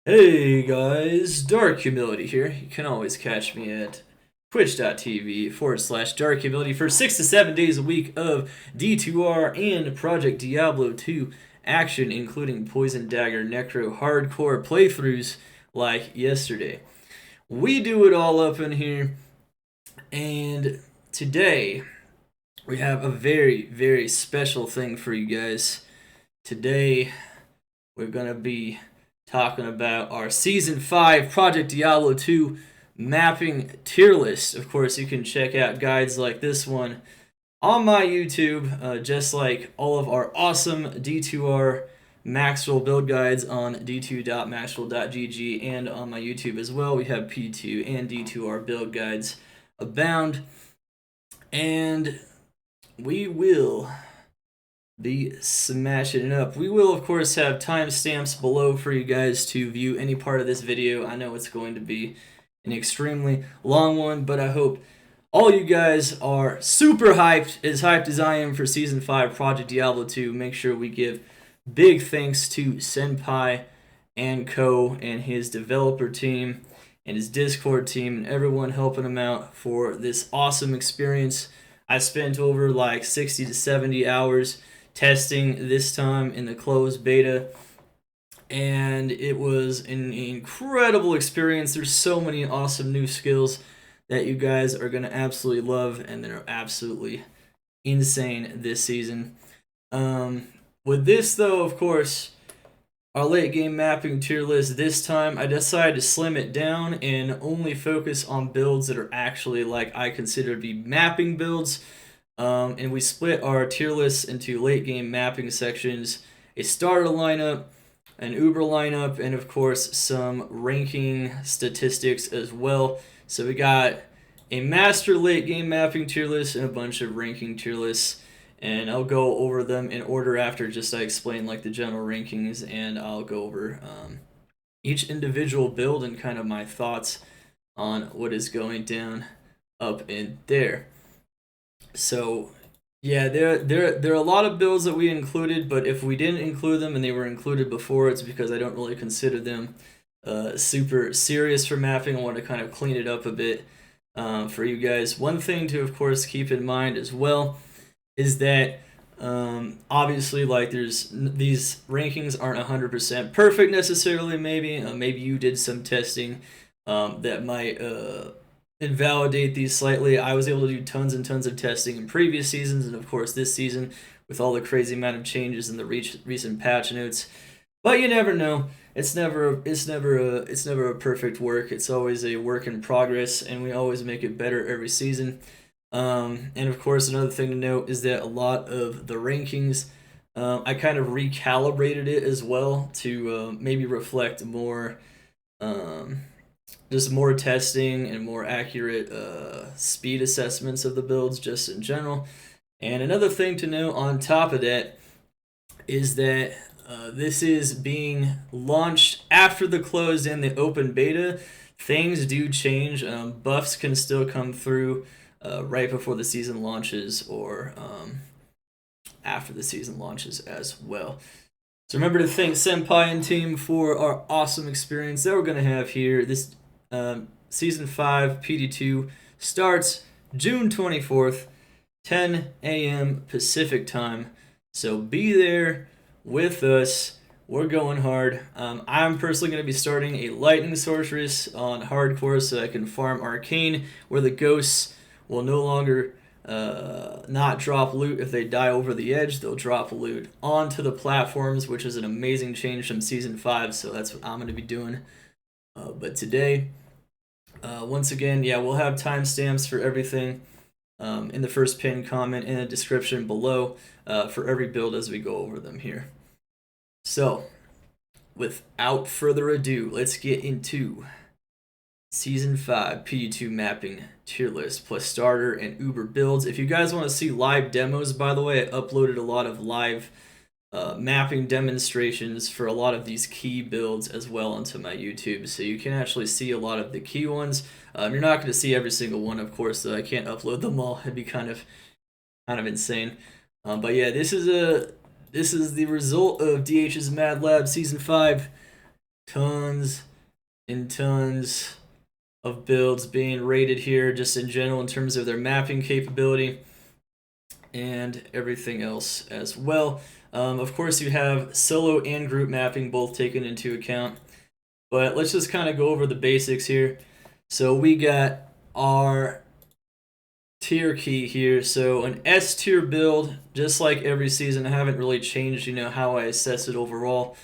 Hey guys, Dark Humility here. You can always catch me at twitch.tv/Dark Humility for 6 to 7 days a week of D2R and Project Diablo 2 action, including Poison Dagger Necro hardcore playthroughs like yesterday. We do it all up in here, and today we have a very, very special thing for you guys. Today we're going to be talking about our Season 5 Project Diablo 2 mapping tier list. Of course, you can check out guides like this one on my YouTube, just like all of our awesome D2R Maxwell build guides on d2.maxwell.gg and on my YouTube as well. We have P2 and D2R build guides abound, and we will be smashing it up. We will, of course, have timestamps below for you guys to view any part of this video. I know it's going to be an extremely long one, but I hope all you guys are super hyped, as hyped as I am for Season 5 Project Diablo 2. Make sure we give big thanks to Senpai and Co. and his developer team and his Discord team and everyone helping him out for this awesome experience. I spent over like 60 to 70 hours testing this time in the closed beta, and it was an incredible experience. There's so many awesome new skills that you guys are going to absolutely love, and they're absolutely insane this season. With this, though, of course, our late game mapping tier list this time, I decided to slim it down and only focus on builds that are actually like I consider to be mapping builds. And we split our tier lists into late game mapping sections, a starter lineup, an Uber lineup, and of course some ranking statistics as well. So we got a master late game mapping tier list and a bunch of ranking tier lists, and I'll go over them in order after just I explain like the general rankings, and I'll go over each individual build and kind of my thoughts on what is going down up in there. So yeah, there are a lot of builds that we included, but if we didn't include them and they were included before, it's because I don't really consider them super serious for mapping. I want to kind of clean it up a bit for you guys. One thing to, of course, keep in mind as well is that obviously, like, these rankings aren't 100% perfect necessarily. Maybe you did some testing that might invalidate these slightly. I was able to do tons and tons of testing in previous seasons, and of course this season with all the crazy amount of changes in the recent patch notes. But you never know. It's never a perfect work. It's always a work in progress, and we always make it better every season. And of course, another thing to note is that a lot of the rankings, I kind of recalibrated it as well to maybe reflect more. Just more testing and more accurate speed assessments of the builds just in general. And another thing to note on top of that is that this is being launched after the closed and the open beta. Things do change. Buffs can still come through right before the season launches or after the season launches as well. So remember to thank Senpai and team for our awesome experience that we're going to have here. This Season 5 PD2 starts June 24th, 10 a.m. Pacific time. So be there with us. We're going hard. I'm personally going to be starting a Lightning Sorceress on hardcore so I can farm Arcane, where the ghosts will no longer not drop loot if they die over the edge. They'll drop loot onto the platforms, which is an amazing change from Season 5, so that's what I'm going to be doing. But today, once again, yeah, we'll have timestamps for everything in the first pinned comment and the description below for every build as we go over them here. So, without further ado, let's get into Season 5 PD2 mapping tier list plus starter and Uber builds. If you guys want to see live demos, by the way, I uploaded a lot of live mapping demonstrations for a lot of these key builds as well onto my YouTube, so you can actually see a lot of the key ones. You're not going to see every single one, of course, though. I can't upload them all. It'd be kind of insane. But yeah, this is the result of DH's Mad Lab Season 5 tons and tons of builds being rated here just in general in terms of their mapping capability and everything else as well. Of course, you have solo and group mapping both taken into account, but let's just kind of go over the basics here. So we got our tier key here. So an S tier build, just like every season, I haven't really changed, how I assess it overall.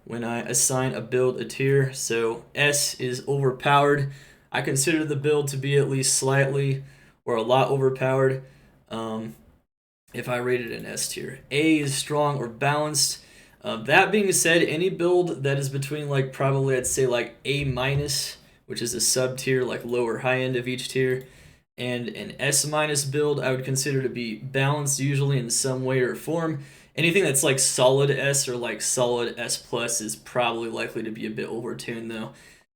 When I assign a build a tier, so S is overpowered. I consider the build to be at least slightly or a lot overpowered. If I rated an S tier. A is strong or balanced. That being said, any build that is between probably I'd say A minus, which is a sub tier, low or high end of each tier, and an S minus build I would consider to be balanced usually in some way or form. Anything that's solid S or solid S plus is probably likely to be a bit overtuned though,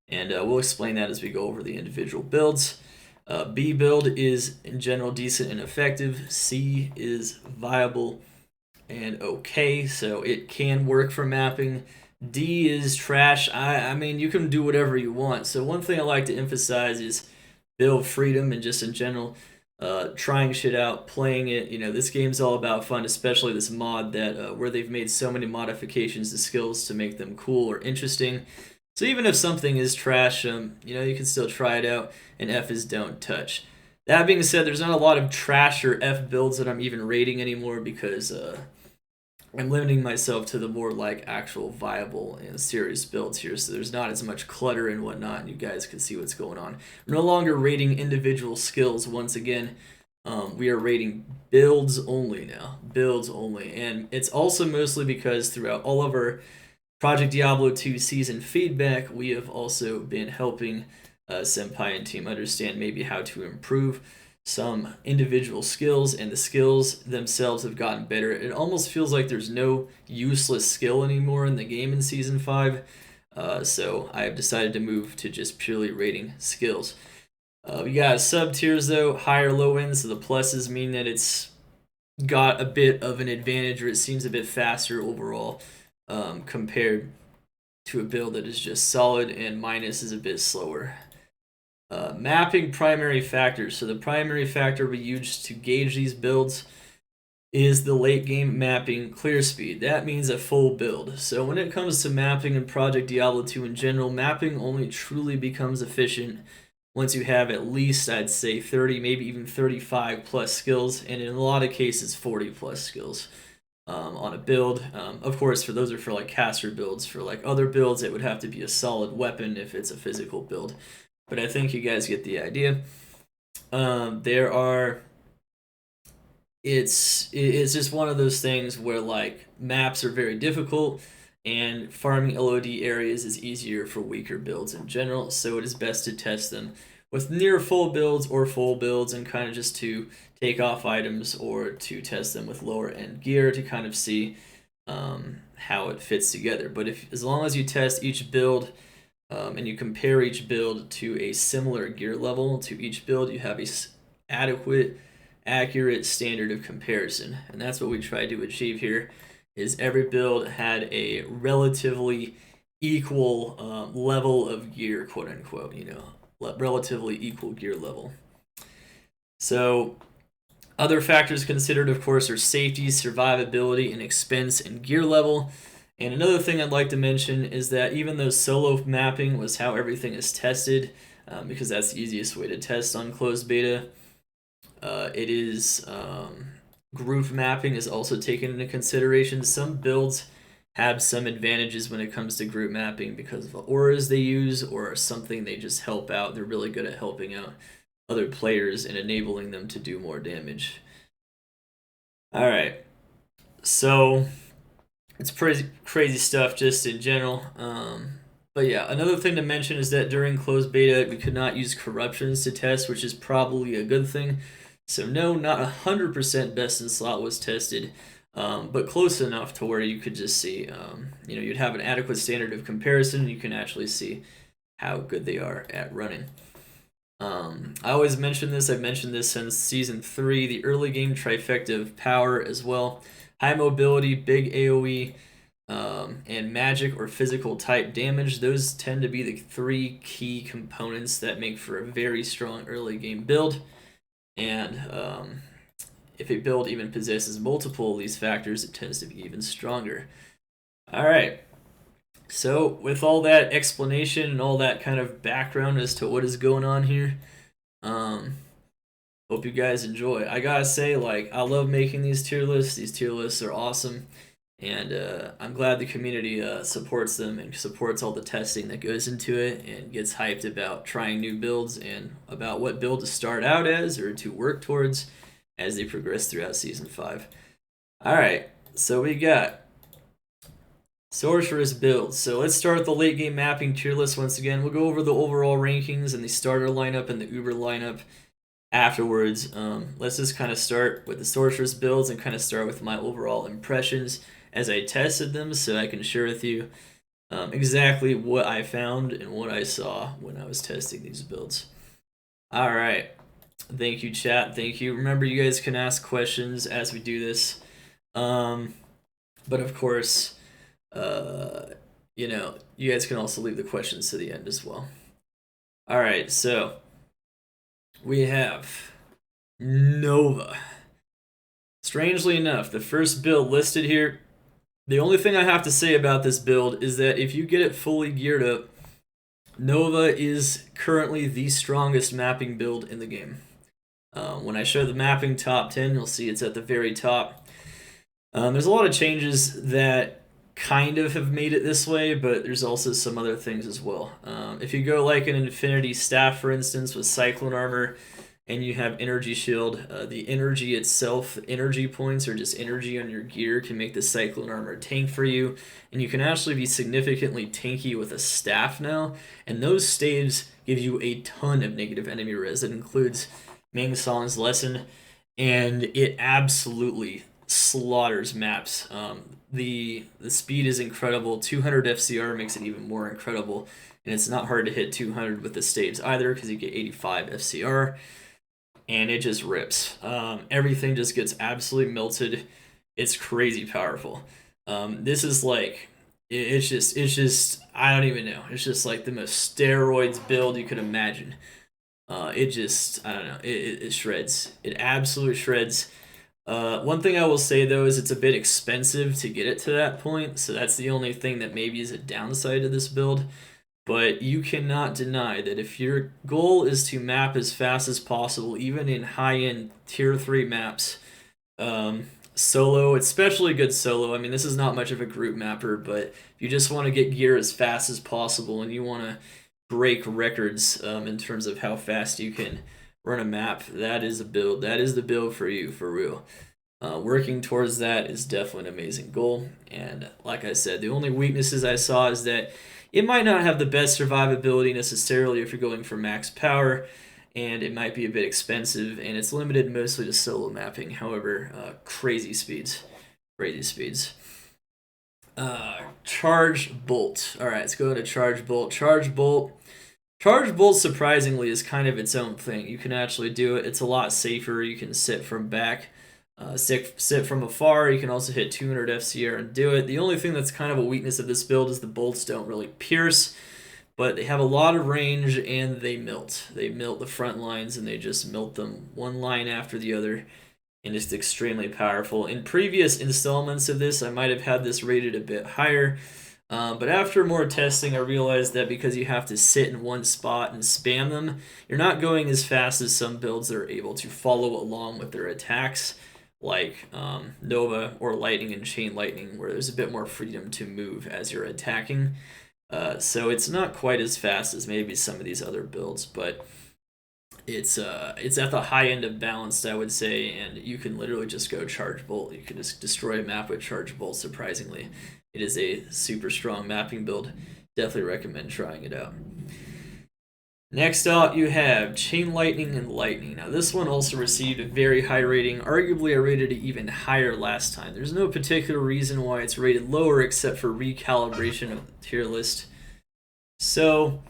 and we'll explain that as we go over the individual builds. B build is in general decent and effective. C is viable and okay, so it can work for mapping. D is trash. I mean, you can do whatever you want. So one thing I like to emphasize is build freedom and just in general, trying shit out, playing it. This game's all about fun, especially this mod that where they've made so many modifications to skills to make them cool or interesting. So even if something is trash, you can still try it out, and F is don't touch. That being said, there's not a lot of trash or F builds that I'm even rating anymore because I'm limiting myself to the more actual viable and serious builds here, so there's not as much clutter and whatnot, and you guys can see what's going on. We're no longer rating individual skills once again. We are rating builds only now. Builds only. And it's also mostly because throughout all of our Project Diablo 2 season feedback, we have also been helping Senpai and team understand maybe how to improve some individual skills, and the skills themselves have gotten better. It almost feels like there's no useless skill anymore in the game in Season 5, so I have decided to move to just purely rating skills. We got sub-tiers though, high or low end, so the pluses mean that it's got a bit of an advantage, or it seems a bit faster overall compared to a build that is just solid, and minus is a bit slower. Mapping primary factors. So the primary factor we use to gauge these builds is the late game mapping clear speed. That means a full build. So when it comes to mapping in Project Diablo 2 in general, mapping only truly becomes efficient once you have at least, I'd say, 30, maybe even 35 plus skills, and in a lot of cases 40 plus skills on a build. Of course, those are for caster builds. For other builds, it would have to be a solid weapon if it's a physical build. But I think you guys get the idea. It's just one of those things where maps are very difficult, and farming LOD areas is easier for weaker builds in general, so it is best to test them with near full builds or full builds, and kind of just to take off items or to test them with lower end gear to kind of see how it fits together. But as long as you test each build and you compare each build to a similar gear level to each build, you have a adequate, accurate standard of comparison, and that's what we tried to achieve here. Is every build had a relatively equal level of gear, quote unquote, relatively equal gear level. So other factors considered, of course, are safety, survivability, and expense and gear level. And another thing I'd like to mention is that even though solo mapping was how everything is tested, because that's the easiest way to test on closed beta, it is group mapping is also taken into consideration. Some builds have some advantages when it comes to group mapping because of the auras they use or something they just help out. They're really good at helping out other players and enabling them to do more damage. All right, so it's pretty crazy stuff just in general. But yeah, another thing to mention is that during closed beta, we could not use corruptions to test, which is probably a good thing. So no, not 100% best in slot was tested, but close enough to where you could just see, you'd have an adequate standard of comparison, and you can actually see how good they are at running. I always mention this. I've mentioned this since Season 3, the early game trifecta of power as well. High mobility, big AoE, and magic or physical type damage. Those tend to be the 3 key components that make for a very strong early game build. And if a build even possesses multiple of these factors, it tends to be even stronger. Alright, so with all that explanation and all that kind of background as to what is going on here, hope you guys enjoy. I gotta say, like, I love making these tier lists. These tier lists are awesome. And I'm glad the community supports them and supports all the testing that goes into it and gets hyped about trying new builds and about what build to start out as or to work towards as they progress throughout Season 5. Alright, so we got Sorceress builds. So let's start with the late game mapping tier list once again. We'll go over the overall rankings and the starter lineup and the Uber lineup afterwards. Let's just kind of start with the Sorceress builds and kind of start with my overall impressions as I tested them, so I can share with you exactly what I found and what I saw when I was testing these builds. Alright, thank you chat, thank you. Remember, you guys can ask questions as we do this, but of course, you know, you guys can also leave the questions to the end as well. Alright, so we have Nova. Strangely enough, the first build listed here, the only thing I have to say about this build is that if you get it fully geared up, Nova is currently the strongest mapping build in the game. When I show the mapping top 10, you'll see it's at the very top. There's a lot of changes that kind of have made it this way, but there's also some other things as well. If you go like an Infinity Staff, for instance, with Cyclone Armor, and you have Energy Shield, the energy itself, energy points, or just energy on your gear can make the Cyclone Armor tank for you, and you can actually be significantly tanky with a staff now, and those staves give you a ton of negative enemy res. That includes Ming Song's Lesson, and it absolutely slaughters maps. The speed is incredible. 200 FCR makes it even more incredible, and it's not hard to hit 200 with the staves either because you get 85 FCR. And it just rips. Everything just gets absolutely melted. It's crazy powerful. This is like, it's just, I don't even know. It's just like the most steroids build you could imagine. It just, I don't know, it shreds. It absolutely shreds. One thing I will say though is it's a bit expensive to get it to that point, so that's the only thing that maybe is a downside of this build. But you cannot deny that if your goal is to map as fast as possible, even in high-end tier 3 maps, solo, especially good solo. I mean, this is not much of a group mapper, but if you just want to get gear as fast as possible and you want to break records in terms of how fast you can run a map, that is a build. That is the build for you, for real. Working towards that is definitely an amazing goal. And like I said, the only weaknesses I saw is that it might not have the best survivability necessarily if you're going for max power, and it might be a bit expensive, and it's limited mostly to solo mapping. However, crazy speeds. Crazy speeds. Charge Bolt. Alright, let's go to Charge Bolt. Charge Bolt, surprisingly, is kind of its own thing. You can actually do it. It's a lot safer. You can sit from back. Sit from afar. You can also hit 200 FCR and do it. The only thing that's kind of a weakness of this build is the bolts don't really pierce, but they have a lot of range and they melt. They melt the front lines and they just melt them one line after the other, and it's extremely powerful. In previous installments of this, I might have had this rated a bit higher, but after more testing, I realized that because you have to sit in one spot and spam them, you're not going as fast as some builds that are able to follow along with their attacks, like Nova or Lightning and Chain Lightning, where there's a bit more freedom to move as you're attacking. So it's not quite as fast as maybe some of these other builds, but it's at the high end of balanced, I would say, and you can literally just go Charge Bolt. You can just destroy a map with Charge Bolt, surprisingly. It is a super strong mapping build. Definitely recommend trying it out. Next up, you have Chain Lightning and Lightning. Now, this one also received a very high rating. Arguably, I rated it even higher last time. There's no particular reason why it's rated lower except for recalibration of the tier list. So,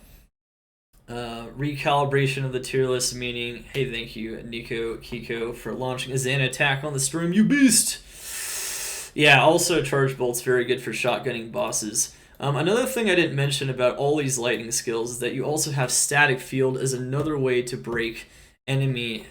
recalibration of the tier list, meaning, hey, thank you, Nico Kiko, for launching a Xan attack on the stream, you beast! Yeah, also Charge Bolt's very good for shotgunning bosses. Another thing I didn't mention about all these lightning skills is that you also have Static Field as another way to break enemy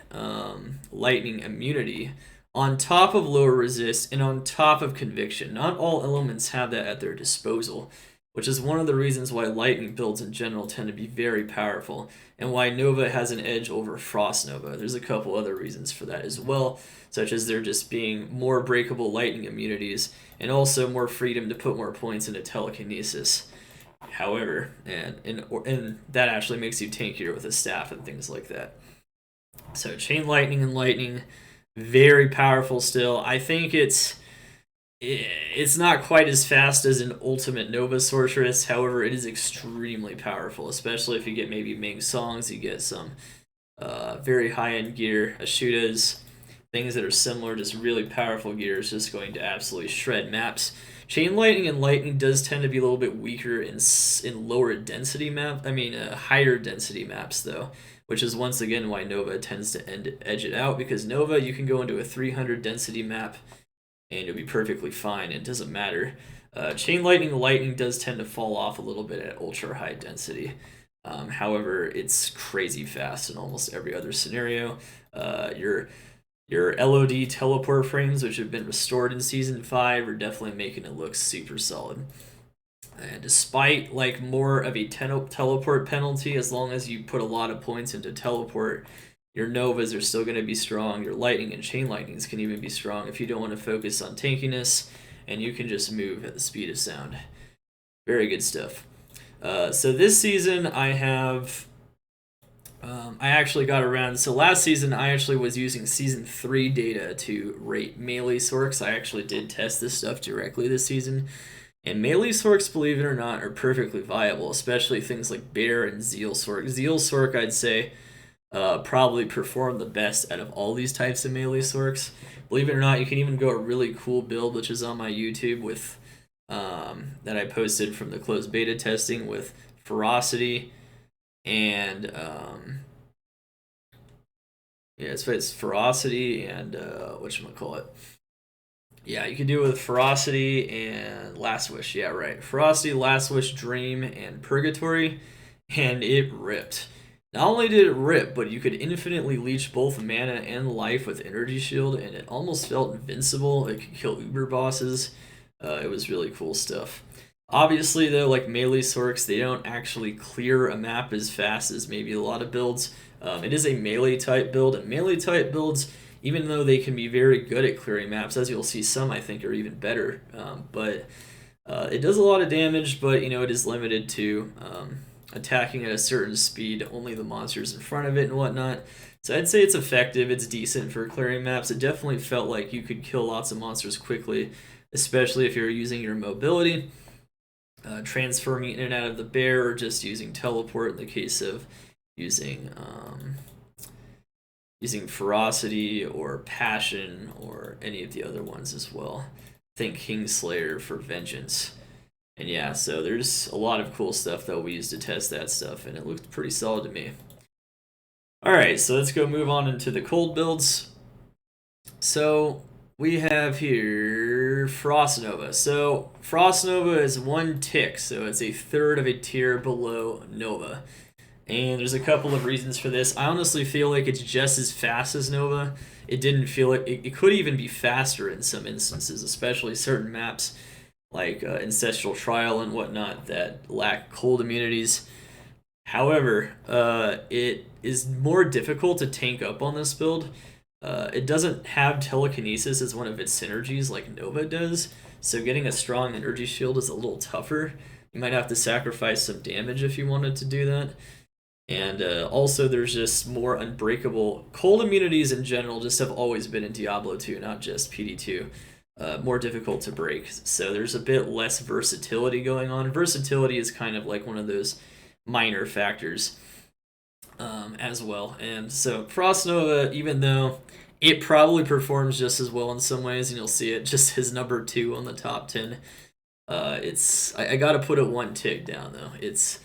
lightning immunity on top of lower resist and on top of conviction. Not all elements have that at their disposal, which is one of the reasons why lightning builds in general tend to be very powerful and why Nova has an edge over Frost Nova. There's a couple other reasons for that as well, such as there just being more breakable lightning immunities and also more freedom to put more points into telekinesis. However, and that actually makes you tankier with a staff and things like that. So chain lightning and lightning, very powerful still. I think it's not quite as fast as an ultimate Nova Sorceress. However, it is extremely powerful, especially if you get maybe Ming Songs, you get some very high-end gear, Ashudas, things that are similar, just really powerful gear is just going to absolutely shred maps. Chain lightning and lightning does tend to be a little bit weaker in lower density higher density maps though, which is once again why Nova tends to edge it out, because Nova you can go into a 300 density map and you'll be perfectly fine. It doesn't matter. Chain lightning does tend to fall off a little bit at ultra high density. However, it's crazy fast in almost every other scenario. Your LOD teleport frames, which have been restored in Season 5, are definitely making it look super solid. And despite like more of a teleport penalty, as long as you put a lot of points into teleport, your Novas are still going to be strong. Your lightning and chain lightnings can even be strong if you don't want to focus on tankiness, and you can just move at the speed of sound. Very good stuff. So this season I have... I actually got around. So last season, I actually was using Season 3 data to rate melee sorks. I actually did test this stuff directly this season. And melee sorks, believe it or not, are perfectly viable, especially things like Bear and Zeal sork. Zeal sork, I'd say, probably perform the best out of all these types of melee sorks. Believe it or not, you can even go a really cool build, which is on my YouTube with that I posted from the closed beta testing with Ferocity and it's Ferocity and whatchamacallit. Yeah, you can do it with Ferocity and Last Wish. Yeah, right. Ferocity, Last Wish, Dream, and Purgatory, and it ripped. Not only did it rip, but you could infinitely leech both mana and life with Energy Shield, and it almost felt invincible. It could kill Uber bosses. It was really cool stuff. Obviously, though, like melee sorks, they don't actually clear a map as fast as maybe a lot of builds. It is a melee type build, and melee type builds, even though they can be very good at clearing maps, as you'll see, some I think are even better. But it does a lot of damage, but it is limited to attacking at a certain speed, only the monsters in front of it and whatnot. So I'd say it's effective. It's decent for clearing maps. It definitely felt like you could kill lots of monsters quickly, especially if you're using your mobility. Transferring in and out of the bear, or just using teleport in the case of using Ferocity or Passion or any of the other ones as well. Think Kingslayer for Vengeance. And yeah, so there's a lot of cool stuff that we used to test that stuff, and it looked pretty solid to me. Alright, so let's go move on into the cold builds. So we have here Frost Nova. So Frost Nova is 1 tick, so it's a third of a tier below Nova. And there's a couple of reasons for this. I honestly feel like it's just as fast as Nova. It didn't feel like it could even be faster in some instances, especially certain maps like Ancestral Trial and whatnot that lack cold immunities. However, it is more difficult to tank up on this build. It doesn't have telekinesis as one of its synergies like Nova does, so getting a strong energy shield is a little tougher. You might have to sacrifice some damage if you wanted to do that. And also there's just more unbreakable cold immunities in general just have always been in Diablo 2, not just PD2. More difficult to break, so there's a bit less versatility going on. Versatility is kind of like one of those minor factors as well. And so Frost Nova, even though it probably performs just as well in some ways, and you'll see it just as number 2 on the top 10, I gotta put it 1 tick down though. It's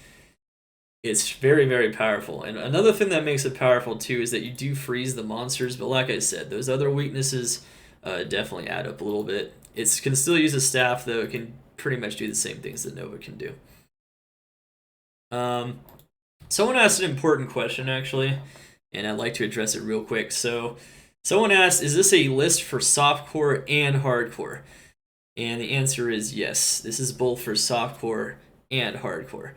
very, very powerful. And another thing that makes it powerful too is that you do freeze the monsters, but like I said, those other weaknesses definitely add up a little bit. It can still use a staff, though. It can pretty much do the same things that Nova can do. Someone asked an important question, actually, and I'd like to address it real quick. So, someone asked, is this a list for softcore and hardcore? And the answer is yes. This is both for softcore and hardcore.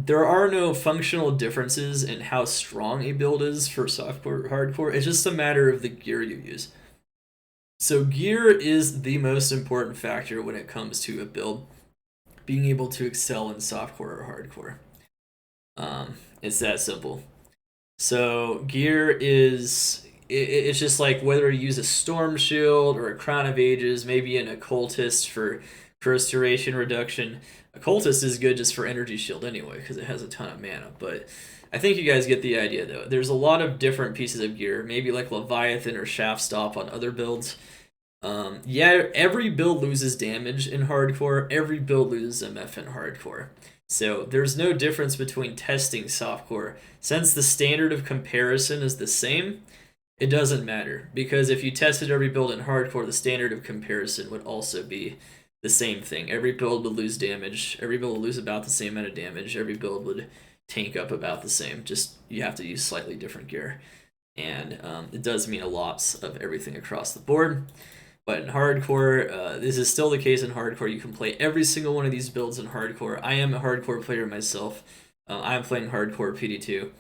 There are no functional differences in how strong a build is for softcore or hardcore. It's just a matter of the gear you use. So gear is the most important factor when it comes to a build. Being able to excel in softcore or hardcore. It's that simple. So gear is it's just like whether you use a storm shield or a crown of ages, maybe an occultist for curse duration reduction. Occultist is good just for energy shield anyway because it has a ton of mana. But I think you guys get the idea though. There's a lot of different pieces of gear, maybe like Leviathan or Shaft Stop on other builds. Yeah, every build loses damage in hardcore. Every build loses MF in hardcore. So there's no difference between testing softcore. Since the standard of comparison is the same, it doesn't matter. Because if you tested every build in hardcore, the standard of comparison would also be the same thing. Every build would lose damage. Every build would lose about the same amount of damage. Every build would tank up about the same. Just you have to use slightly different gear. And it does mean a lot of everything across the board. But in hardcore, this is still the case in hardcore. You can play every single one of these builds in hardcore. I am a hardcore player myself. I'm playing hardcore PD2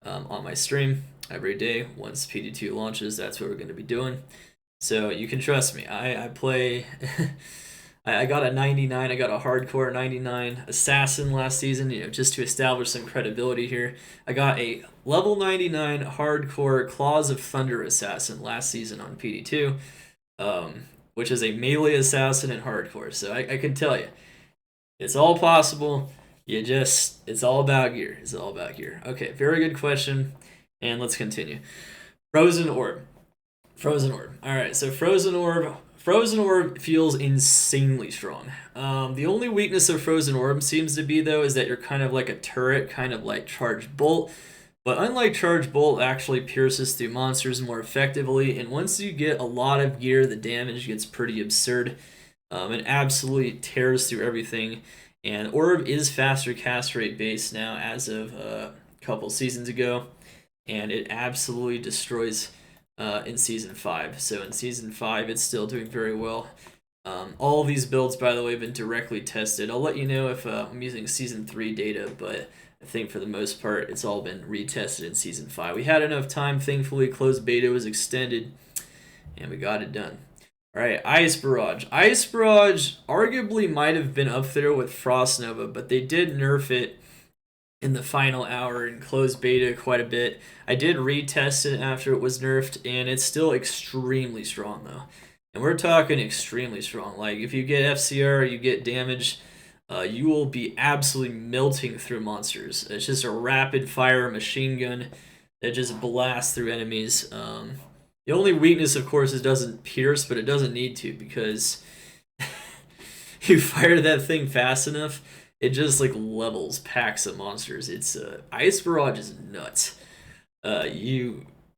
on my stream every day. Once PD2 launches, that's what we're going to be doing. So you can trust me. I play... I got a 99. I got a hardcore 99 assassin last season, just to establish some credibility here. I got a level 99 hardcore Claws of Thunder assassin last season on PD2. Which is a melee assassin in hardcore. So I can tell you, it's all possible. It's all about gear. It's all about gear. Okay, very good question. And let's continue. Frozen Orb. All right, so Frozen Orb feels insanely strong. The only weakness of Frozen Orb seems to be, though, is that you're kind of like a turret, kind of like Charged Bolt. But unlike Charge Bolt, actually pierces through monsters more effectively, and once you get a lot of gear, the damage gets pretty absurd. It absolutely tears through everything. And Orb is faster cast rate based now as of a couple seasons ago, and it absolutely destroys in Season 5. So in Season 5, it's still doing very well. All of these builds, by the way, have been directly tested. I'll let you know if I'm using Season 3 data, but I think for the most part, it's all been retested in Season 5. We had enough time, thankfully. Closed beta was extended, and we got it done. All right, Ice Barrage. Ice Barrage arguably might have been up there with Frost Nova, but they did nerf it in the final hour in closed beta quite a bit. I did retest it after it was nerfed, and it's still extremely strong, though. And we're talking extremely strong. Like, if you get FCR, you get damage... you will be absolutely melting through monsters. It's just a rapid fire machine gun that just blasts through enemies. The only weakness, of course, is it doesn't pierce, but it doesn't need to because you fire that thing fast enough, it just like levels packs of monsters. It's Ice Barrage is nuts.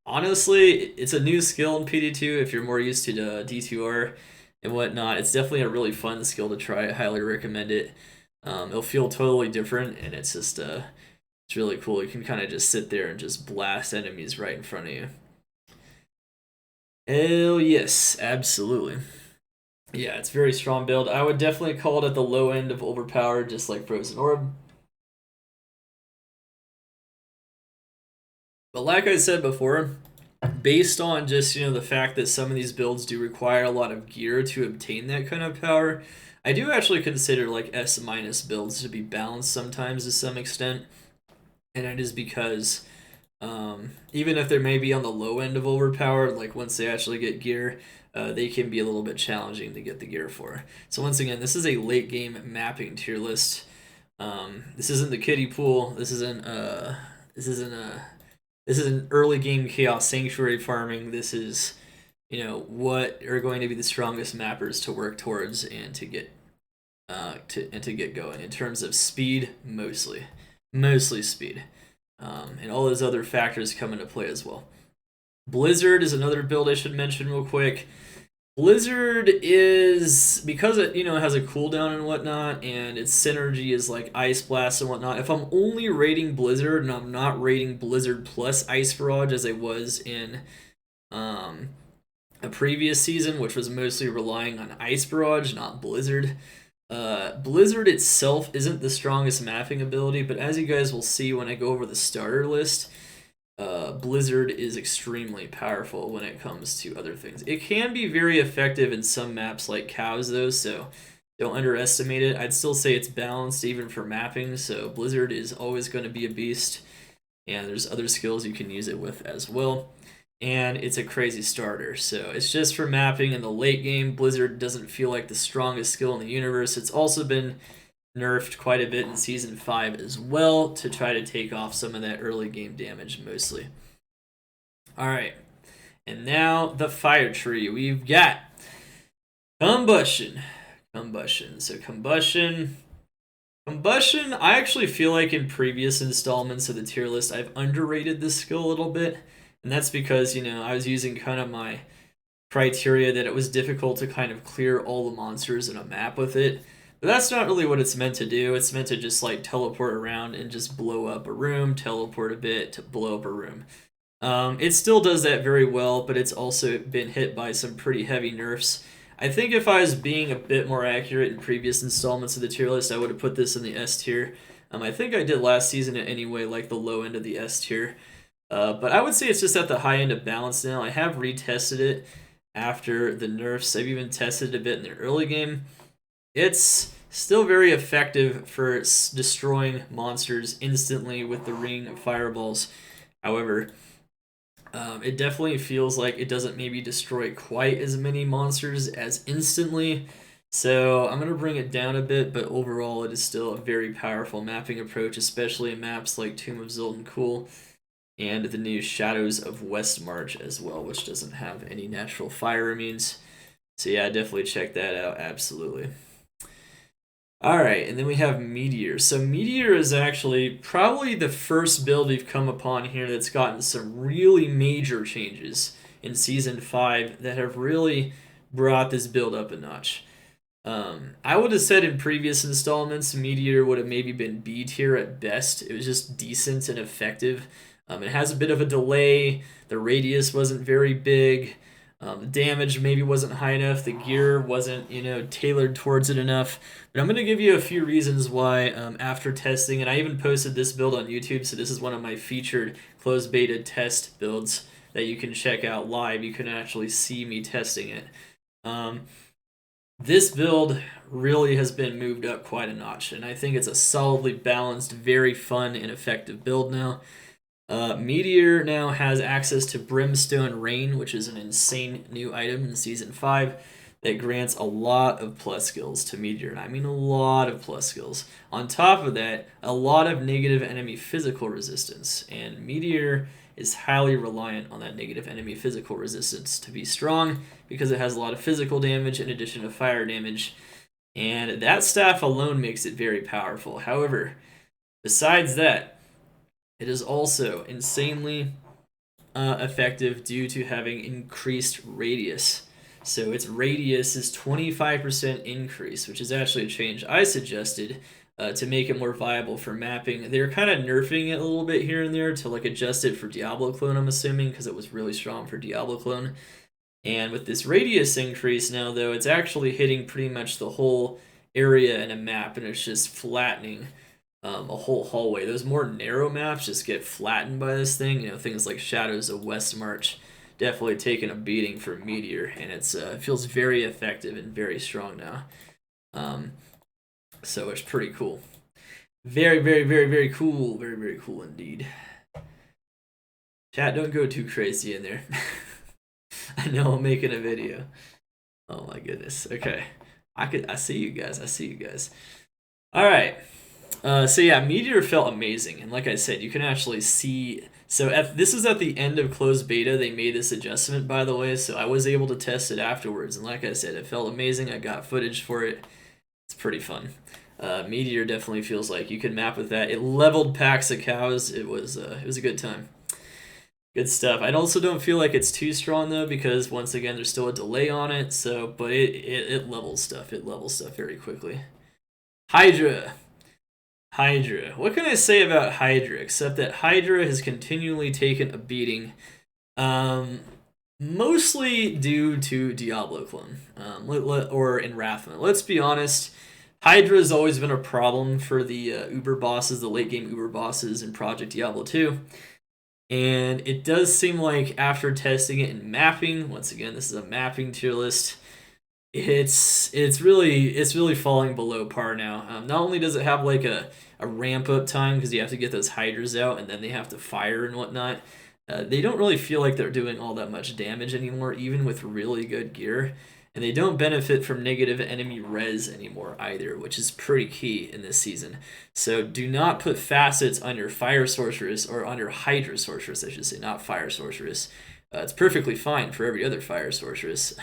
Honestly, it's a new skill in PD2 if you're more used to the D2R and whatnot. It's definitely a really fun skill to try. I highly recommend it. It'll feel totally different, and it's just it's really cool. You can kind of just sit there and just blast enemies right in front of you. Hell yes, absolutely. Yeah, it's a very strong build. I would definitely call it at the low end of Overpowered, just like Frozen Orb. But like I said before, based on just, the fact that some of these builds do require a lot of gear to obtain that kind of power, I do actually consider like S- builds to be balanced sometimes to some extent. And it is because even if they may be on the low end of Overpowered, like once they actually get gear, they can be a little bit challenging to get the gear for. So once again, this is a late game mapping tier list. This isn't the kiddie pool. This isn't early game Chaos Sanctuary farming. This is, what are going to be the strongest mappers to work towards and to get going in terms of speed, mostly speed, and all those other factors come into play as well. Blizzard is another build I should mention real quick. Blizzard is, because it has a cooldown and whatnot, and its synergy is like Ice Blast and whatnot. If I'm only rating Blizzard and I'm not rating Blizzard plus Ice Barrage as I was in um, a previous season, which was mostly relying on Ice Barrage, not Blizzard. Blizzard itself isn't the strongest mapping ability, but as you guys will see when I go over the starter list, Blizzard is extremely powerful when it comes to other things. It can be very effective in some maps like cows, though, so don't underestimate it. I'd still say it's balanced even for mapping, so Blizzard is always going to be a beast, and there's other skills you can use it with as well. And it's a crazy starter, so it's just for mapping in the late game. Blizzard doesn't feel like the strongest skill in the universe. It's also been nerfed quite a bit in Season 5 as well to try to take off some of that early game damage mostly. Alright, and now the fire tree. We've got Combustion. So Combustion, I actually feel like in previous installments of the tier list, I've underrated this skill a little bit. And that's because, I was using kind of my criteria that it was difficult to kind of clear all the monsters in a map with it. But that's not really what it's meant to do. It's meant to just like teleport around and just blow up a room, teleport a bit to blow up a room. It still does that very well, but it's also been hit by some pretty heavy nerfs. I think if I was being a bit more accurate in previous installments of the tier list, I would have put this in the S tier. I think I did last season anyway, like the low end of the S tier. But I would say it's just at the high end of balance now. I have retested it after the nerfs. I've even tested it a bit in the early game. It's still very effective for destroying monsters instantly with the ring of fireballs. However, it definitely feels like it doesn't maybe destroy quite as many monsters as instantly. So I'm going to bring it down a bit, but overall it is still a very powerful mapping approach, especially in maps like Tomb of Zoltan Kulle and the new Shadows of Westmarch as well, which doesn't have any natural fire immunes. So yeah, definitely check that out, absolutely. Alright, and then we have Meteor. So Meteor is actually probably the first build we've come upon here that's gotten some really major changes in Season 5 that have really brought this build up a notch. I would have said in previous installments, Meteor would have maybe been B tier at best. It was just decent and effective. It has a bit of a delay. The radius wasn't very big. The damage maybe wasn't high enough. The gear wasn't, tailored towards it enough. But I'm going to give you a few reasons why after testing, and I even posted this build on YouTube, so this is one of my featured closed beta test builds that you can check out live. You can actually see me testing it. This build really has been moved up quite a notch, and I think it's a solidly balanced, very fun, and effective build now. Meteor now has access to Brimstone Rain, which is an insane new item in Season 5 that grants a lot of plus skills to Meteor, and I mean a lot of plus skills. On top of that, a lot of negative enemy physical resistance, and Meteor is highly reliant on that negative enemy physical resistance to be strong because it has a lot of physical damage in addition to fire damage, and that staff alone makes it very powerful. However, besides that, it is also insanely effective due to having increased radius. So its radius is 25% increase, which is actually a change I suggested to make it more viable for mapping. They're kind of nerfing it a little bit here and there to like adjust it for Diablo-Clone, I'm assuming, because it was really strong for Diablo-Clone. And with this radius increase now, though, it's actually hitting pretty much the whole area in a map, and it's just flattening a whole hallway. Those more narrow maps just get flattened by this thing. Things like Shadows of Westmarch definitely taking a beating for Meteor, and it feels very effective and very strong now. So it's pretty cool. Very, very, very, very cool. Very, very cool indeed. Chat, don't go too crazy in there. I know I'm making a video. Oh my goodness. Okay. I see you guys. All right. So yeah, Meteor felt amazing, and like I said, you can actually see. So this is at the end of closed beta. They made this adjustment, by the way, so I was able to test it afterwards, and like I said, it felt amazing. I got footage for it. It's pretty fun. Meteor definitely feels like you can map with that. It leveled packs of cows. It was a good time. Good stuff. I also don't feel like it's too strong though, because once again, there's still a delay on it. So, but it levels stuff. It levels stuff very quickly. Hydra. Hydra. What can I say about Hydra except that Hydra has continually taken a beating, mostly due to Diablo clone, or in Rathma. Let's be honest. Hydra has always been a problem for the Uber bosses, the late game Uber bosses in Project Diablo 2. And it does seem like after testing it in mapping, once again, this is a mapping tier list, it's really falling below par now. Not only does it have like a ramp up time because you have to get those hydras out and then they have to fire and whatnot. They don't really feel like they're doing all that much damage anymore, even with really good gear. And they don't benefit from negative enemy res anymore either, which is pretty key in this season. So do not put facets on your Fire Sorceress, or on your Hydra Sorceress, I should say, not Fire Sorceress. It's perfectly fine for every other Fire Sorceress,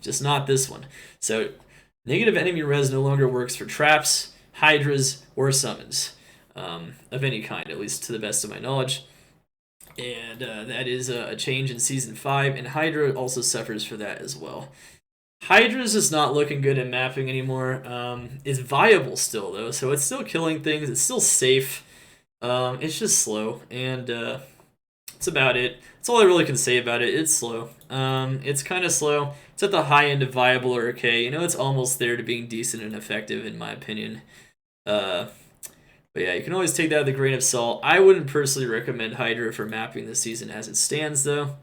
just not this one. So negative enemy res no longer works for traps, Hydras, or summons of any kind, at least to the best of my knowledge. And that is a change in Season 5, and Hydra also suffers for that as well. Hydra's just not looking good at mapping anymore. It's viable still, though, so it's still killing things. It's still safe. It's just slow, and that's about it. That's all I really can say about it. It's slow. It's kind of slow. It's at the high end of viable or okay. You know, it's almost there to being decent and effective, in my opinion. But yeah, you can always take that with a grain of salt. I wouldn't personally recommend Hydra for mapping this season as it stands, though.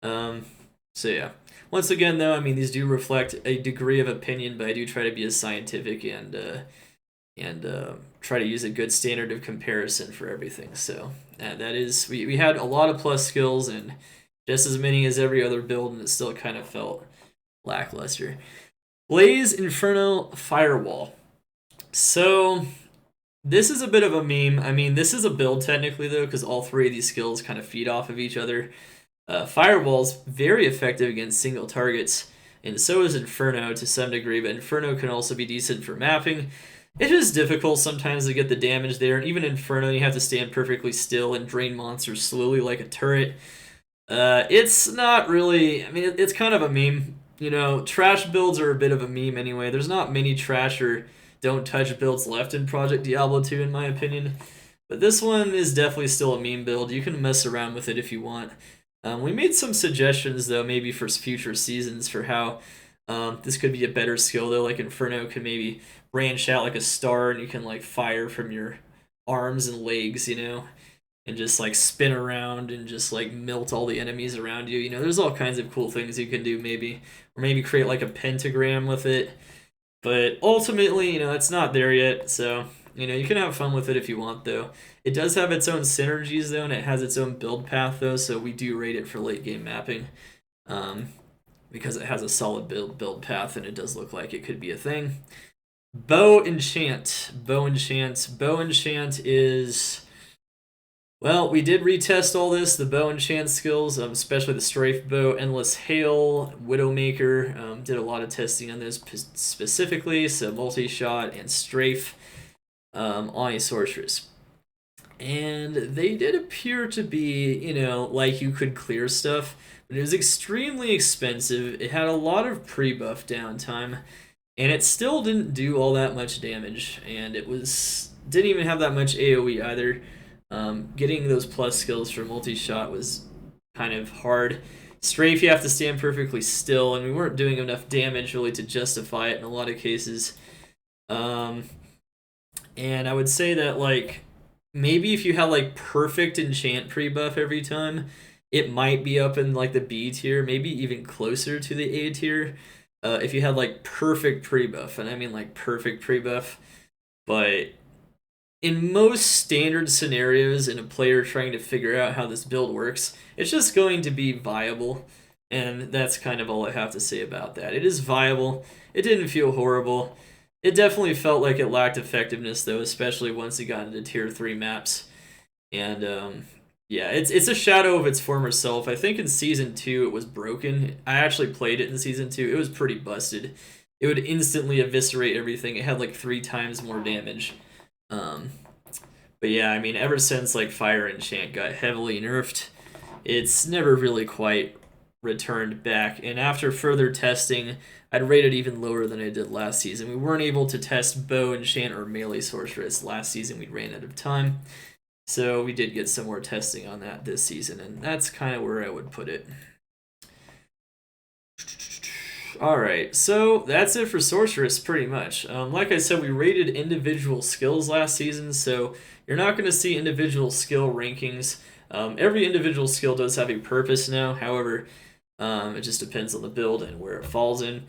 So yeah. Once again, though, I mean, these do reflect a degree of opinion, but I do try to be as scientific and try to use a good standard of comparison for everything. So that is, we had a lot of plus skills and just as many as every other build, and it still kind of felt lackluster. Blaze Inferno Firewall. So this is a bit of a meme. I mean, this is a build technically, though, because all three of these skills kind of feed off of each other. Firewall's very effective against single targets, and so is Inferno to some degree, but Inferno can also be decent for mapping. It is difficult sometimes to get the damage there, and even Inferno, you have to stand perfectly still and drain monsters slowly like a turret. It's not really, I mean, it's kind of a meme. You know, trash builds are a bit of a meme anyway. There's not many trash or don't touch builds left in Project Diablo 2, in my opinion. But this one is definitely still a meme build. You can mess around with it if you want. We made some suggestions, though, maybe for future seasons for how this could be a better skill, though. Like Inferno could maybe branch out like a star and you can like fire from your arms and legs, you know, and just like spin around and just like melt all the enemies around you. You know, there's all kinds of cool things you can do maybe. Or maybe create like a pentagram with it. But ultimately, you know, it's not there yet, so, you know, you can have fun with it if you want, though. It does have its own synergies, though, and it has its own build path, though, so we do rate it for late-game mapping, because it has a solid build path, and it does look like it could be a thing. Bow Enchant. Bow Enchant. Bow Enchant is... Well, we did retest all this, the bow enchant skills, especially the strafe bow, endless hail, widowmaker. Did a lot of testing on those specifically, so multi-shot and strafe on a sorceress. And they did appear to be, you know, like you could clear stuff, but it was extremely expensive. It had a lot of pre-buff downtime, and it still didn't do all that much damage, and it didn't even have that much AoE either. Getting those plus skills for multi-shot was kind of hard. Strafe, you have to stand perfectly still, and we weren't doing enough damage really to justify it in a lot of cases. And I would say that, like, maybe if you had, like, perfect enchant pre-buff every time, it might be up in, like, the B tier, maybe even closer to the A tier, if you had, like, perfect pre-buff, and I mean, like, perfect pre-buff, but in most standard scenarios in a player trying to figure out how this build works, it's just going to be viable, and that's kind of all I have to say about that. It is viable. It didn't feel horrible. It definitely felt like it lacked effectiveness, though, especially once it got into Tier 3 maps. And, yeah, it's a shadow of its former self. I think in Season 2 it was broken. I actually played it in Season 2. It was pretty busted. It would instantly eviscerate everything. It had, like, 3 times more damage. But yeah, I mean, ever since like Fire Enchant got heavily nerfed, it's never really quite returned back. And after further testing, I'd rate it even lower than I did last season. We weren't able to test bow, enchant, or melee sorceress last season. We ran out of time. So we did get some more testing on that this season, and that's kind of where I would put it. Alright, so that's it for Sorceress pretty much. Like I said, we rated individual skills last season, so you're not going to see individual skill rankings. Every individual skill does have a purpose now, however, it just depends on the build and where it falls in.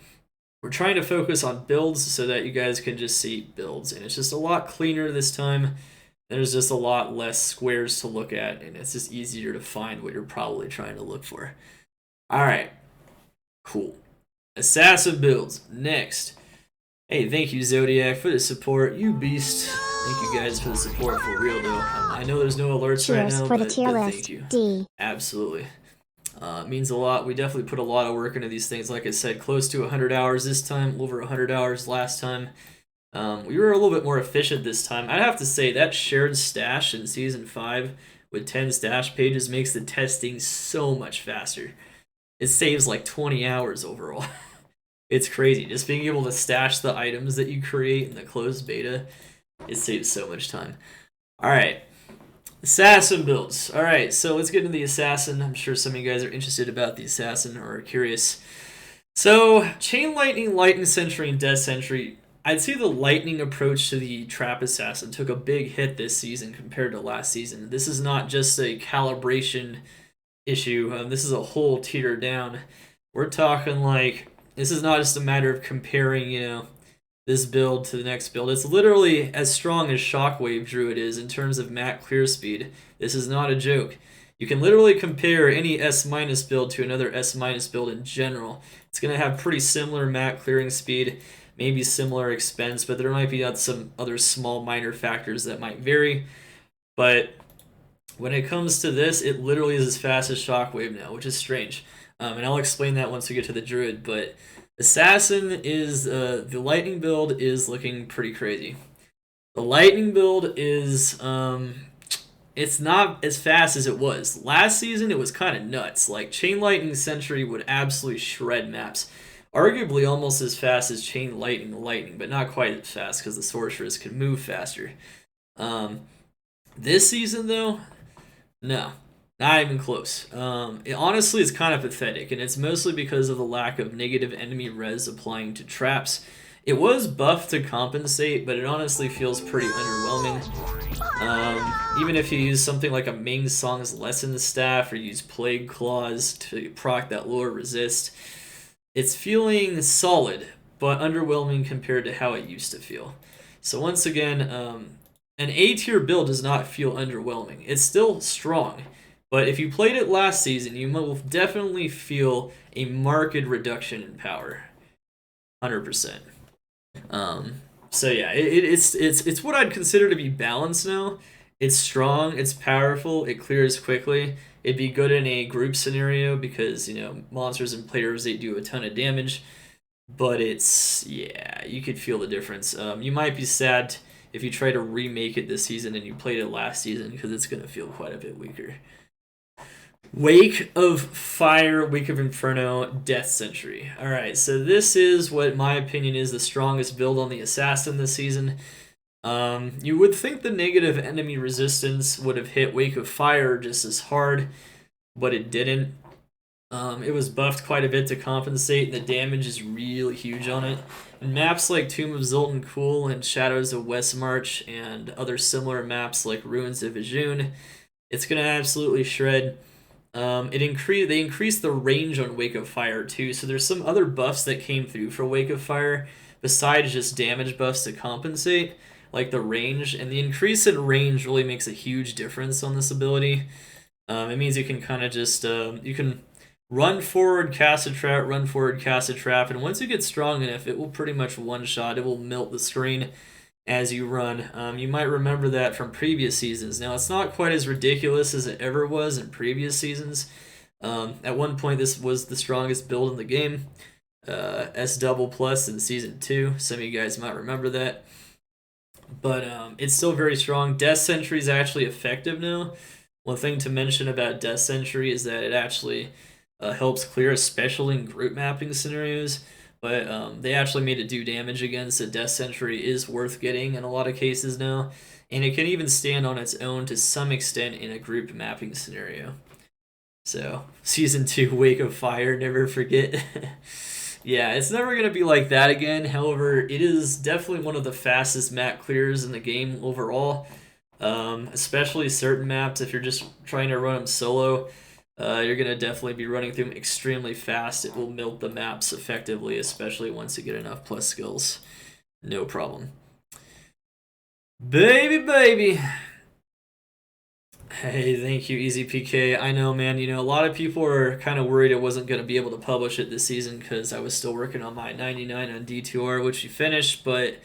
We're trying to focus on builds so that you guys can just see builds, and it's just a lot cleaner this time. There's just a lot less squares to look at, and it's just easier to find what you're probably trying to look for. Alright, cool. Assassin builds, next. Hey, thank you Zodiac for the support, you beast. Thank you guys for the support, for real though. I know there's no alerts right now, but thank you. D. Absolutely. It means a lot. We definitely put a lot of work into these things. Like I said, close to 100 hours this time, over 100 hours last time. We were a little bit more efficient this time. I'd have to say that shared stash in Season 5 with 10 stash pages makes the testing so much faster. It saves like 20 hours overall. It's crazy. Just being able to stash the items that you create in the closed beta, it saves so much time. Alright. Assassin builds. Alright, so let's get into the Assassin. I'm sure some of you guys are interested about the Assassin or are curious. So, Chain Lightning, Lightning Sentry, and Death Sentry. I'd say the Lightning approach to the Trap Assassin took a big hit this season compared to last season. This is not just a calibration issue. This is a whole tier down. We're talking like, this is not just a matter of comparing, you know, this build to the next build. It's literally as strong as Shockwave Druid is in terms of mat clear speed. This is not a joke. You can literally compare any S- build to another S- build in general. It's going to have pretty similar mat clearing speed, maybe similar expense, but there might be some other small minor factors that might vary. But when it comes to this, it literally is as fast as Shockwave now, which is strange. And I'll explain that once we get to the Druid, but Assassin is, the Lightning build is looking pretty crazy. The Lightning build is, it's not as fast as it was. Last season, it was kind of nuts. Like, Chain Lightning Sentry would absolutely shred maps. Arguably almost as fast as Chain Lightning, but not quite as fast because the Sorceress can move faster. This season, though, no. Not even close. It honestly is kind of pathetic, and it's mostly because of the lack of negative enemy res applying to traps. It was buffed to compensate, but it honestly feels pretty underwhelming. Even if you use something like a Ming Song's Lesson Staff or use Plague Claws to proc that lower resist, it's feeling solid, but underwhelming compared to how it used to feel. So once again, an A-tier build does not feel underwhelming. It's still strong. But if you played it last season, you will definitely feel a marked reduction in power. 100%. So yeah, it's what I'd consider to be balanced now. It's strong, it's powerful, it clears quickly. It'd be good in a group scenario because, you know, monsters and players, they do a ton of damage. But it's, yeah, you could feel the difference. You might be sad if you try to remake it this season and you played it last season because it's going to feel quite a bit weaker. Wake of Fire, Wake of Inferno, Death Sentry. Alright, so this is what, in my opinion, is the strongest build on the Assassin this season. You would think the negative enemy resistance would have hit Wake of Fire just as hard, but it didn't. It was buffed quite a bit to compensate, and the damage is really huge on it. And maps like Tomb of Zoltan Kulle and Shadows of Westmarch and other similar maps like Ruins of Ijun, it's going to absolutely shred. They increased the range on Wake of Fire too, so there's some other buffs that came through for Wake of Fire besides just damage buffs to compensate, like the range, and the increase in range really makes a huge difference on this ability. It means you can kind of just, you can run forward, cast a trap, run forward, cast a trap, and once you get strong enough, it will pretty much one-shot, it will melt the screen as you run. You might remember that from previous seasons. Now, it's not quite as ridiculous as it ever was in previous seasons. At one point, this was the strongest build in the game. S double plus in Season 2. Some of you guys might remember that. But it's still very strong. Death Sentry is actually effective now. One thing to mention about Death Sentry is that it actually helps clear, especially in group mapping scenarios. But they actually made it do damage again, so Death Sentry is worth getting in a lot of cases now. And it can even stand on its own to some extent in a group mapping scenario. So, Season 2, Wake of Fire, never forget. Yeah, it's never going to be like that again. However, it is definitely one of the fastest map clears in the game overall. Especially certain maps, if you're just trying to run them solo, you're going to definitely be running through them extremely fast. It will milk the maps effectively, especially once you get enough plus skills. No problem. Baby, baby. Hey, thank you, Easy PK. I know, man. You know, a lot of people are kind of worried I wasn't going to be able to publish it this season because I was still working on my 99 on D2R, which we finished. But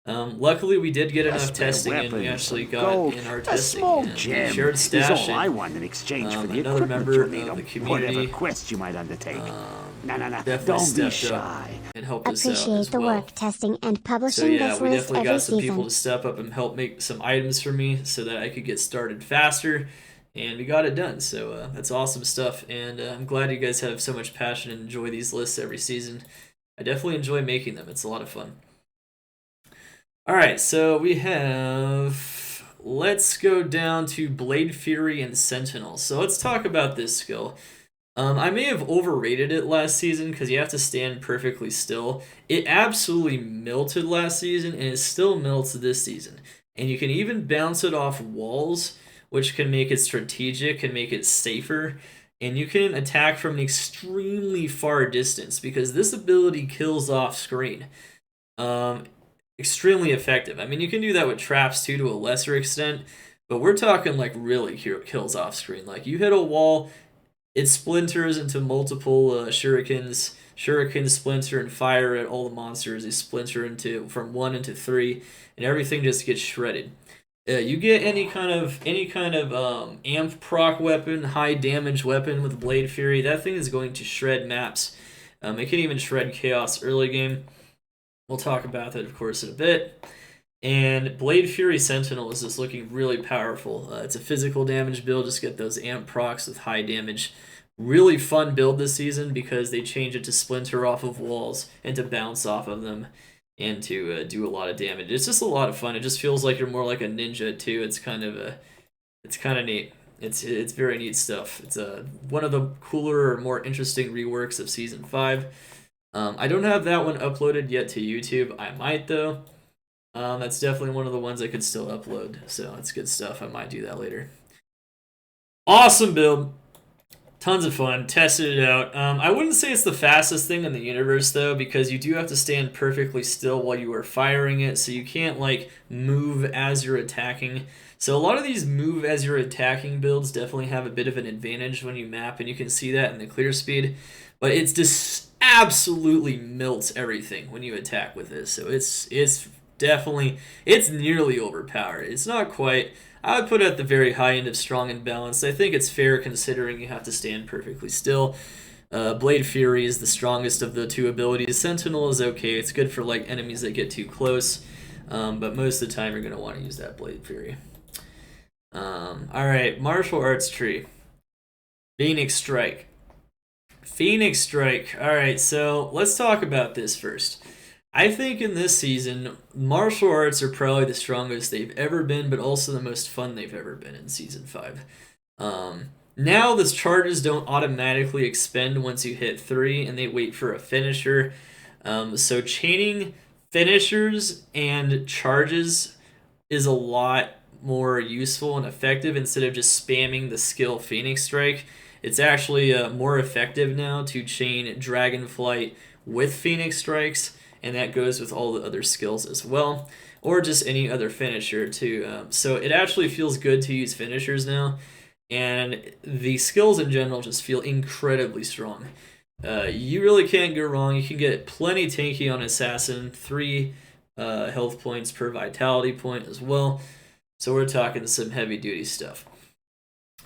luckily, we did get enough testing, and we actually got in our testing. Small gem shared stash. is all I want in exchange for the another member equipment of the community. Whatever quest you might undertake. No, Definitely don't be stepped up shy. and helped us out Appreciate as the well. work testing and So publishing yeah, this we list definitely every got some people season. to step up and help make some items for me so that I could get started faster, and we got it done. So that's awesome stuff, and I'm glad you guys have so much passion and enjoy these lists every season. I definitely enjoy making them. It's a lot of fun. All right, so we have. Let's go down to Blade Fury and Sentinel. So let's talk about this skill. I may have overrated it last season because you have to stand perfectly still. It absolutely melted last season, and it still melts this season. And you can even bounce it off walls, which can make it strategic and make it safer. And you can attack from an extremely far distance because this ability kills off screen. Extremely effective. I mean, you can do that with traps too to a lesser extent, but we're talking like really kills off screen. Like you hit a wall, it splinters into multiple shurikens. Shurikens splinter and fire at all the monsters. They splinter into from 1 into 3, and everything just gets shredded. You get any kind of amp proc weapon, high damage weapon with Blade Fury. That thing is going to shred maps. It can even shred chaos early game. We'll talk about that, of course, in a bit. And Blade Fury Sentinel is just looking really powerful. It's a physical damage build. Just get those amp procs with high damage. Really fun build this season because they change it to splinter off of walls and to bounce off of them and to do a lot of damage. It's just a lot of fun. It just feels like you're more like a ninja too. It's kind of neat. It's very neat stuff. It's one of the cooler or more interesting reworks of Season 5. I don't have that one uploaded yet to YouTube. I might though. That's definitely one of the ones I could still upload. So that's good stuff. I might do that later. Awesome build. Tons of fun. Tested it out. I wouldn't say it's the fastest thing in the universe though, because you do have to stand perfectly still while you are firing it, so you can't like move as you're attacking. So a lot of these move as you're attacking builds definitely have a bit of an advantage when you map, and you can see that in the clear speed. But it's just absolutely melts everything when you attack with this. So it's definitely, it's nearly overpowered. It's not quite. I would put it at the very high end of strong and balanced. I think it's fair considering you have to stand perfectly still. Blade Fury is the strongest of the two abilities. Sentinel is okay. It's good for like enemies that get too close. But most of the time you're going to want to use that Blade Fury. Alright, martial arts tree. Phoenix Strike. Phoenix Strike. Alright, so let's talk about this first. I think in this season, martial arts are probably the strongest they've ever been, but also the most fun they've ever been in Season 5. Now, the charges don't automatically expend once you hit 3, and they wait for a finisher. So chaining finishers and charges is a lot more useful and effective instead of just spamming the skill Phoenix Strike. It's actually more effective now to chain Dragonflight with Phoenix Strikes, and that goes with all the other skills as well, or just any other finisher too. So it actually feels good to use finishers now, and the skills in general just feel incredibly strong. You really can't go wrong. You can get plenty tanky on Assassin, 3 health points per vitality point as well. So we're talking some heavy duty stuff.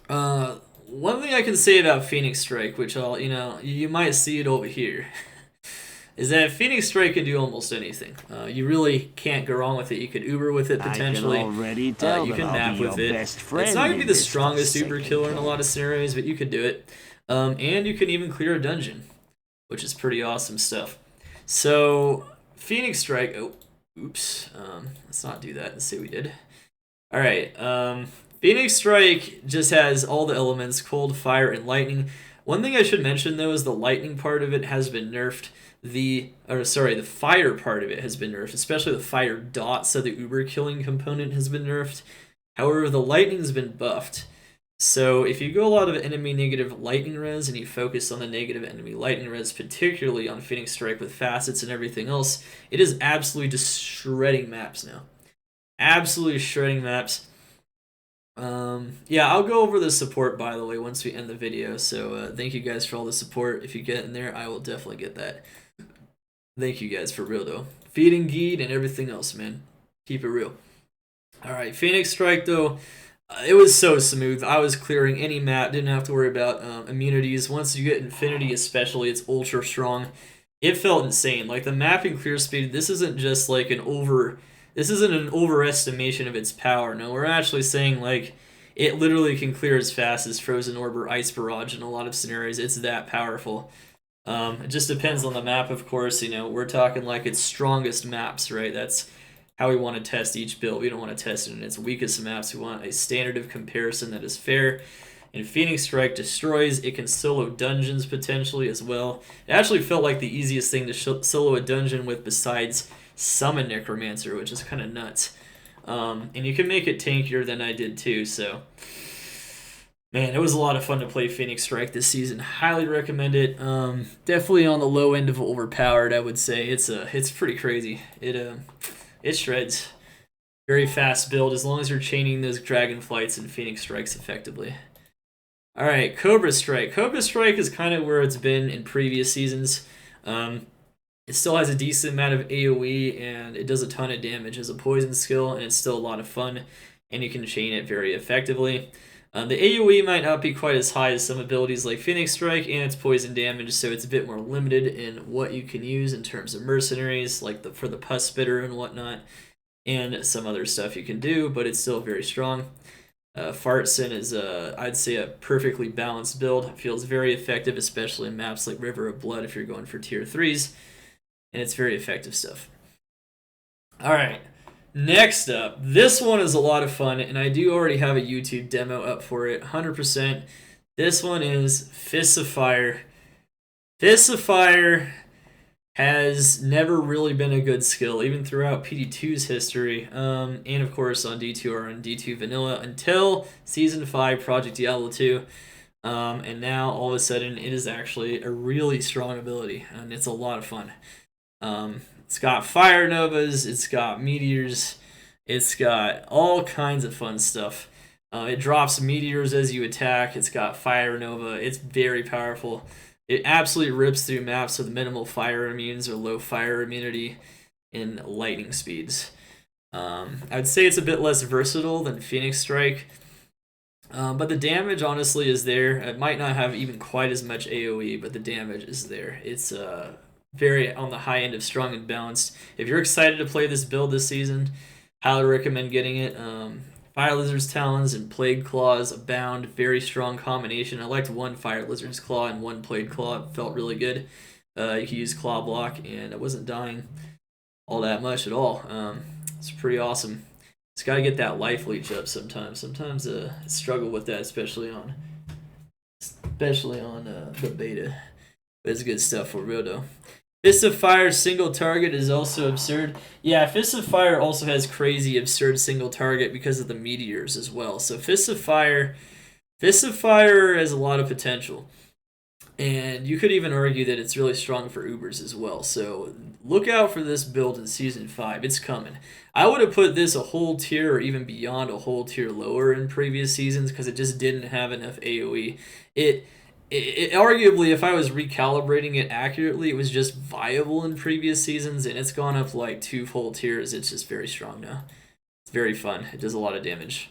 One thing I can say about Phoenix Strike, which you might see it over here. is that Phoenix Strike can do almost anything. You really can't go wrong with it. You could Uber with it potentially. I can already tell you can that map I'll be with your it. best friend It's not going to be in the this strongest Uber forsaken killer in a camp. lot of scenarios, but you could do it. And you can even clear a dungeon, which is pretty awesome stuff. So, Phoenix Strike... Oh, oops. Let's not do that. Let's see what we did. Alright, Phoenix Strike just has all the elements, cold, fire, and lightning. One thing I should mention, though, is the lightning part of it has been nerfed. The fire part of it has been nerfed, especially the fire dot, so the uber killing component has been nerfed. However, the lightning's been buffed. So if you go a lot of enemy negative lightning res and you focus on the negative enemy lightning res, particularly on Phoenix Strike with facets and everything else, it is absolutely just shredding maps now. Absolutely shredding maps. Yeah, I'll go over the support, by the way, once we end the video. So thank you guys for all the support. If you get in there, I will definitely get that. Thank you guys for real, though. Feeding Geed and everything else, man. Keep it real. Alright, Phoenix Strike, though, it was so smooth. I was clearing any map, didn't have to worry about immunities. Once you get Infinity especially, it's ultra strong. It felt insane. Like, the mapping clear speed, this isn't just like this isn't an overestimation of its power. No, we're actually saying, like, it literally can clear as fast as Frozen Orb or Ice Barrage in a lot of scenarios. It's that powerful. It just depends on the map, of course. You know, we're talking like its strongest maps, right? That's how we want to test each build. We don't want to test it in its weakest maps. We want a standard of comparison that is fair. And Phoenix Strike destroys. It can solo dungeons potentially as well. It actually felt like the easiest thing to solo a dungeon with besides summon Necromancer, which is kind of nuts. And you can make it tankier than I did too, so... Man, it was a lot of fun to play Phoenix Strike this season. Highly recommend it. Definitely on the low end of Overpowered, I would say. It's pretty crazy. It shreds. Very fast build, as long as you're chaining those Dragon Flights and Phoenix Strikes effectively. Alright, Cobra Strike. Cobra Strike is kind of where it's been in previous seasons. It still has a decent amount of AoE, and it does a ton of damage as a poison skill, and it's still a lot of fun, and you can chain it very effectively. The AoE might not be quite as high as some abilities like Phoenix Strike, and it's poison damage, so it's a bit more limited in what you can use in terms of mercenaries, like for the Pus Spitter and whatnot, and some other stuff you can do, but it's still very strong. Fartson is, I'd say, a perfectly balanced build. It feels very effective, especially in maps like River of Blood if you're going for tier 3s, and it's very effective stuff. Alright. Next up, this one is a lot of fun, and I do already have a YouTube demo up for it, 100%. This one is Fists of Fire. Fists of Fire has never really been a good skill, even throughout PD2's history, and of course on D2R and D2 Vanilla, until Season 5 Project Diablo 2. And now, all of a sudden, it is actually a really strong ability, and it's a lot of fun. It's got Fire Novas, it's got Meteors, it's got all kinds of fun stuff. It drops Meteors as you attack, it's got Fire Nova, it's very powerful. It absolutely rips through maps with minimal fire immunes or low fire immunity in lightning speeds. I'd say it's a bit less versatile than Phoenix Strike, but the damage honestly is there. It might not have even quite as much AoE, but the damage is there. It's very on the high end of strong and balanced. If you're excited to play this build this season, highly recommend getting it. Fire Lizard's Talons and Plague Claws abound. Very strong combination. I liked one Fire Lizard's Claw and one Plague Claw. It felt really good. You could use Claw Block, and it wasn't dying all that much at all. It's pretty awesome. It's got to get that life leech up sometimes. Sometimes I struggle with that, especially on the beta. But it's good stuff for real, though. Fist of Fire single target is also absurd. Yeah, Fist of Fire also has crazy absurd single target because of the meteors as well. So Fist of Fire has a lot of potential. And you could even argue that it's really strong for Ubers as well. So look out for this build in Season 5. It's coming. I would have put this a whole tier or even beyond a whole tier lower in previous seasons because it just didn't have enough AoE. It arguably, if I was recalibrating it accurately, it was just viable in previous seasons, and it's gone up like 2 full tiers. It's just very strong now. It's very fun. It does a lot of damage.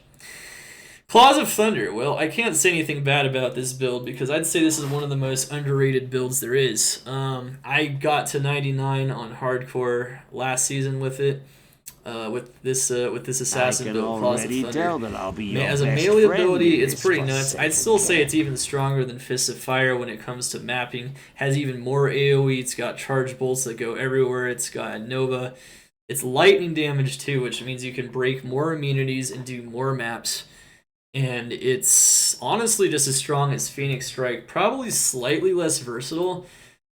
Claws of Thunder. Well, I can't say anything bad about this build because I'd say this is one of the most underrated builds there is. I got to 99 on hardcore last season with it. With this assassin build, Claws of Thunder. Tell that I'll be your As a best melee friend ability, in it's this pretty nuts. I'd still say it's even stronger than Fist of Fire when it comes to mapping. Has even more AoE. It's got charge bolts that go everywhere. It's got Nova. It's lightning damage too, which means you can break more immunities and do more maps. And it's honestly just as strong as Phoenix Strike. Probably slightly less versatile,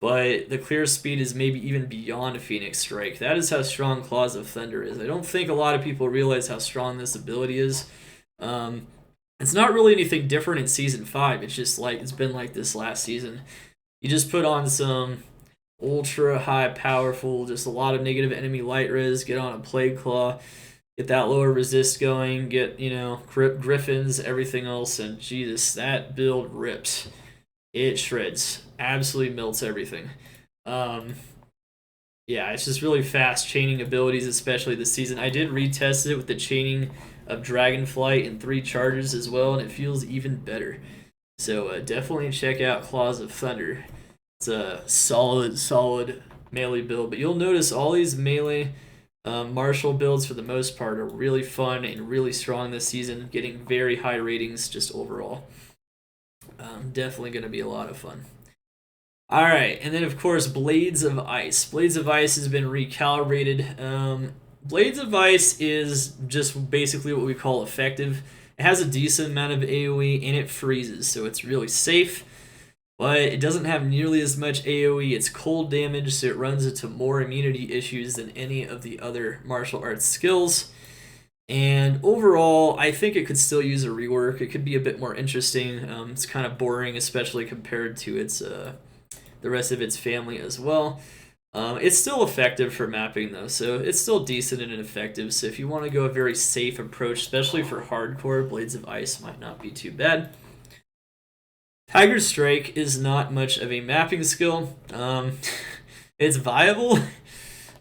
but the clear speed is maybe even beyond Phoenix Strike. That is how strong Claws of Thunder is. I don't think a lot of people realize how strong this ability is. It's not really anything different in Season 5. It's just like it's been like this last season. You just put on some ultra high powerful, just a lot of negative enemy light res, get on a Plague Claw, get that lower resist going, get, Griffins, everything else, and Jesus, that build rips. It shreds. Absolutely melts everything. Yeah, it's just really fast chaining abilities, especially this season. I did retest it with the chaining of Dragonflight and 3 charges as well, and it feels even better. So definitely check out Claws of Thunder. It's a solid melee build, but you'll notice all these melee martial builds for the most part are really fun and really strong this season, getting very high ratings just overall. Definitely going to be a lot of fun. Alright, and then of course Blades of Ice. Blades of Ice has been recalibrated. Blades of Ice is just basically what we call effective. It has a decent amount of AoE and it freezes, so it's really safe. But it doesn't have nearly as much AoE. It's cold damage, so it runs into more immunity issues than any of the other martial arts skills. And overall, I think it could still use a rework. It could be a bit more interesting. It's kind of boring, especially compared to its the rest of its family as well. It's still effective for mapping though, so it's still decent and effective. So if you want to go a very safe approach, especially for hardcore, Blades of Ice might not be too bad. Tiger Strike is not much of a mapping skill. It's viable.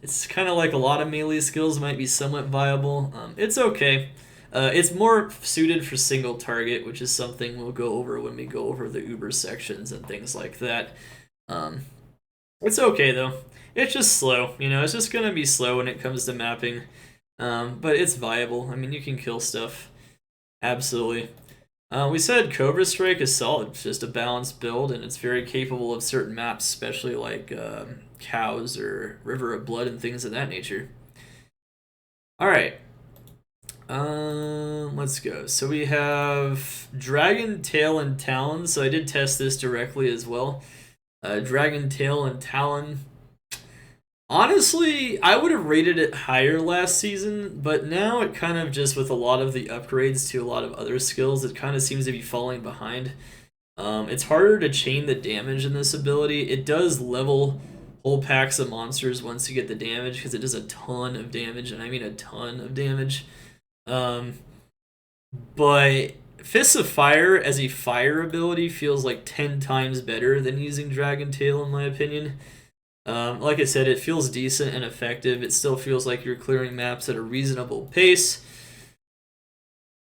It's kind of like a lot of melee skills might be somewhat viable. It's okay. It's more suited for single target, which is something we'll go over when we go over the Uber sections and things like that. It's okay though. It's just slow. It's just going to be slow when it comes to mapping. But it's viable. I mean, you can kill stuff. Absolutely. We said Cobra Strike is solid. It's just a balanced build, and it's very capable of certain maps, especially like Cows or River of Blood and things of that nature. Alright. Let's go. So we have Dragon Tail and Talon. So I did test this directly as well. Dragon Tail and Talon. Honestly, I would have rated it higher last season, but now it kind of just, with a lot of the upgrades to a lot of other skills, it kind of seems to be falling behind. It's harder to chain the damage in this ability. It does level whole packs of monsters once you get the damage, because it does a ton of damage, and I mean a ton of damage. But Fists of Fire as a fire ability feels like 10 times better than using Dragon Tail, in my opinion. Like I said, it feels decent and effective. It still feels like you're clearing maps at a reasonable pace.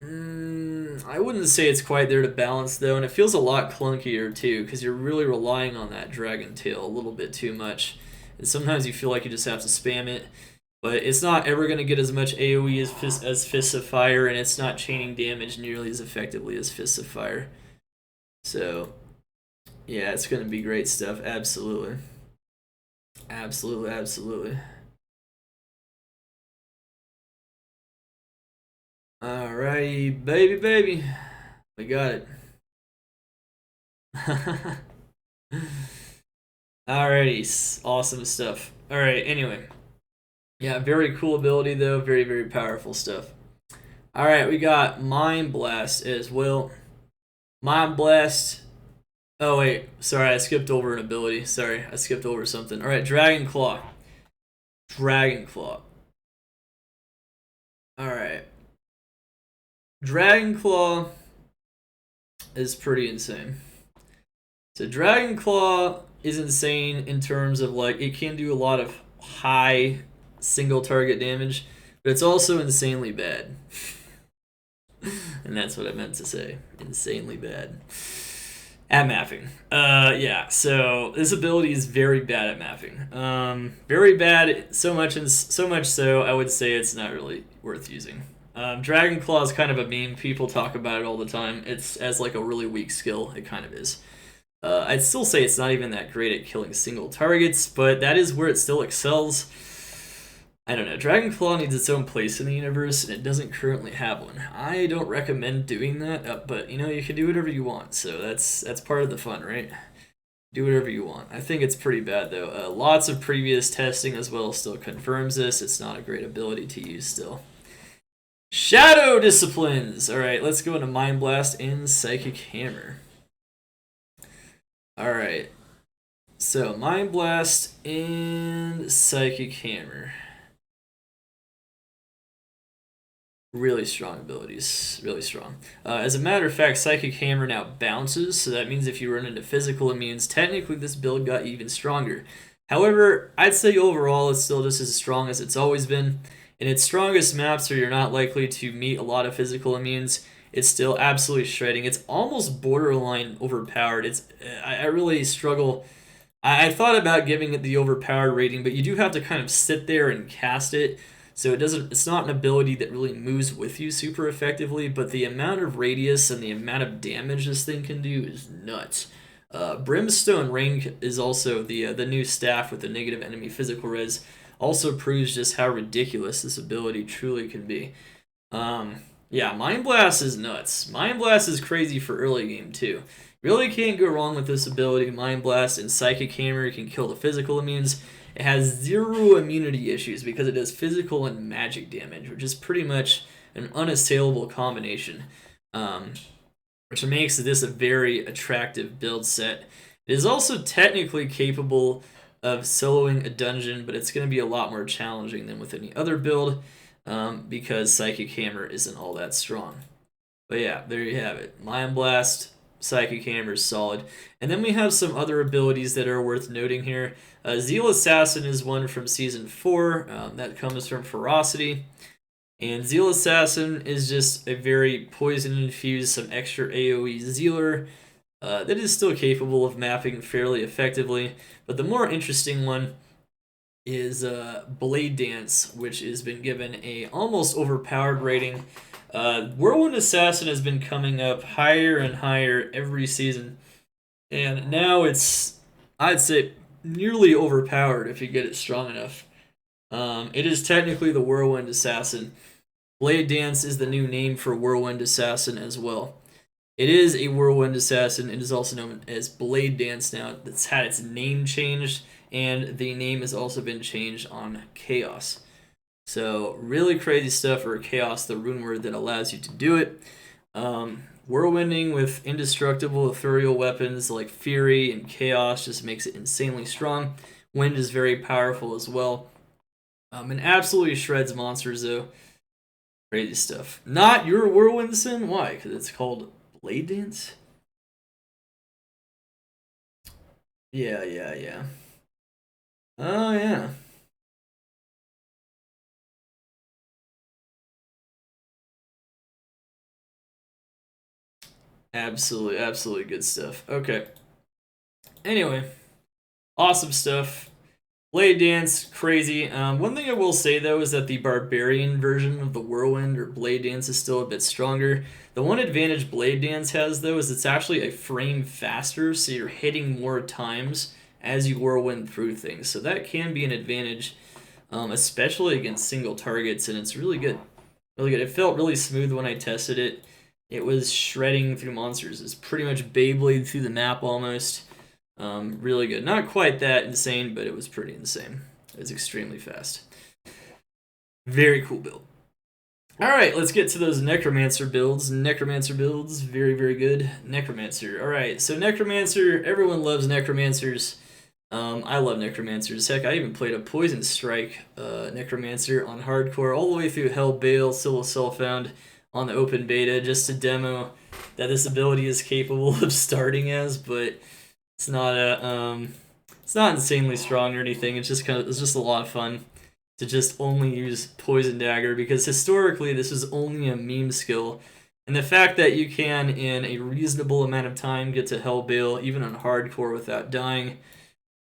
I wouldn't say it's quite there to balance, though, and it feels a lot clunkier, too, because you're really relying on that Dragon Tail a little bit too much. And sometimes you feel like you just have to spam it, but it's not ever going to get as much AoE as Fists of Fire, and it's not chaining damage nearly as effectively as Fists of Fire. So, yeah, it's going to be great stuff, absolutely. Absolutely. Alrighty, baby. We got it. Alrighty, awesome stuff. Alright, anyway. Yeah, very cool ability though, very, very powerful stuff. Alright, we got Mind Blast as well. Mind Blast. Oh wait, sorry, I skipped over an ability. Sorry, I skipped over something. Alright, Dragon Claw. Alright. Dragon Claw is pretty insane. So Dragon Claw is insane in terms of, like, it can do a lot of high single target damage, but it's also insanely bad. And that's what I meant to say. Insanely bad. At mapping. Yeah, so this ability is very bad at mapping. Very bad, so much so I would say it's not really worth using. Dragon Claw is kind of a meme. People talk about it all the time. It's as like a really weak skill. It kind of is. I'd still say it's not even that great at killing single targets, but that is where it still excels. I don't know. Dragon Claw needs its own place in the universe, and it doesn't currently have one. I don't recommend doing that, but you can do whatever you want. So that's part of the fun, right? Do whatever you want. I think it's pretty bad though. Lots of previous testing as well still confirms this. It's not a great ability to use still. Shadow Disciplines. All right, let's go into Mind Blast and Psychic Hammer. All right. So Mind Blast and Psychic Hammer. Really strong abilities, really strong. As a matter of fact, Psychic Hammer now bounces, so that means if you run into physical immunes, technically this build got even stronger. However, I'd say overall it's still just as strong as it's always been. In its strongest maps where you're not likely to meet a lot of physical immunes, it's still absolutely shredding. It's almost borderline overpowered. I really struggle. I thought about giving it the overpowered rating, but you do have to kind of sit there and cast it. So it's not an ability that really moves with you super effectively, but the amount of radius and the amount of damage this thing can do is nuts. Brimstone Ring is also the new staff with the negative enemy physical res. Also proves just how ridiculous this ability truly can be. Yeah, Mind Blast is nuts. Mind Blast is crazy for early game too. Really can't go wrong with this ability. Mind Blast and Psychic Hammer can kill the physical immunes. It has 0 immunity issues because it does physical and magic damage, which is pretty much an unassailable combination, which makes this a very attractive build set. It is also technically capable of soloing a dungeon, but it's going to be a lot more challenging than with any other build because Psychic Hammer isn't all that strong. But yeah, there you have it. Mind Blast, Psychic Hammer is solid. And then we have some other abilities that are worth noting here. Zeal Assassin is one from Season 4. That comes from Ferocity. And Zeal Assassin is just a very poison-infused, some extra AoE Zealer that is still capable of mapping fairly effectively. But the more interesting one is Blade Dance, which has been given a almost overpowered rating. Whirlwind Assassin has been coming up higher and higher every season, and now it's, I'd say, nearly overpowered if you get it strong enough. It is technically the Whirlwind Assassin. Blade Dance is the new name for Whirlwind Assassin as well. It is a Whirlwind Assassin. It is also known as Blade Dance now. It's had its name changed, and the name has also been changed on Chaos. So really crazy stuff for Chaos, the rune word that allows you to do it. Whirlwinding with indestructible ethereal weapons like Fury and Chaos just makes it insanely strong. Wind is very powerful as well. And absolutely shreds monsters though. Crazy stuff. Not your Whirlwind Sin? Why? Because it's called Blade Dance? Yeah. Oh, yeah. Absolutely good stuff. Okay. Anyway, awesome stuff. Blade Dance, crazy. One thing I will say, though, is that the Barbarian version of the Whirlwind or Blade Dance is still a bit stronger. The one advantage Blade Dance has, though, is it's actually a frame faster, so you're hitting more times as you Whirlwind through things. So that can be an advantage, especially against single targets, and it's really good. Really good. It felt really smooth when I tested it. It was shredding through monsters. It's pretty much Beyblade through the map almost. Really good. Not quite that insane, but it was pretty insane. It was extremely fast. Very cool build. Alright, let's get to those Necromancer builds. Very, very good. Necromancer. Alright, so Necromancer, everyone loves Necromancers. I love Necromancers. Heck, I even played a Poison Strike Necromancer on hardcore all the way through Hell Bale, Civil Self-Found on the open beta just to demo that this ability is capable of starting as, but it's not insanely strong or anything. It's just a lot of fun to just only use Poison Dagger because historically this is only a meme skill And the fact that you can, in a reasonable amount of time, get to Hellbale, even on hardcore, without dying,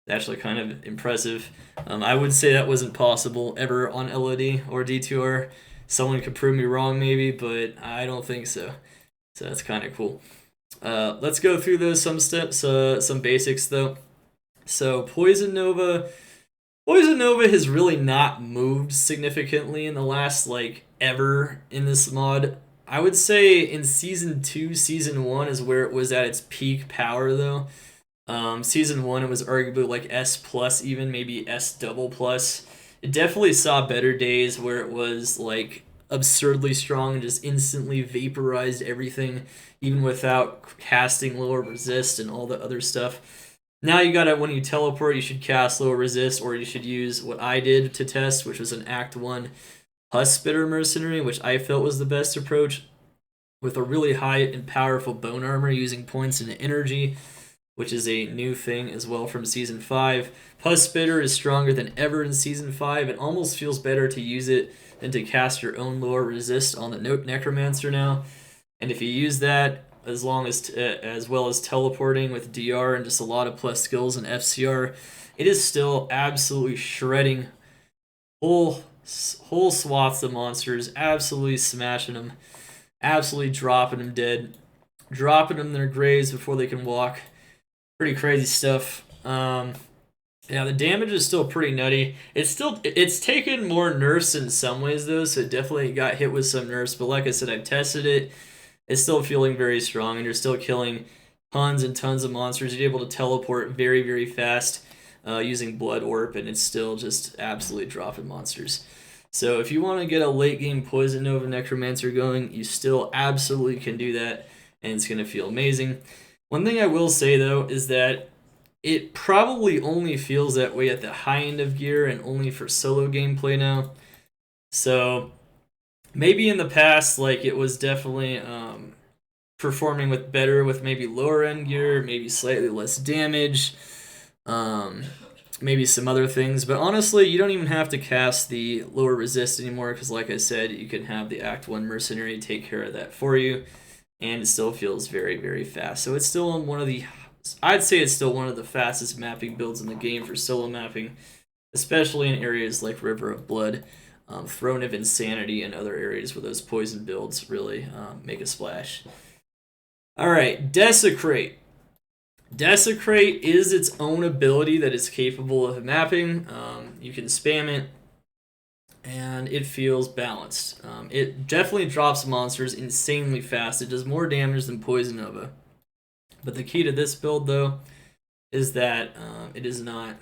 is actually kind of impressive. I would say that wasn't possible ever on LOD or D2R. Someone could prove me wrong, maybe, but I don't think so. So that's kind of cool. Let's go through those some steps, some basics though. So Poison Nova has really not moved significantly in the last ever in this mod. I would say in Season 2, Season 1 is where it was at its peak power though. Season 1 it was arguably like S plus, even maybe S double plus. It definitely saw better days where it was like absurdly strong and just instantly vaporized everything, even without casting lower resist and all the other stuff. Now you gotta, when you teleport, you should cast lower resist, or you should use what I did to test, which was an Act 1 Pus Spitter Mercenary, which I felt was the best approach, with a really high and powerful bone armor using points into energy, which is a new thing as well from Season 5. Pus Spitter is stronger than ever in Season 5. It almost feels better to use it than to cast your own lower resist on the Necromancer now. And if you use that, as well as teleporting with DR and just a lot of plus skills and FCR, it is still absolutely shredding whole swaths of monsters, absolutely smashing them, absolutely dropping them dead, dropping them in their graves before they can walk. Pretty crazy stuff. Yeah, the damage is still pretty nutty. It's taken more nerfs in some ways though, so it definitely got hit with some nerfs. But like I said, I've tested it. It's still feeling very strong, and you're still killing tons and tons of monsters. You're able to teleport very, very fast using Blood Orb, and it's still just absolutely dropping monsters. So if you want to get a late game Poison Nova Necromancer going, you still absolutely can do that, and it's going to feel amazing. One thing I will say though is that it probably only feels that way at the high end of gear and only for solo gameplay now. So maybe in the past, it was definitely performing with maybe lower end gear, maybe slightly less damage, maybe some other things. But honestly, you don't even have to cast the lower resist anymore, because like I said, you can have the Act 1 Mercenary take care of that for you, and it still feels very, very fast. So it's still I'd say it's still one of the fastest mapping builds in the game for solo mapping, especially in areas like River of Blood, Throne of Insanity, and other areas where those poison builds really make a splash. Alright, Desecrate. Desecrate is its own ability that is capable of mapping. You can spam it, and it feels balanced. It definitely drops monsters insanely fast. It does more damage than Poison Nova. But the key to this build, though, is that it is not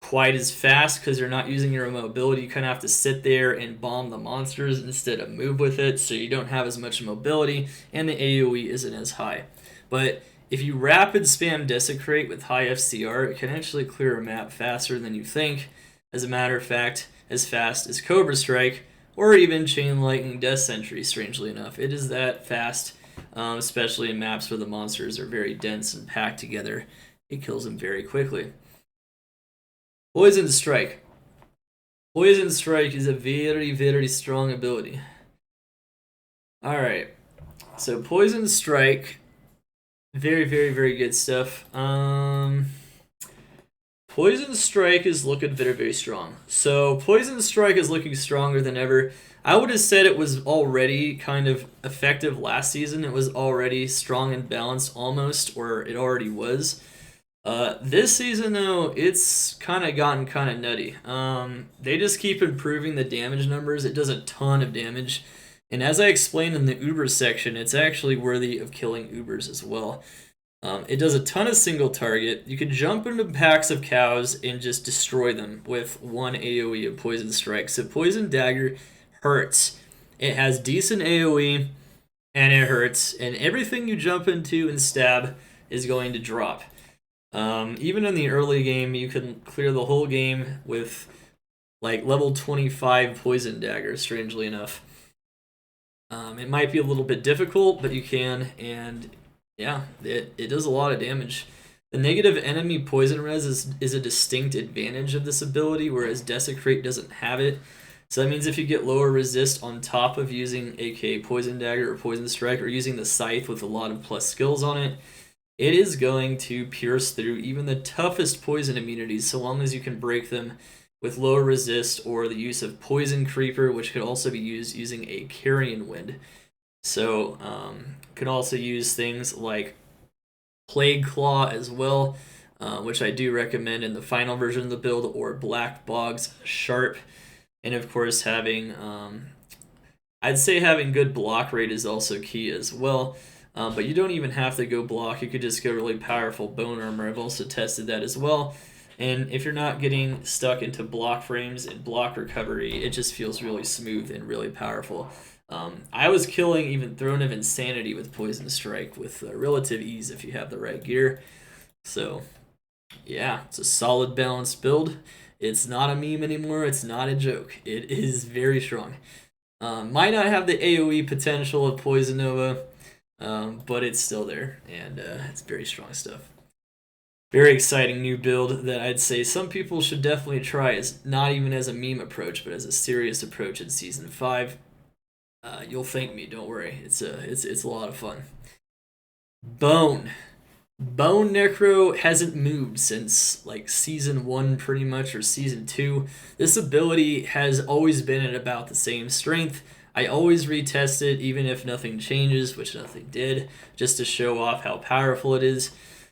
quite as fast because you're not using your mobility. You kind of have to sit there and bomb the monsters instead of move with it, so you don't have as much mobility, and the AoE isn't as high. But if you rapid spam Desecrate with high FCR, it can actually clear a map faster than you think. As a matter of fact, as fast as Cobra Strike, or even Chain Lightning Death Sentry, strangely enough. It is that fast, especially in maps where the monsters are very dense and packed together. It kills them very quickly. Poison Strike. Poison Strike is a very, very strong ability. Alright, so Poison Strike, very, very, very good stuff. Poison Strike is looking very, very strong. So Poison Strike is looking stronger than ever. I would have said it was already kind of effective last season. It was already strong and balanced almost, or it already was. This season, though, it's kind of gotten kind of nutty. They just keep improving the damage numbers. It does a ton of damage. And as I explained in the Uber section, it's actually worthy of killing Ubers as well. It does a ton of single target. You can jump into packs of cows and just destroy them with one AoE of Poison Strike. So Poison Dagger hurts. It has decent AoE, and it hurts. And everything you jump into and stab is going to drop. Even in the early game, you can clear the whole game with level 25 Poison Dagger, strangely enough. It might be a little bit difficult, but you can, and yeah, it does a lot of damage. The negative enemy poison res is a distinct advantage of this ability, whereas Desecrate doesn't have it. So that means if you get lower resist on top of using aka Poison Dagger or Poison Strike or using the Scythe with a lot of plus skills on it, it is going to pierce through even the toughest poison immunities so long as you can break them with lower resist or the use of Poison Creeper, which could also be used using a Carrion Wind. So can also use things like Plague Claw as well, which I do recommend in the final version of the build, or Black Bog's Sharp. And of course having, I'd say having good block rate is also key as well. But you don't even have to go block, you could just go really powerful Bone Armor. I've also tested that as well. And if you're not getting stuck into block frames and block recovery, it just feels really smooth and really powerful. I was killing even Throne of Insanity with Poison Strike with relative ease if you have the right gear. So, yeah, it's a solid balanced build. It's not a meme anymore. It's not a joke. It is very strong. Might not have the AoE potential of Poison Nova, but it's still there, and it's very strong stuff. Very exciting new build that I'd say some people should definitely try, as not even as a meme approach, but as a serious approach in Season 5. You'll thank me, don't worry. It's a lot of fun. Bone Necro hasn't moved since like Season 1 pretty much, or Season 2. This ability has always been at about the same strength. I always retest it even if nothing changes, which nothing did, just to show off how powerful it is.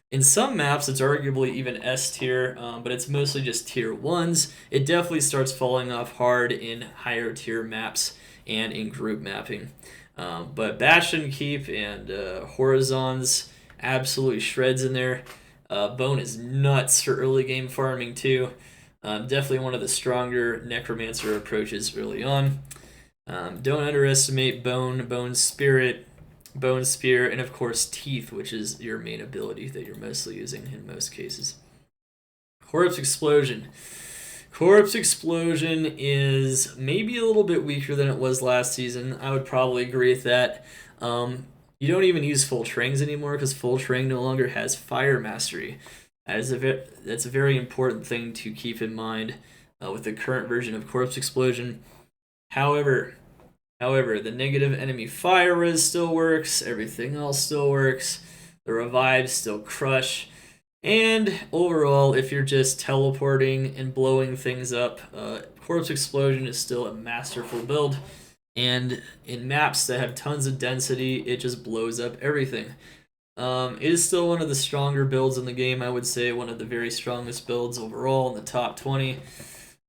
In some maps, it's arguably even S tier, but it's mostly just tier 1s. It definitely starts falling off hard in higher tier maps and in group mapping. But Bastion Keep and Horizons absolutely shreds in there. Bone is nuts for early game farming too. Definitely one of the stronger Necromancer approaches early on. Don't underestimate Bone Spirit, Bone Spear, and of course Teeth, which is your main ability that you're mostly using in most cases. Corpse Explosion. Corpse Explosion is maybe a little bit weaker than it was last season. I would probably agree with that. You don't even use Full Trangs anymore because Full Trang no longer has Fire Mastery. That's a very important thing to keep in mind with the current version of Corpse Explosion. However, the negative enemy fire res still works, everything else still works, the revives still crush, and overall, if you're just teleporting and blowing things up, Corpse Explosion is still a masterful build, and in maps that have tons of density, it just blows up everything. It is still one of the stronger builds in the game, I would say, one of the very strongest builds overall in the top 20.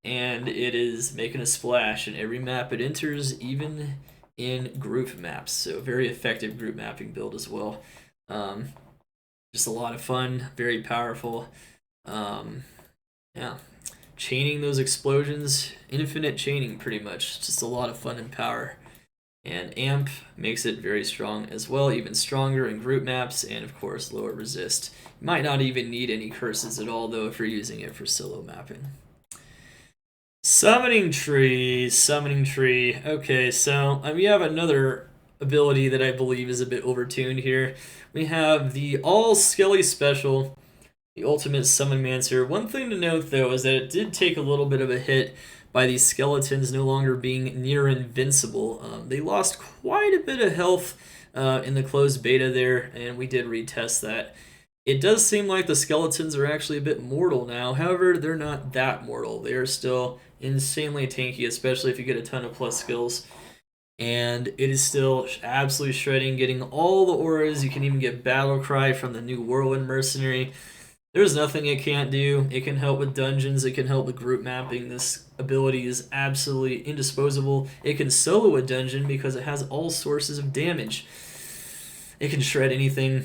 And it is making a splash in every map it enters, even in group maps. So very effective group mapping build as well. Just a lot of fun, very powerful. Yeah, chaining those explosions, infinite chaining pretty much. Just a lot of fun and power. And Amp makes it very strong as well, even stronger in group maps, and of course lower resist. You might not even need any curses at all though if you're using it for solo mapping. Summoning Tree. Okay, so we have another ability that I believe is a bit overtuned here. We have the all Skelly special, the ultimate Summonmancer. One thing to note though is that it did take a little bit of a hit by these skeletons no longer being near invincible. They lost quite a bit of health in the closed beta there, and we did retest that. It does seem like the skeletons are actually a bit mortal now. However, they're not that mortal. They are still insanely tanky, especially if you get a ton of plus skills. And it is still absolutely shredding, getting all the auras. You can even get Battle Cry from the new Whirlwind Mercenary. There's nothing it can't do. It can help with dungeons. It can help with group mapping. This ability is absolutely indisposable. It can solo a dungeon because it has all sources of damage. It can shred anything.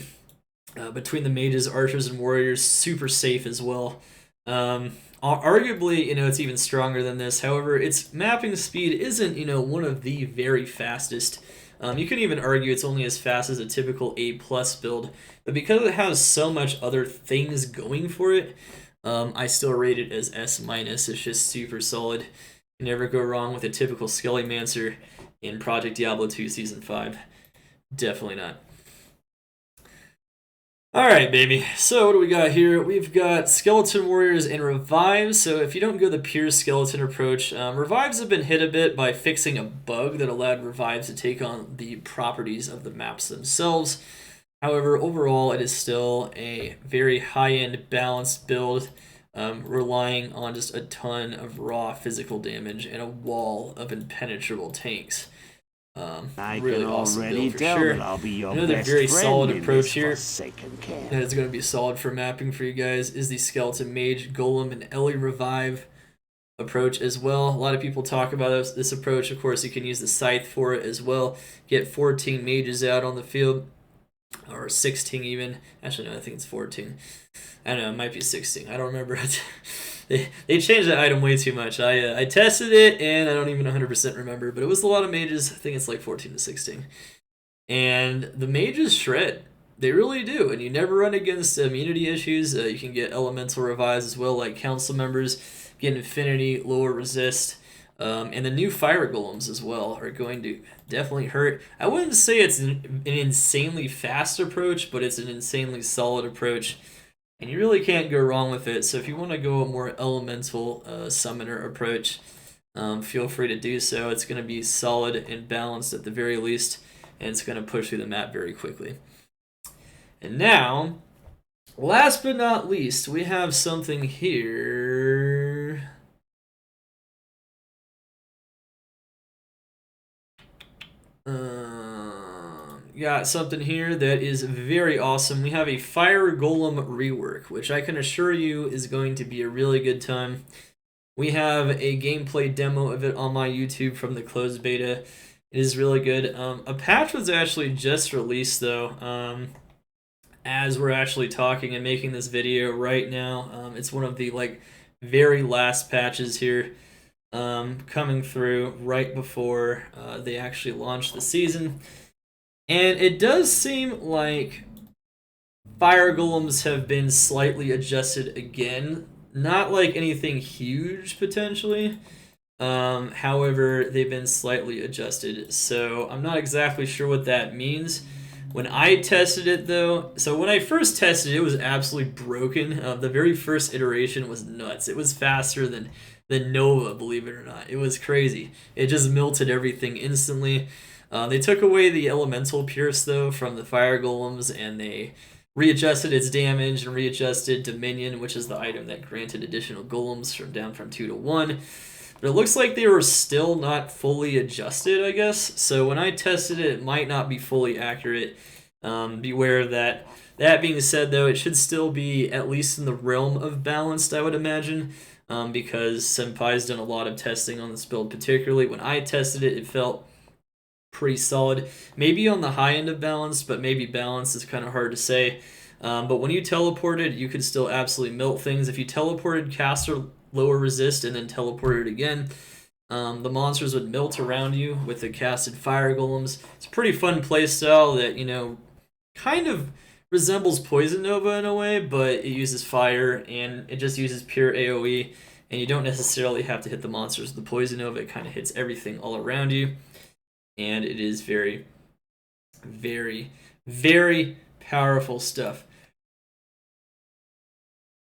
Between the mages, archers, and warriors, super safe as well. Arguably, it's even stronger than this. However, its mapping speed isn't, one of the very fastest. You can even argue it's only as fast as a typical A+ build. But because it has so much other things going for it, I still rate it as S-. It's just super solid. You never go wrong with a typical Skellymancer in Project Diablo 2 Season 5. Definitely not. Alright, baby. So, what do we got here? We've got Skeleton Warriors and Revives. So, if you don't go the pure Skeleton approach, Revives have been hit a bit by fixing a bug that allowed Revives to take on the properties of the maps themselves. However, overall, it is still a very high-end balanced build, relying on just a ton of raw physical damage and a wall of impenetrable tanks. I really can awesome already build for tell sure. that I'll be your Another best very friend solid in approach this here forsaken camp. that is going to be solid for mapping for you guys is the Skeleton Mage, Golem, and Ellie Revive approach as well. A lot of people talk about this approach. Of course, you can use the Scythe for it as well. Get 14 mages out on the field, or 16 even. Actually, no, I think it's 14. I don't know, it might be 16. I don't remember. They changed the item way too much. I tested it, and I don't even 100% remember, but it was a lot of mages. I think it's like 14 to 16. And the mages shred. They really do, and you never run against immunity issues. You can get elemental revives as well, like council members, get infinity, lower resist, and the new fire golems as well are going to definitely hurt. I wouldn't say it's an insanely fast approach, but it's an insanely solid approach, and you really can't go wrong with it. So if you want to go a more elemental summoner approach, feel free to do so. It's going to be solid and balanced at the very least, and it's going to push through the map very quickly. And now, last but not least, we have something here. Got something here that is very awesome. We have a Fire Golem rework, which I can assure you is going to be a really good time. We have a gameplay demo of it on my YouTube from the closed beta. It is really good. A patch was actually just released, though, as we're actually talking and making this video right now. It's one of the very last patches here, coming through right before they actually launch the season. And it does seem like fire golems have been slightly adjusted again. Not like anything huge, potentially. However, they've been slightly adjusted. So I'm not exactly sure what that means. When I tested it, though, so when I first tested it, it was absolutely broken. The very first iteration was nuts. It was faster than Nova, believe it or not. It was crazy. It just melted everything instantly. They took away the elemental pierce, though, from the fire golems, and they readjusted its damage and readjusted Dominion, which is the item that granted additional golems down from 2 to 1. But it looks like they were still not fully adjusted, I guess. So when I tested it, it might not be fully accurate. Beware of that. That being said, though, it should still be at least in the realm of balanced, I would imagine, because Senpai's done a lot of testing on this build. Particularly when I tested it, it felt pretty solid. Maybe on the high end of balance, but maybe balance is kind of hard to say. But when you teleported, you could still absolutely melt things. If you teleported caster lower resist and then teleported again, the monsters would melt around you with the casted fire golems. It's a pretty fun playstyle that, kind of resembles Poison Nova in a way, but it uses fire and it just uses pure AoE, and you don't necessarily have to hit the monsters with the Poison Nova. It kind of hits everything all around you. And it is very, very, very powerful stuff.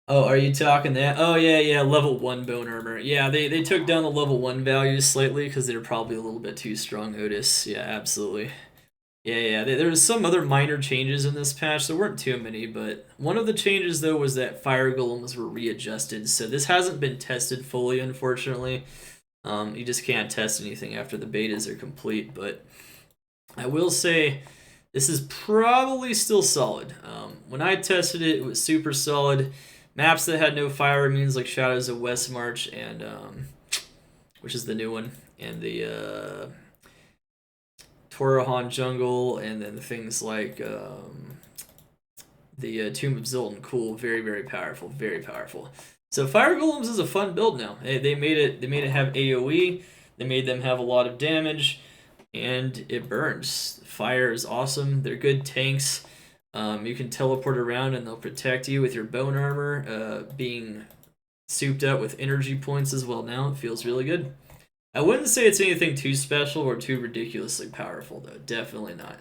Oh, are you talking that? Oh, yeah, level 1 bone armor. Yeah, they took down the level 1 values slightly because they're probably a little bit too strong, Otis. Yeah, absolutely. Yeah, there was some other minor changes in this patch. There weren't too many, but one of the changes, though, was that fire golems were readjusted. So this hasn't been tested fully, unfortunately. You just can't test anything after the betas are complete, but I will say this is probably still solid. When I tested it, it was super solid. Maps that had no fire immunes like Shadows of Westmarch and which is the new one, and the Torahan Jungle, and then things like the Tomb of Zoltan. Cool, very, very powerful, very powerful. So Fire Golems is a fun build now. They made it have AoE. They made them have a lot of damage, and it burns. Fire is awesome. They're good tanks. You can teleport around and they'll protect you with your bone armor being souped up with energy points as well now. It feels really good. I wouldn't say it's anything too special or too ridiculously powerful, though. Definitely not.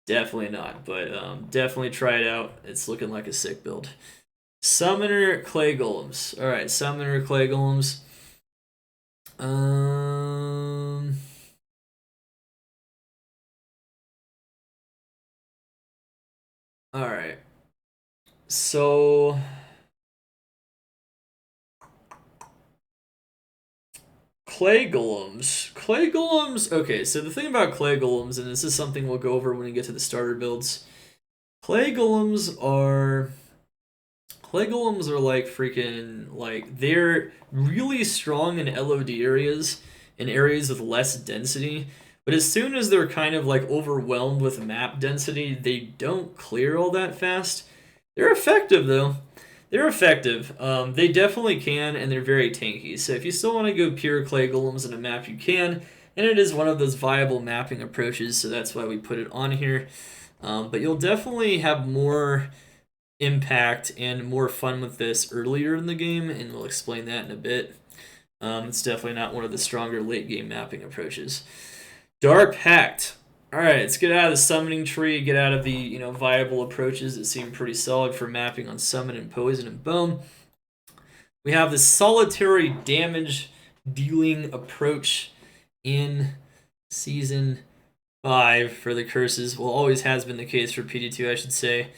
Definitely not, but definitely try it out. It's looking like a sick build. Summoner Clay Golems. Alright, Summoner Clay Golems. Alright. So Clay Golems. Clay Golems. Okay, so the thing about Clay Golems, and this is something we'll go over when we get to the starter builds. Clay Golems are like freaking like they're really strong in LOD areas, in areas with less density. But as soon as they're kind of like overwhelmed with map density, they don't clear all that fast. They're effective though. They're effective. They definitely can, and they're very tanky. So if you still want to go pure clay golems in a map, you can. And it is one of those viable mapping approaches, so that's why we put it on here. But you'll definitely have more impact and more fun with this earlier in the game, and we'll explain that in a bit. It's definitely not one of the stronger late game mapping approaches. Dark Pact. Alright, let's get out of the summoning tree, get out of the viable approaches that seem pretty solid for mapping on summon and poison and bone. We have the solitary damage dealing approach in Season 5 for the curses. Well, always has been the case for PD2, I should say.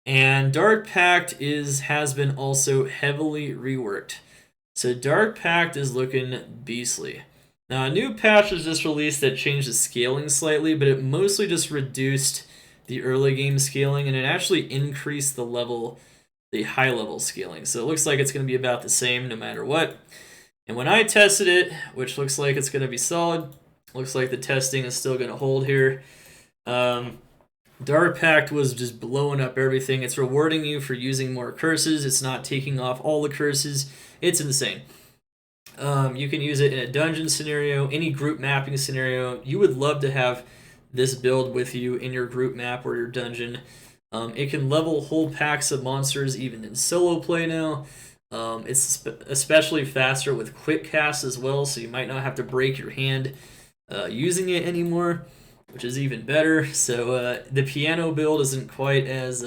And Dark Pact has been also heavily reworked. So Dark Pact is looking beastly. Now, a new patch was just released that changed the scaling slightly, but it mostly just reduced the early game scaling, and it actually increased the high level scaling. So it looks like it's going to be about the same no matter what. And when I tested it, which looks like it's going to be solid, looks like the testing is still going to hold here. Dark Pact was just blowing up everything. It's rewarding you for using more curses. It's not taking off all the curses. It's insane. You can use it in a dungeon scenario, any group mapping scenario. You would love to have this build with you in your group map or your dungeon. It can level whole packs of monsters even in solo play now. It's especially faster with quick casts as well, so you might not have to break your hand using it anymore, which is even better. So the piano build isn't quite as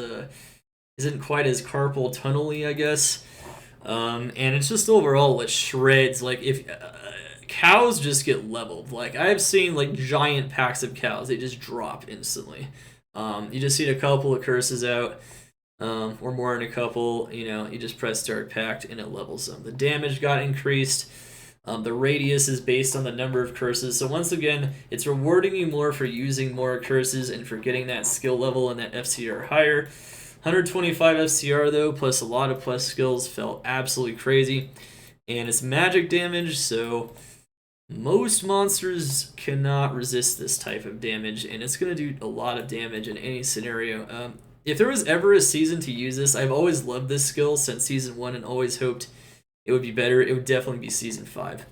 carpal tunnel-y, I guess. And it's just overall it shreds. Like if cows just get leveled, like I've seen like giant packs of cows, they just drop instantly. You just need a couple of curses out, or more than a couple. You just press Dark Pact and it levels them. The damage got increased. The radius is based on the number of curses. So once again, it's rewarding you more for using more curses and for getting that skill level and that FCR higher. 125 FCR though, plus a lot of plus skills, felt absolutely crazy. And it's magic damage, so most monsters cannot resist this type of damage, and it's going to do a lot of damage in any scenario. If there was ever a season to use this, I've always loved this skill since Season 1 and always hoped it would be better. It would definitely be Season 5.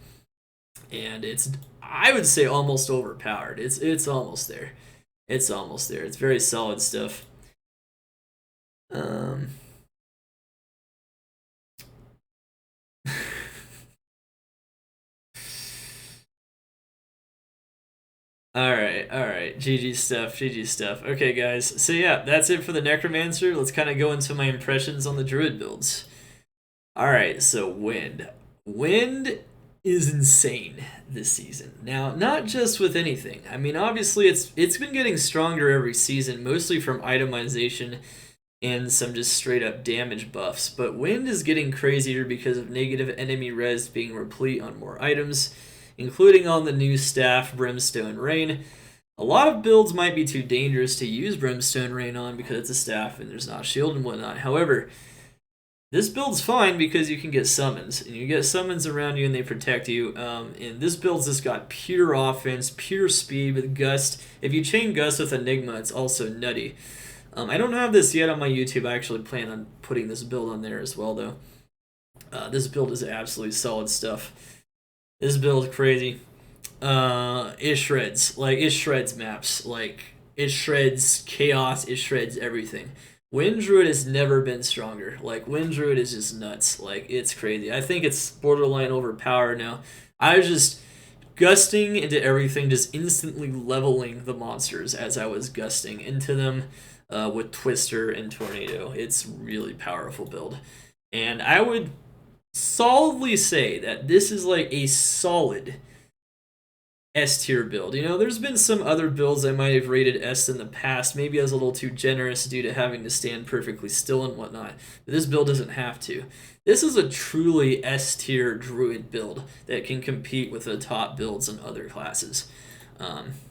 And it's, I would say, almost overpowered. It's almost there. It's almost there. It's very solid stuff. Alright. GG stuff. Okay, guys. So yeah, that's it for the Necromancer. Let's kind of go into my impressions on the Druid builds. Alright, so Wind. Wind is insane this season. Now, not just with anything. I mean, obviously, it's been getting stronger every season, mostly from itemization and some just straight up damage buffs. But Wind is getting crazier because of negative enemy res being replete on more items, including on the new staff, Brimstone Rain. A lot of builds might be too dangerous to use Brimstone Rain on because it's a staff and there's not shield and whatnot. However, this build's fine because you can get summons, and you get summons around you and they protect you. And this build's just got pure offense, pure speed with Gust. If you chain Gust with Enigma, it's also nutty. I don't have this yet on my YouTube. I actually plan on putting this build on there as well, though. This build is absolutely solid stuff. This build is crazy. It shreds. Like, it shreds maps. Like, it shreds chaos. It shreds everything. Wind Druid has never been stronger. Like, Wind Druid is just nuts. Like, it's crazy. I think it's borderline overpowered now. gusting into everything, just instantly leveling the monsters as I was gusting into them with Twister and Tornado. It's really powerful build. And I would solidly say that this is like a solid S tier build. You know, there's been some other builds I might have rated S in the past. Maybe I was a little too generous due to having to stand perfectly still and whatnot. But this build doesn't have to. This is a truly S tier Druid build that can compete with the top builds in other classes.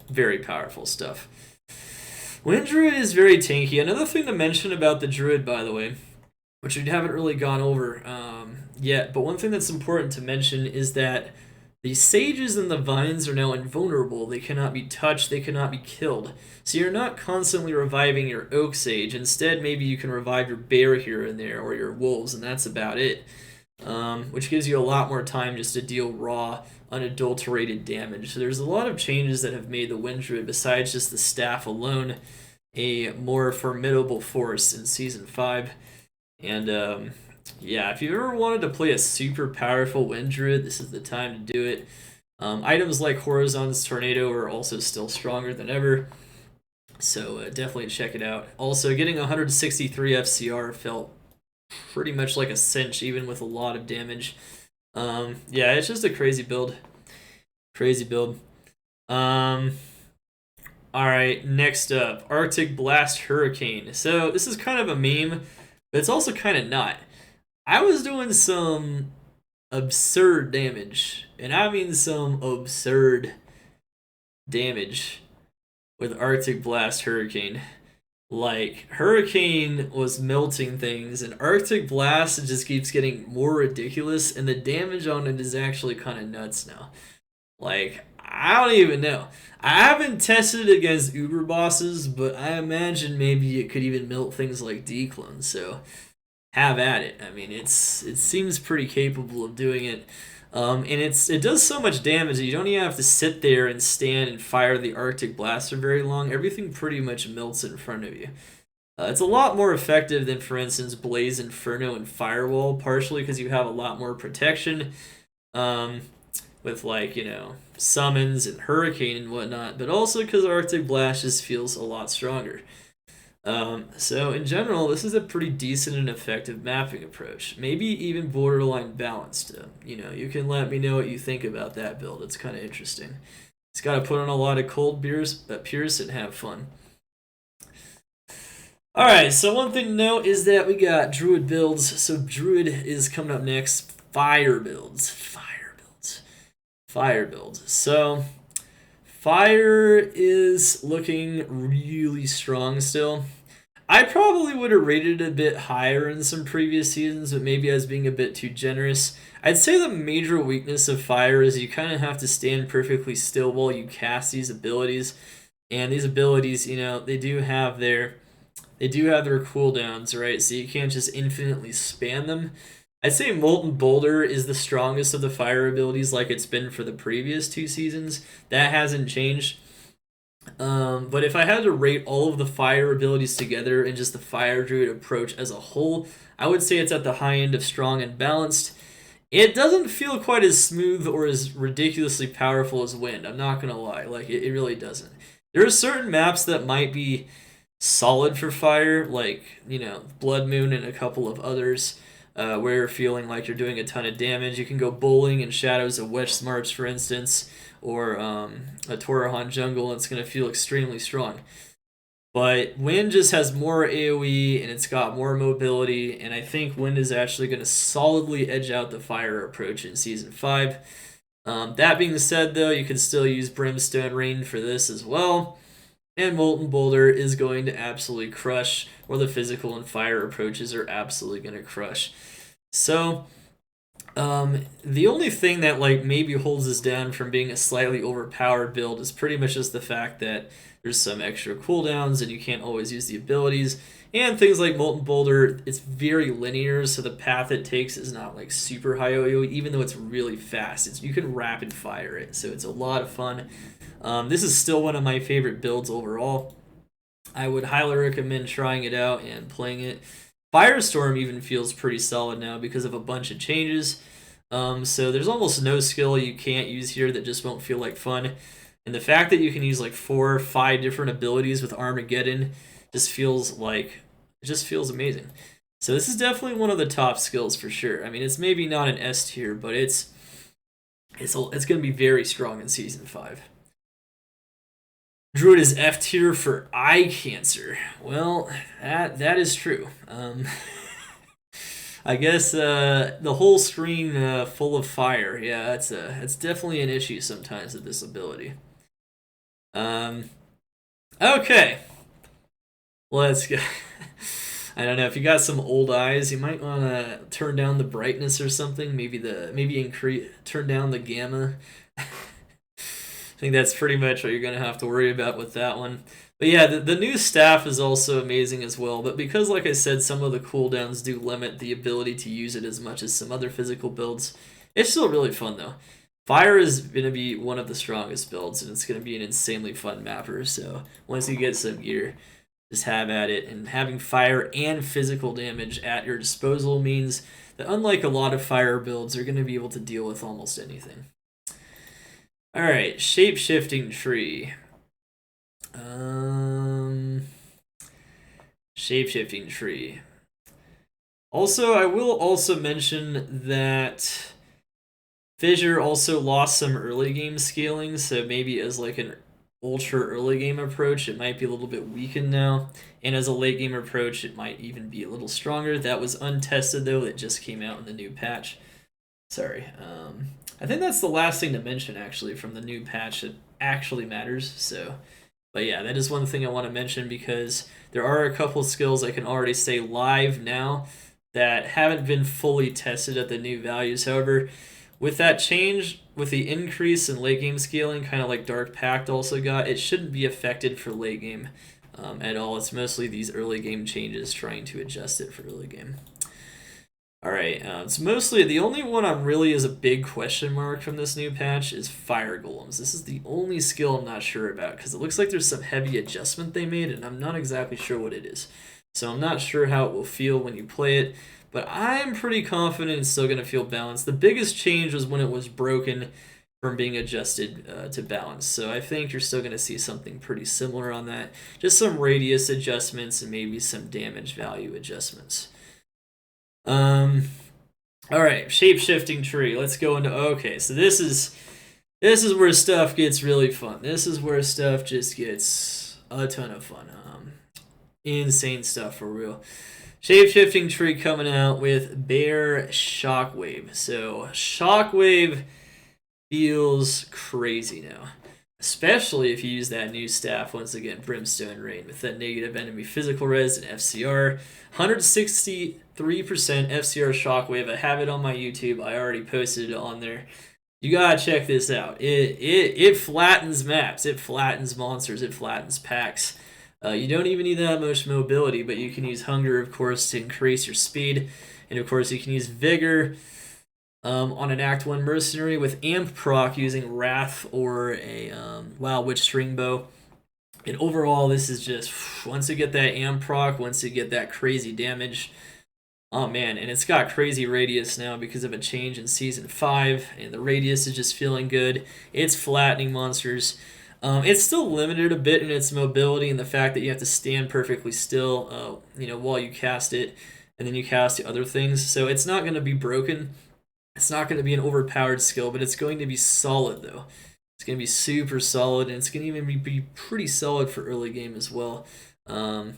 Very powerful stuff. Wind Druid is very tanky. Another thing to mention about the Druid, by the way, which we haven't really gone over yet, but one thing that's important to mention is that the sages and the vines are now invulnerable. They cannot be touched, they cannot be killed. So you're not constantly reviving your oak sage. Instead, maybe you can revive your bear here and there, or your wolves, and that's about it. Which gives you a lot more time just to deal raw, unadulterated damage. So there's a lot of changes that have made the Wind Druid, besides just the staff alone, a more formidable force in Season 5. And yeah, if you've ever wanted to play a super powerful Wind Druid, this is the time to do it. Items like Horizon's Tornado are also still stronger than ever, so definitely check it out. Also, getting 163 FCR felt pretty much like a cinch, even with a lot of damage. Yeah, it's just a crazy build. Crazy build. Alright, next up, Arctic Blast Hurricane. So, this is kind of a meme, but it's also kind of not. I was doing some absurd damage, and I mean some absurd damage with Arctic Blast Hurricane. Like, Hurricane was melting things, and Arctic Blast just keeps getting more ridiculous, and the damage on it is actually kind of nuts now. Like, I don't even know. I haven't tested it against Uber bosses, but I imagine maybe it could even melt things like Dclone, so have at it. I mean, it seems pretty capable of doing it. And it does so much damage that you don't even have to sit there and stand and fire the Arctic Blaster very long. Everything pretty much melts in front of you. It's a lot more effective than, for instance, Blaze Inferno and Firewall, partially because you have a lot more protection with, like, you know, summons and Hurricane and whatnot, but also because Arctic Blast just feels a lot stronger. So in general, this is a pretty decent and effective mapping approach. Maybe even borderline balanced. You know, you can let me know what you think about that build. It's kind of interesting. It's got to put on a lot of cold beers, but pierce and have fun. Alright, so one thing to note is that we got Druid builds. So Druid is coming up next. Fire builds. Fire builds. So Fire is looking really strong still. I probably would have rated it a bit higher in some previous seasons, but maybe I was being a bit too generous. I'd say the major weakness of Fire is you kind of have to stand perfectly still while you cast these abilities. And these abilities, you know, they do have their cooldowns, right? So you can't just infinitely spam them. I'd say Molten Boulder is the strongest of the fire abilities, like it's been for the previous 2 seasons. That hasn't changed. But if I had to rate all of the fire abilities together and just the Fire Druid approach as a whole, I would say it's at the high end of strong and balanced. It doesn't feel quite as smooth or as ridiculously powerful as Wind, I'm not going to lie. Like, it really doesn't. There are certain maps that might be solid for fire, like, you know, Blood Moon and a couple of others. Where you're feeling like you're doing a ton of damage. You can go bowling in Shadows of Witch Smarts, for instance, or a Torahan Jungle, and it's going to feel extremely strong. But Wind just has more AoE, and it's got more mobility, and I think Wind is actually going to solidly edge out the Fire approach in Season 5. That being said, though, you can still use Brimstone Rain for this as well. And Molten Boulder is going to absolutely crush, or the physical and fire approaches are absolutely going to crush. So, the only thing that like maybe holds us down from being a slightly overpowered build is pretty much just the fact that there's some extra cooldowns and you can't always use the abilities. And things like Molten Boulder, it's very linear, so the path it takes is not like super high AoE, even though it's really fast. You can rapid fire it, so it's a lot of fun. This is still one of my favorite builds overall. I would highly recommend trying it out and playing it. Firestorm even feels pretty solid now because of a bunch of changes. So there's almost no skill you can't use here that just won't feel like fun. And the fact that you can use like 4 or 5 different abilities with Armageddon just feels amazing. So this is definitely one of the top skills for sure. I mean, it's maybe not an S tier, but it's going to be very strong in Season 5. Druid is F tier for eye cancer. Well, that is true. I guess the whole screen full of fire. Yeah, that's definitely an issue sometimes with this ability. Okay, let's go. I don't know if you got some old eyes, you might want to turn down the brightness or something. Maybe increase turn down the gamma. I think that's pretty much what you're gonna have to worry about with that one. But yeah, the new staff is also amazing as well. But because, like I said, some of the cooldowns do limit the ability to use it as much as some other physical builds, it's still really fun though. Fire is going to be one of the strongest builds, and it's going to be an insanely fun mapper. So once you get some gear, just have at it. And having fire and physical damage at your disposal means that unlike a lot of fire builds, you're going to be able to deal with almost anything. Alright, shape-shifting tree. Shape-shifting tree. Also, I will also mention that Fissure also lost some early game scaling, so maybe as like an ultra early game approach, it might be a little bit weakened now. And as a late game approach, it might even be a little stronger. That was untested though, it just came out in the new patch. Sorry. I think that's the last thing to mention actually from the new patch that actually matters. So, but yeah, that is one thing I want to mention because there are a couple skills I can already say live now that haven't been fully tested at the new values. However, with that change, with the increase in late game scaling, kind of like Dark Pact also got, it shouldn't be affected for late game at all. It's mostly these early game changes trying to adjust it for early game. Alright, it's mostly, the only one I'm really is a big question mark from this new patch is Fire Golems. This is the only skill I'm not sure about, because it looks like there's some heavy adjustment they made, and I'm not exactly sure what it is. So I'm not sure how it will feel when you play it, but I'm pretty confident it's still going to feel balanced. The biggest change was when it was broken from being adjusted to balance, so I think you're still going to see something pretty similar on that. Just some radius adjustments and maybe some damage value adjustments. Alright, shape-shifting tree. Let's go into, okay, so this is where stuff gets really fun. This is where stuff just gets a ton of fun. Insane stuff for real. Shape-shifting tree coming out with Bear Shockwave. So Shockwave feels crazy now. Especially if you use that new staff, once again, Brimstone Rain, with that negative enemy physical res and FCR. 163% FCR Shockwave. I have it on my YouTube. I already posted it on there. You gotta check this out. It flattens maps. It flattens monsters. It flattens packs. You don't even need that much mobility, but you can use Hunger, of course, to increase your speed. And, of course, you can use Vigor on an Act 1 Mercenary with Amp proc using Wrath or a Wild Witch String Bow. And overall, this is just, once you get that Amp proc, once you get that crazy damage, oh man, and it's got crazy radius now because of a change in Season 5, and the radius is just feeling good. It's flattening monsters. It's still limited a bit in its mobility and the fact that you have to stand perfectly still, while you cast it, and then you cast the other things. So it's not going to be broken. It's not going to be an overpowered skill, but it's going to be solid though. It's going to be super solid, and it's going to even be pretty solid for early game as well. So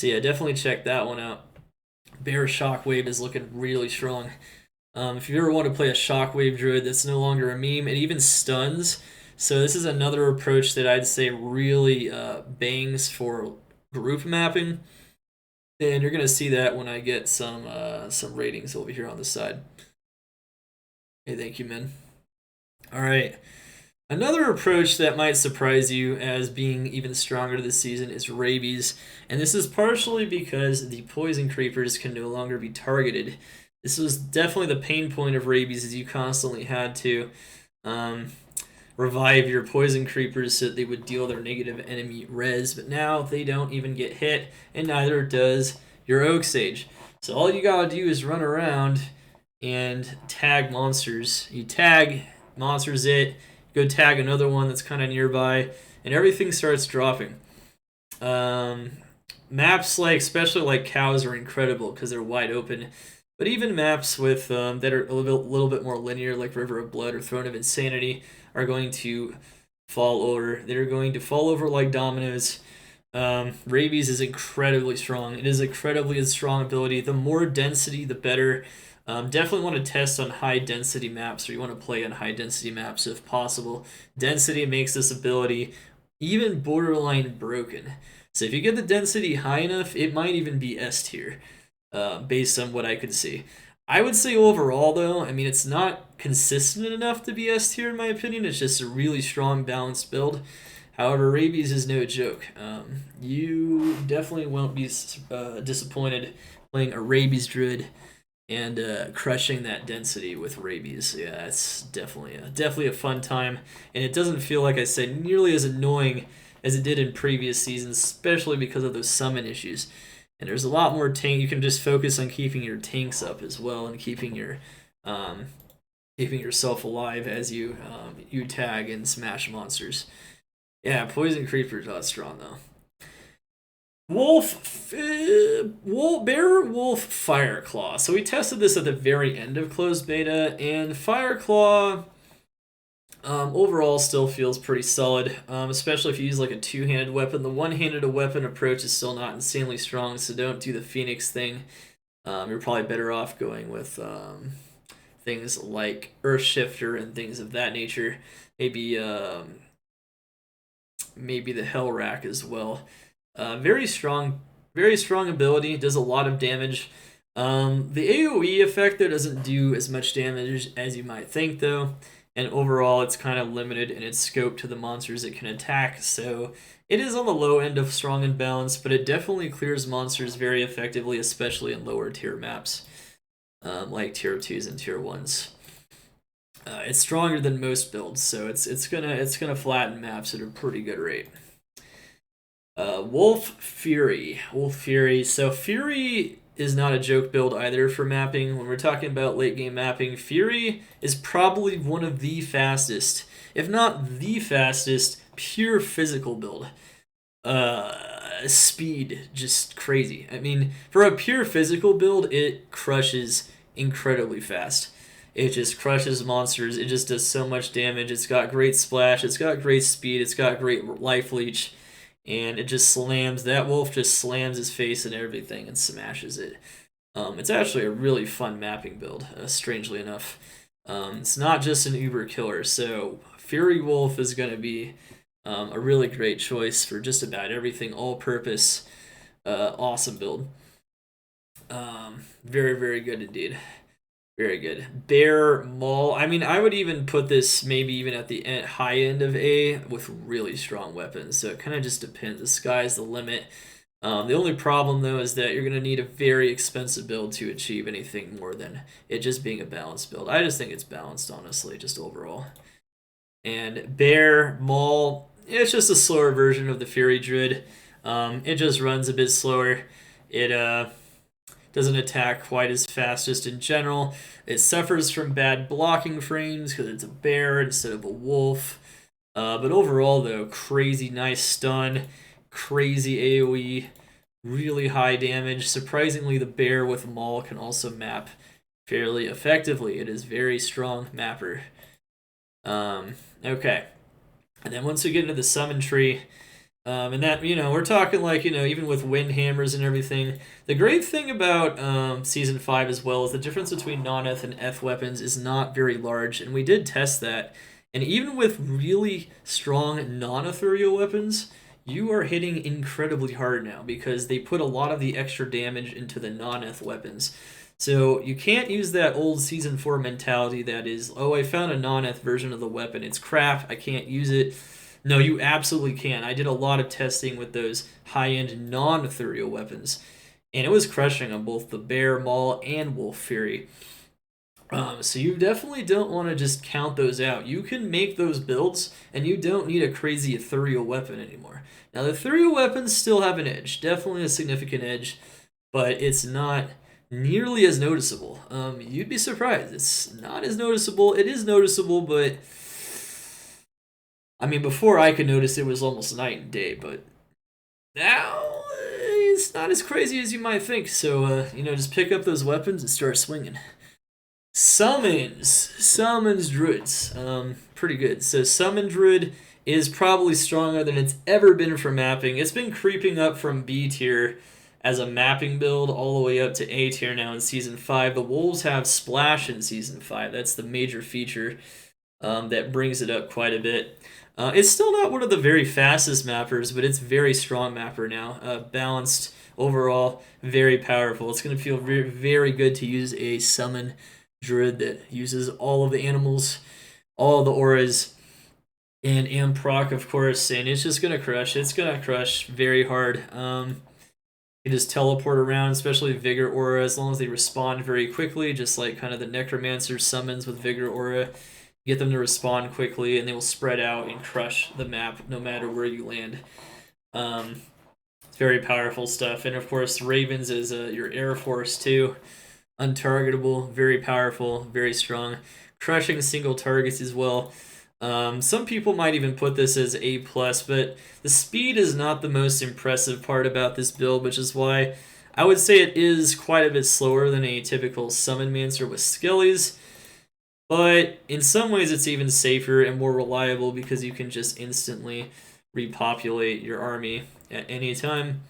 yeah, definitely check that one out. Bear Shockwave is looking really strong. If you ever want to play a Shockwave Druid that's no longer a meme, it even stuns. So this is another approach that I'd say really bangs for group mapping. And you're going to see that when I get some ratings over here on the side. Hey, thank you, man. All right. Another approach that might surprise you as being even stronger this season is Rabies. And this is partially because the Poison Creepers can no longer be targeted. This was definitely the pain point of Rabies, as you constantly had to revive your Poison Creepers so that they would deal their negative enemy res. But now they don't even get hit, and neither does your Oak Sage. So all you gotta do is run around and tag monsters. You tag monsters go tag another one that's kind of nearby, and everything starts dropping. Maps like, especially like cows, are incredible because they're wide open. But even maps with that are a little bit more linear, like River of Blood or Throne of Insanity, are going to fall over. They're going to fall over like dominoes. Rabies is incredibly strong. It is incredibly a strong ability. The more density, the better. Definitely want to test on high density maps, or you want to play on high density maps if possible. Density makes this ability even borderline broken. So if you get the density high enough, it might even be S tier, based on what I could see. I would say overall, though, I mean, it's not consistent enough to be S tier in my opinion. It's just a really strong, balanced build. However, Rabies is no joke. You definitely won't be disappointed playing a Rabies Druid and crushing that density with Rabies. Yeah, it's definitely a fun time, and it doesn't feel, like I said, nearly as annoying as it did in previous seasons, especially because of those summon issues. And there's a lot more tank. You can just focus on keeping your tanks up as well, and keeping yourself alive as you tag and smash monsters. Yeah, Poison Creeper's not strong though. Bear Wolf Fireclaw. So we tested this at the very end of closed beta, and Fireclaw overall still feels pretty solid, especially if you use like a two-handed weapon. The one-handed weapon approach is still not insanely strong, so don't do the Phoenix thing. You're probably better off going with things like Earthshifter and things of that nature. Maybe the Hell Rack as well. Very strong ability. Does a lot of damage. The AoE effect though doesn't do as much damage as you might think though, and overall it's kind of limited in its scope to the monsters it can attack. So it is on the low end of strong and balanced, but it definitely clears monsters very effectively, especially in lower tier maps, like tier 2s and tier 1s. It's stronger than most builds, so it's gonna flatten maps at a pretty good rate. Wolf Fury. So Fury is not a joke build either for mapping. When we're talking about late game mapping, Fury is probably one of the fastest, if not the fastest, pure physical build. Speed, just crazy. I mean, for a pure physical build, it crushes incredibly fast. It just crushes monsters. It just does so much damage. It's got great splash. It's got great speed. It's got great life leech. And it just slams. That wolf just slams his face and everything and smashes it. It's actually a really fun mapping build, strangely enough. It's not just an uber killer. So Fury Wolf is going to be a really great choice for just about everything. All-purpose, awesome build. Very, very good indeed. Very good. Bear Maul. I mean, I would even put this maybe even at the high end of A with really strong weapons. So it kind of just depends. The sky's the limit. The only problem, though, is that you're going to need a very expensive build to achieve anything more than it just being a balanced build. I just think it's balanced, honestly, just overall. And Bear Maul, it's just a slower version of the Fury Druid. It just runs a bit slower. It doesn't attack quite as fast just in general. It suffers from bad blocking frames because it's a bear instead of a wolf. But overall, though, crazy nice stun, crazy AoE, really high damage. Surprisingly, the bear with Maul can also map fairly effectively. It is very strong mapper. Okay. And then once we get into the summon tree, and that, we're talking like, even with wind hammers and everything. The great thing about Season 5 as well is the difference between non-eth and eth weapons is not very large, and we did test that. And even with really strong non-ethereal weapons, you are hitting incredibly hard now because they put a lot of the extra damage into the non-eth weapons. So you can't use that old Season 4 mentality that is, oh, I found a non-eth version of the weapon. It's crap. I can't use it. No, you absolutely can. I did a lot of testing with those high-end non-ethereal weapons, and it was crushing on both the Bear, Maul, and Wolf Fury. So you definitely don't want to just count those out. You can make those builds, and you don't need a crazy ethereal weapon anymore. Now, the ethereal weapons still have an edge, definitely a significant edge, but it's not nearly as noticeable. You'd be surprised. It's not as noticeable. It is noticeable, but I mean, before I could notice, it was almost night and day. But now it's not as crazy as you might think. So just pick up those weapons and start swinging. Summons druids. Pretty good. So summon druid is probably stronger than it's ever been for mapping. It's been creeping up from B tier as a mapping build all the way up to A tier now in Season 5. The Wolves have Splash in Season 5. That's the major feature that brings it up quite a bit. It's still not one of the very fastest mappers, but it's very strong mapper now. Balanced overall, very powerful. It's going to feel very, very good to use a summon druid that uses all of the animals, all the auras, and proc, of course, and it's just gonna crush. It's gonna crush very hard. You just teleport around, especially Vigor Aura, as long as they respond very quickly, just like kind of the Necromancer summons with Vigor Aura. Get them to respond quickly, and they will spread out and crush the map no matter where you land. It's very powerful stuff. And of course, Ravens is your Air Force too. Untargetable, very powerful, very strong. Crushing single targets as well. Some people might even put this as A+, but the speed is not the most impressive part about this build, which is why I would say it is quite a bit slower than a typical Summon Mancer with Skellies, but in some ways it's even safer and more reliable because you can just instantly repopulate your army at any time,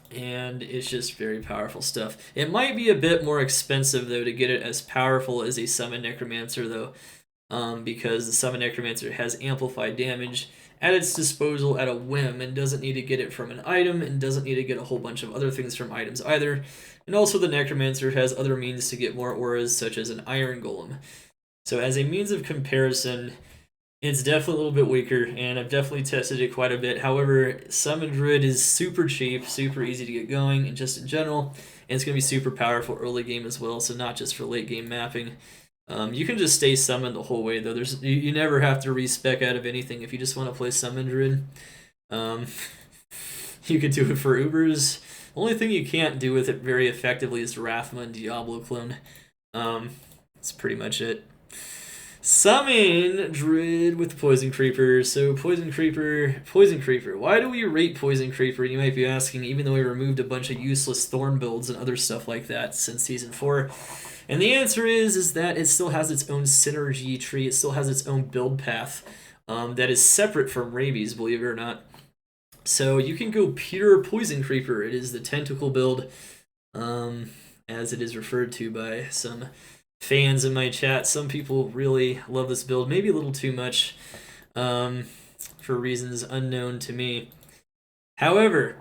and it's just very powerful stuff. It might be a bit more expensive, though, to get it as powerful as a Summon Necromancer, though. Because the Summon Necromancer has amplified damage at its disposal at a whim and doesn't need to get it from an item and doesn't need to get a whole bunch of other things from items either. And also the Necromancer has other means to get more auras, such as an Iron Golem. So as a means of comparison, it's definitely a little bit weaker, and I've definitely tested it quite a bit. However, Summon Druid is super cheap, super easy to get going, and just in general, and it's going to be super powerful early game as well, so not just for late game mapping. You can just stay summoned the whole way, though. You never have to respec out of anything if you just want to play Summon Druid. You could do it for Ubers. The only thing you can't do with it very effectively is Rathma and Diablo clone. That's pretty much it. Summon Druid with the Poison Creeper. So Poison Creeper. Why do we rate Poison Creeper? You might be asking, even though we removed a bunch of useless Thorn builds and other stuff like that since Season 4. And the answer is that it still has its own synergy tree. It still has its own build path that is separate from Rabies, believe it or not. So you can go pure Poison Creeper. It is the tentacle build, as it is referred to by some fans in my chat. Some people really love this build, maybe a little too much for reasons unknown to me. However,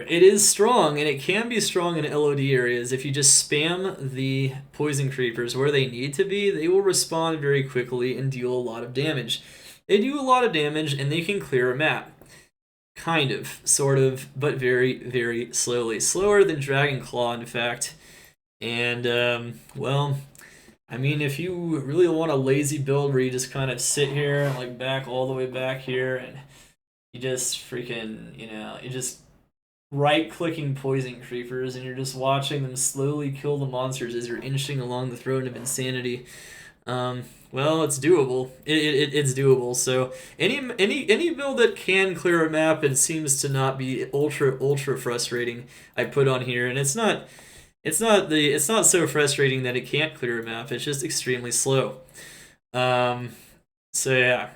it is strong, and it can be strong in LOD areas. If you just spam the Poison Creepers where they need to be, they will respond very quickly and deal a lot of damage. They do a lot of damage, and they can clear a map. Kind of, sort of, but very, very slowly. Slower than Dragon Claw, in fact. And, well, I mean, if you really want a lazy build where you just kind of sit here, like back all the way back here, and you just freaking, you just right-clicking Poison Creepers, and you're just watching them slowly kill the monsters as you're inching along the throne of insanity. Well, it's doable. It's doable. So any build that can clear a map and seems to not be ultra frustrating, I put on here, and it's not so frustrating that it can't clear a map. It's just extremely slow. So yeah,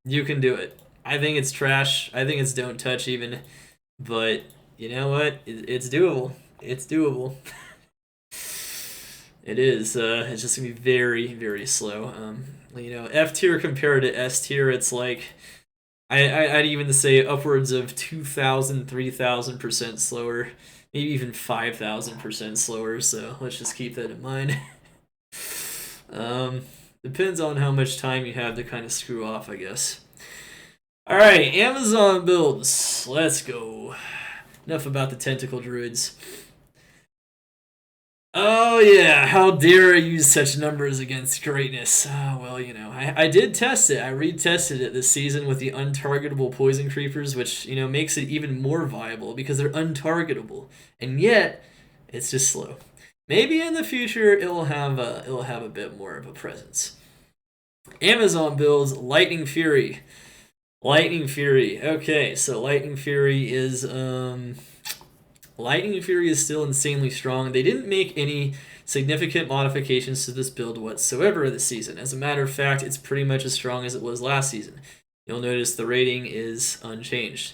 you can do it. I think it's trash. I think it's don't touch even, but you know what? It's doable. It's doable. It is. It's just gonna be very, very slow. F tier compared to S tier, it's like I'd even say upwards of 2,000, 3,000% slower, maybe even 5,000% slower. So let's just keep that in mind. Depends on how much time you have to kind of screw off, I guess. All right, Amazon builds. Let's go. Enough about the tentacle druids. Oh yeah, how dare I use such numbers against greatness? Oh, well, I did test it. I retested it this season with the untargetable Poison Creepers, which, makes it even more viable because they're untargetable. And yet, It's just slow. Maybe in the future it'll have a bit more of a presence. Amazon builds Lightning Fury. Lightning Fury. Okay, so Lightning Fury is still insanely strong. They didn't make any significant modifications to this build whatsoever this season. As a matter of fact, it's pretty much as strong as it was last season. You'll notice the rating is unchanged.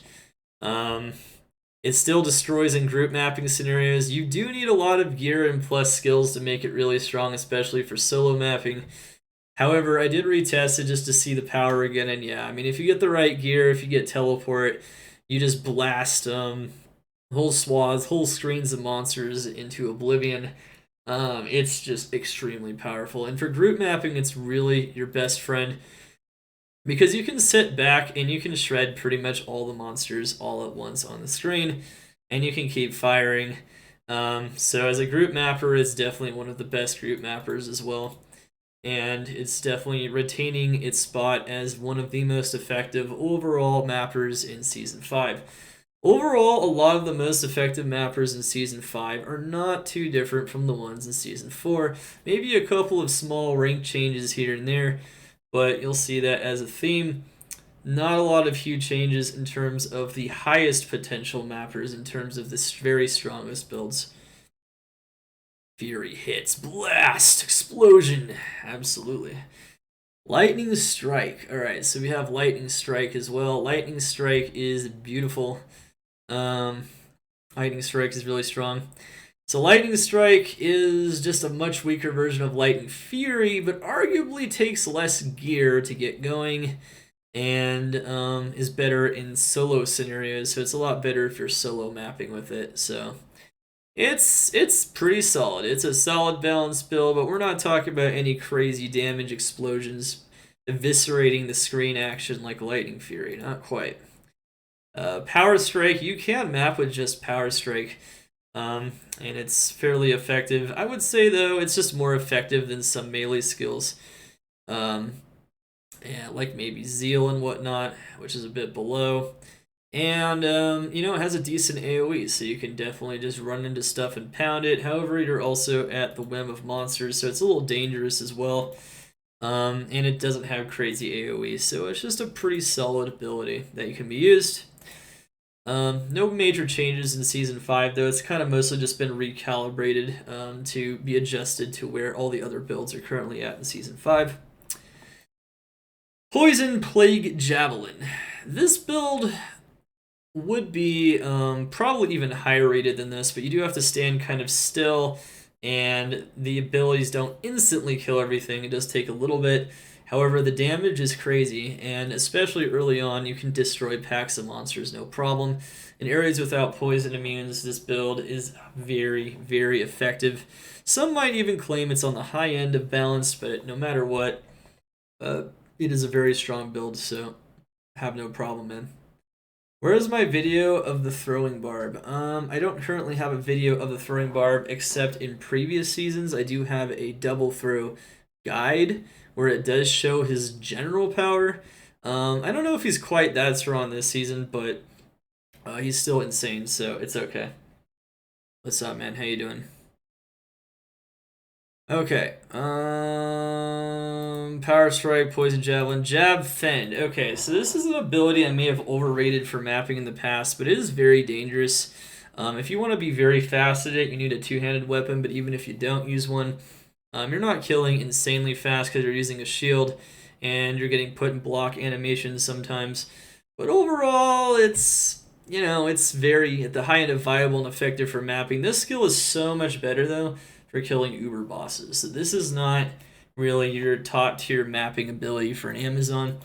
It still destroys in group mapping scenarios. You do need a lot of gear and plus skills to make it really strong, especially for solo mapping. However, I did retest it just to see the power again, and yeah, I mean, if you get the right gear, if you get teleport, you just blast whole swaths, whole screens of monsters into oblivion. It's just extremely powerful, and for group mapping, it's really your best friend because you can sit back and you can shred pretty much all the monsters all at once on the screen, and you can keep firing. So as a group mapper, it's definitely one of the best group mappers as well. And it's definitely retaining its spot as one of the most effective overall mappers in Season 5. Overall, a lot of the most effective mappers in Season 5 are not too different from the ones in Season 4. Maybe a couple of small rank changes here and there, but you'll see that as a theme. Not a lot of huge changes in terms of the highest potential mappers in terms of the very strongest builds. Fury hits, blast, explosion, absolutely. Lightning Strike. Alright, so we have Lightning Strike as well. Lightning Strike is beautiful. Lightning Strike is really strong. So Lightning Strike is just a much weaker version of Lightning Fury, but arguably takes less gear to get going and is better in solo scenarios, so it's a lot better if you're solo mapping with it. So it's pretty solid. It's a solid balanced build, but we're not talking about any crazy damage explosions eviscerating the screen action like Lightning Fury. Not quite. Power Strike, you can map with just Power Strike, and it's fairly effective. I would say, though, it's just more effective than some melee skills. Yeah, like maybe Zeal and whatnot, which is a bit below. And, you know, it has a decent AoE, so you can definitely just run into stuff and pound it. However, you're also at the whim of monsters, so it's a little dangerous as well. And it doesn't have crazy AoE, so it's just a pretty solid ability that can be used. No major changes in Season 5, though. It's kind of mostly just been recalibrated to be adjusted to where all the other builds are currently at in Season 5. Poison Plague Javelin. This build would be probably even higher rated than this, but you do have to stand kind of still, and the abilities don't instantly kill everything. It does take a little bit. However, the damage is crazy, and especially early on, you can destroy packs of monsters no problem. In areas without poison immunes, this build is very, very effective. Some might even claim it's on the high end of balance, but no matter what, it is a very strong build, so have no problem, man. Where is my video of the throwing barb? I don't currently have a video of the throwing barb, except in previous seasons I do have a double throw guide where it does show his general power. I don't know if he's quite that strong this season, but he's still insane, so it's okay. What's up, man? How you doing? Okay. Power Strike, Poison Javelin, Jab Fend. Okay, so this is an ability I may have overrated for mapping in the past, but it is very dangerous. If you want to be very fast at it, you need a two-handed weapon, but even if you don't use one, you're not killing insanely fast because you're using a shield, and you're getting put in block animations sometimes. But overall, it's, you know, it's very at the high end of viable and effective for mapping. This skill is so much better, though, for killing uber bosses. So this is not really your top tier mapping ability for an Amazon,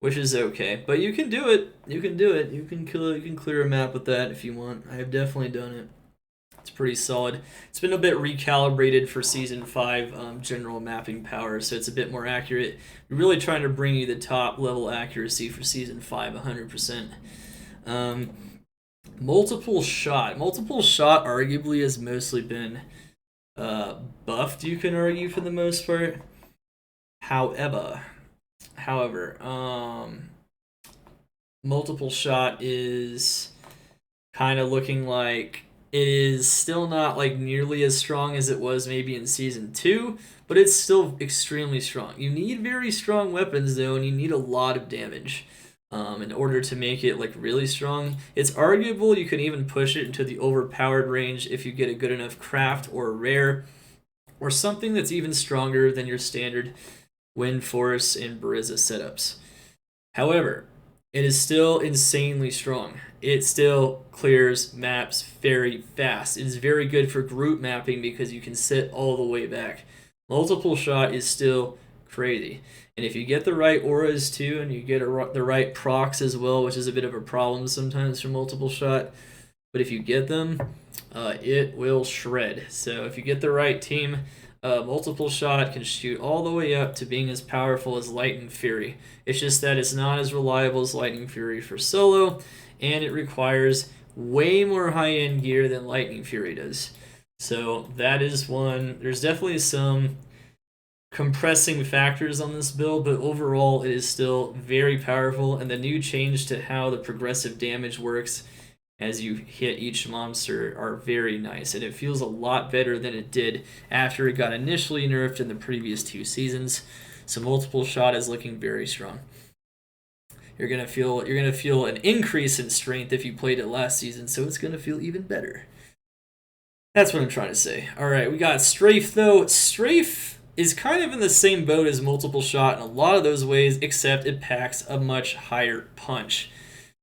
which is okay. But you can do it. You can do it. You can clear a map with that if you want. I have definitely done it. It's pretty solid. It's been a bit recalibrated for Season 5 general mapping power, so it's a bit more accurate. We're really trying to bring you the top level accuracy for Season 5, 100%. Multiple shot. Multiple shot arguably has mostly been buffed, you can argue, for the most part. However, multiple shot is kind of looking like It is still not like nearly as strong as it was maybe in season 2, but it's still extremely strong. You need very strong weapons though, and you need a lot of damage in order to make it like really strong. It's arguable you can even push it into the overpowered range if you get a good enough craft or a rare or something that's even stronger than your standard Wind Force and Bariza setups. However, it is still insanely strong. It still clears maps very fast. It is very good for group mapping because you can sit all the way back. Multiple shot is still crazy. And if you get the right auras too, and you get the right procs as well, which is a bit of a problem sometimes for multiple shot, but if you get them, it will shred. So if you get the right team, multiple shot can shoot all the way up to being as powerful as Lightning Fury. It's just that it's not as reliable as Lightning Fury for solo, and it requires way more high-end gear than Lightning Fury does. So that is one. There's definitely some compressing factors on this build, but overall it is still very powerful, and the new change to how the progressive damage works as you hit each monster are very nice, and it feels a lot better than it did after it got initially nerfed in the previous 2 seasons. So multiple shot is looking very strong. You're gonna feel an increase in strength if you played it last season, so it's gonna feel even better. That's what I'm trying to say. Alright, we got Strafe though. Strafe is kind of in the same boat as multiple shot in a lot of those ways, except it packs a much higher punch.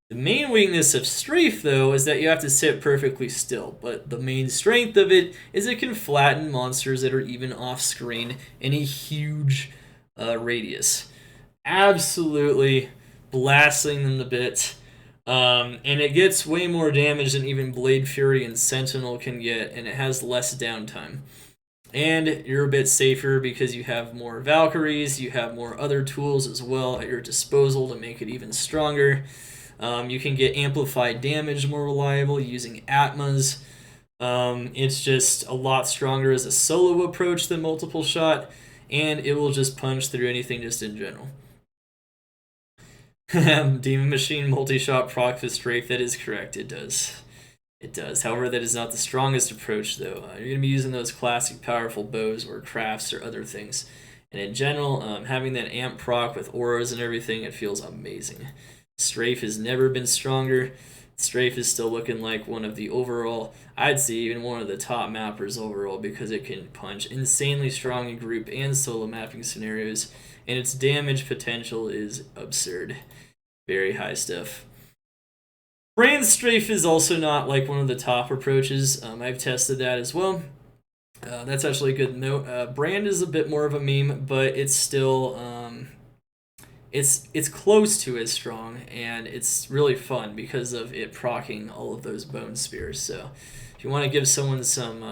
The main weakness of Strafe, though, is that you have to sit perfectly still, but the main strength of it is it can flatten monsters that are even off-screen in a huge radius. Absolutely blasting them to bits. And it gets way more damage than even Blade Fury and Sentinel can get, and it has less downtime. And you're a bit safer because you have more Valkyries, you have more other tools as well at your disposal to make it even stronger. You can get amplified damage more reliable using Atmas. It's just a lot stronger as a solo approach than multiple shot, and it will just punch through anything just in general. Demon Machine multi-shot proc with Strafe, that is correct, it does. It does. However, that is not the strongest approach, though. You're going to be using those classic powerful bows or crafts or other things. And in general, having that amp proc with auras and everything, it feels amazing. Strafe has never been stronger. Strafe is still looking like one of the overall, I'd say even one of the top mappers overall, because it can punch insanely strong in group and solo mapping scenarios, and its damage potential is absurd. Very high stuff. Brand Strafe is also not like one of the top approaches. I've tested that as well. That's actually a good note. Brand is a bit more of a meme, but it's still it's close to as strong, and it's really fun because of it proccing all of those bone spears. So if you want to give someone some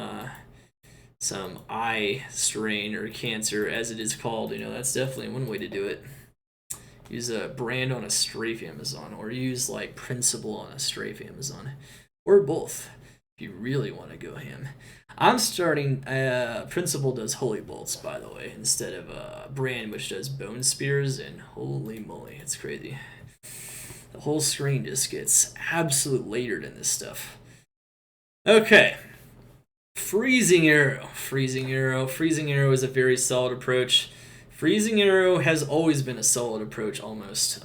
eye strain or cancer, as it is called, that's definitely one way to do it. Use a Brand on a Strafe Amazon, or use like Principle on a Strafe Amazon, or both if you really want to go ham. I'm starting. Principle does Holy Bolts, by the way, instead of Brand, which does Bone Spears, and holy moly, it's crazy. The whole screen just gets absolute latered in this stuff. Okay. Freezing Arrow. Freezing Arrow. Freezing Arrow is a very solid approach. Freezing Arrow has always been a solid approach, almost.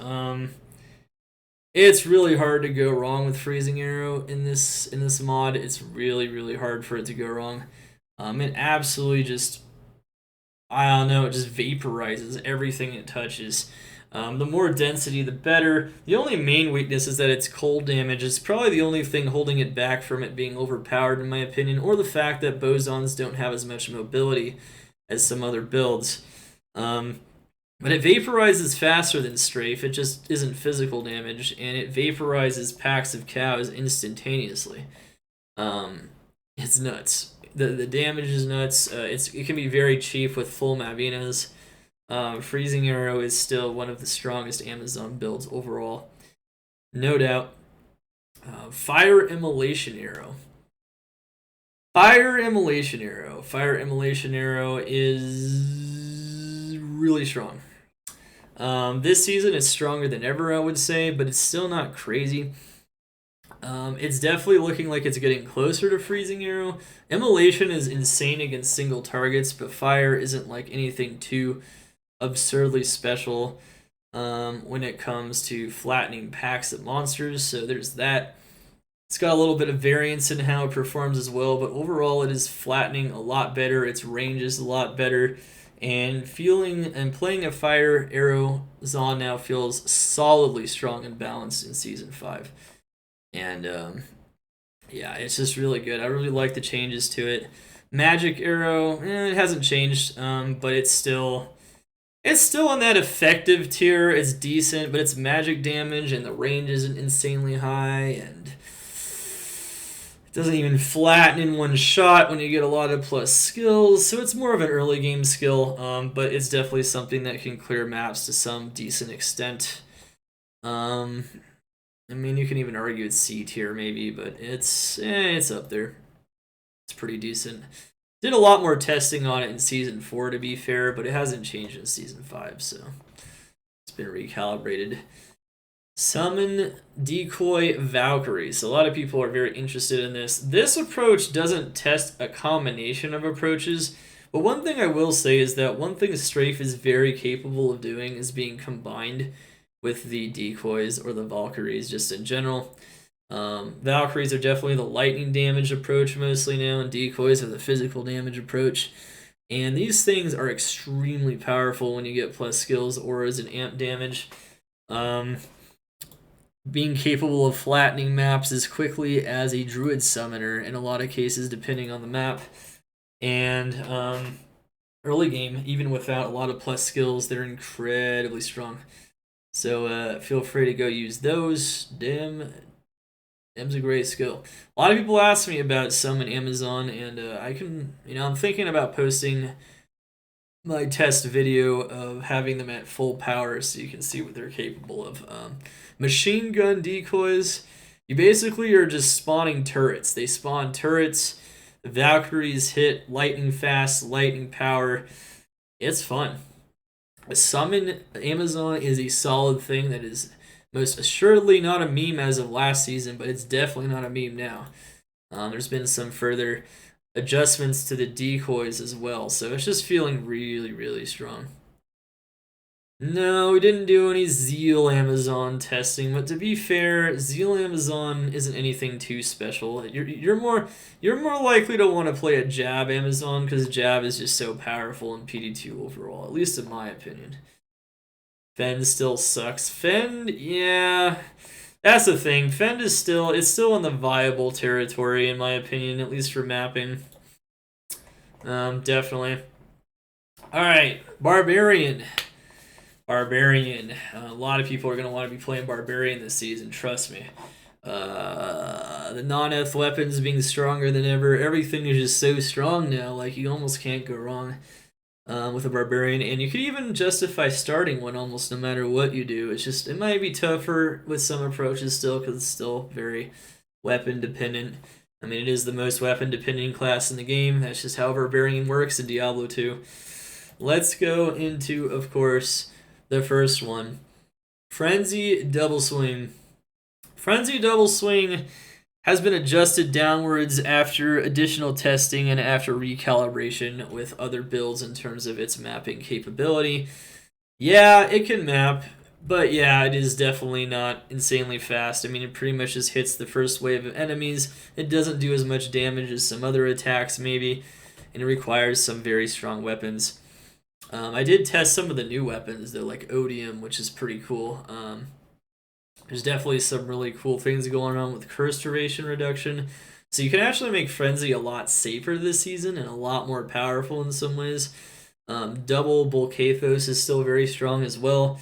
It's really hard to go wrong with Freezing Arrow in this mod. It's really, really hard for it to go wrong. It absolutely just, I don't know, it just vaporizes everything it touches. The more density, the better. The only main weakness is that it's cold damage. It's probably the only thing holding it back from it being overpowered, in my opinion, or the fact that Bosons don't have as much mobility as some other builds. But it vaporizes faster than Strafe. It just isn't physical damage, and it vaporizes packs of cows instantaneously. It's nuts. The damage is nuts. It can be very cheap with full Mavinas. Freezing Arrow is still one of the strongest Amazon builds overall, no doubt. Fire Immolation Arrow. Fire Immolation Arrow. Fire Immolation Arrow is really strong. This season it's stronger than ever, I would say, but it's still not crazy. It's definitely looking like it's getting closer to Freezing Arrow. Immolation is insane against single targets, but Fire isn't like anything too absurdly special when it comes to flattening packs of monsters, so there's that. It's got a little bit of variance in how it performs as well, but overall it is flattening a lot better. Its range is a lot better, and playing a Fire Arrow Zon now feels solidly strong and balanced in Season 5. And yeah, it's just really good. I really like the changes to it. Magic Arrow, it hasn't changed, but it's still in that effective tier. It's decent, but it's magic damage, and the range isn't insanely high, and it doesn't even flatten in one shot when you get a lot of plus skills. So it's more of an early game skill, but it's definitely something that can clear maps to some decent extent. I mean, you can even argue it's C tier maybe, but it's up there. It's pretty decent. Did a lot more testing on it in Season 4, to be fair, but it hasn't changed in Season 5, so it's been recalibrated. Summon Decoy Valkyrie. So a lot of people are very interested in this. This approach doesn't test a combination of approaches, but one thing I will say is that one thing Strafe is very capable of doing is being combined with the decoys or the Valkyries just in general. Valkyries are definitely the lightning damage approach mostly now, and decoys are the physical damage approach. And these things are extremely powerful when you get plus skills, auras, and amp damage. Being capable of flattening maps as quickly as a Druid summoner in a lot of cases, depending on the map. And early game, even without a lot of plus skills, they're incredibly strong. So feel free to go use those. Dem's a great skill. A lot of people ask me about Summon Amazon, and I'm thinking about posting my test video of having them at full power so you can see what they're capable of. Machine gun decoys, you basically are just spawning turrets. They spawn turrets. The Valkyries hit lightning fast, lightning power. It's fun. Summon Amazon is a solid thing that is most assuredly not a meme as of last season, but it's definitely not a meme now. There's been some further adjustments to the decoys as well, so it's just feeling really, really strong. No, we didn't do any Zeal Amazon testing, but to be fair, Zeal Amazon isn't anything too special. You're more likely to want to play a Jab Amazon because Jab is just so powerful in PD2 overall, at least in my opinion. Fend still sucks. Fend, yeah, that's the thing. Fend is still in the viable territory in my opinion, at least for mapping. Definitely. All right, Barbarian. A lot of people are going to want to be playing Barbarian this season, trust me. The non-eth weapons being stronger than ever. Everything is just so strong now, like you almost can't go wrong with a Barbarian. And you could even justify starting one almost no matter what you do. It's just, it might be tougher with some approaches still because it's still very weapon dependent. I mean, it is the most weapon dependent class in the game. That's just how Barbarian works in Diablo 2. Let's go into, of course, the first one. Frenzy Double Swing. Frenzy Double Swing has been adjusted downwards after additional testing and after recalibration with other builds in terms of its mapping capability. Yeah, it can map, but yeah, it is definitely not insanely fast. I mean, it pretty much just hits the first wave of enemies. It doesn't do as much damage as some other attacks, maybe, and it requires some very strong weapons. I did test some of the new weapons, though, like Odium, which is pretty cool. There's definitely some really cool things going on with curse duration reduction. So you can actually make Frenzy a lot safer this season and a lot more powerful in some ways. Double Bulkathos is still very strong as well.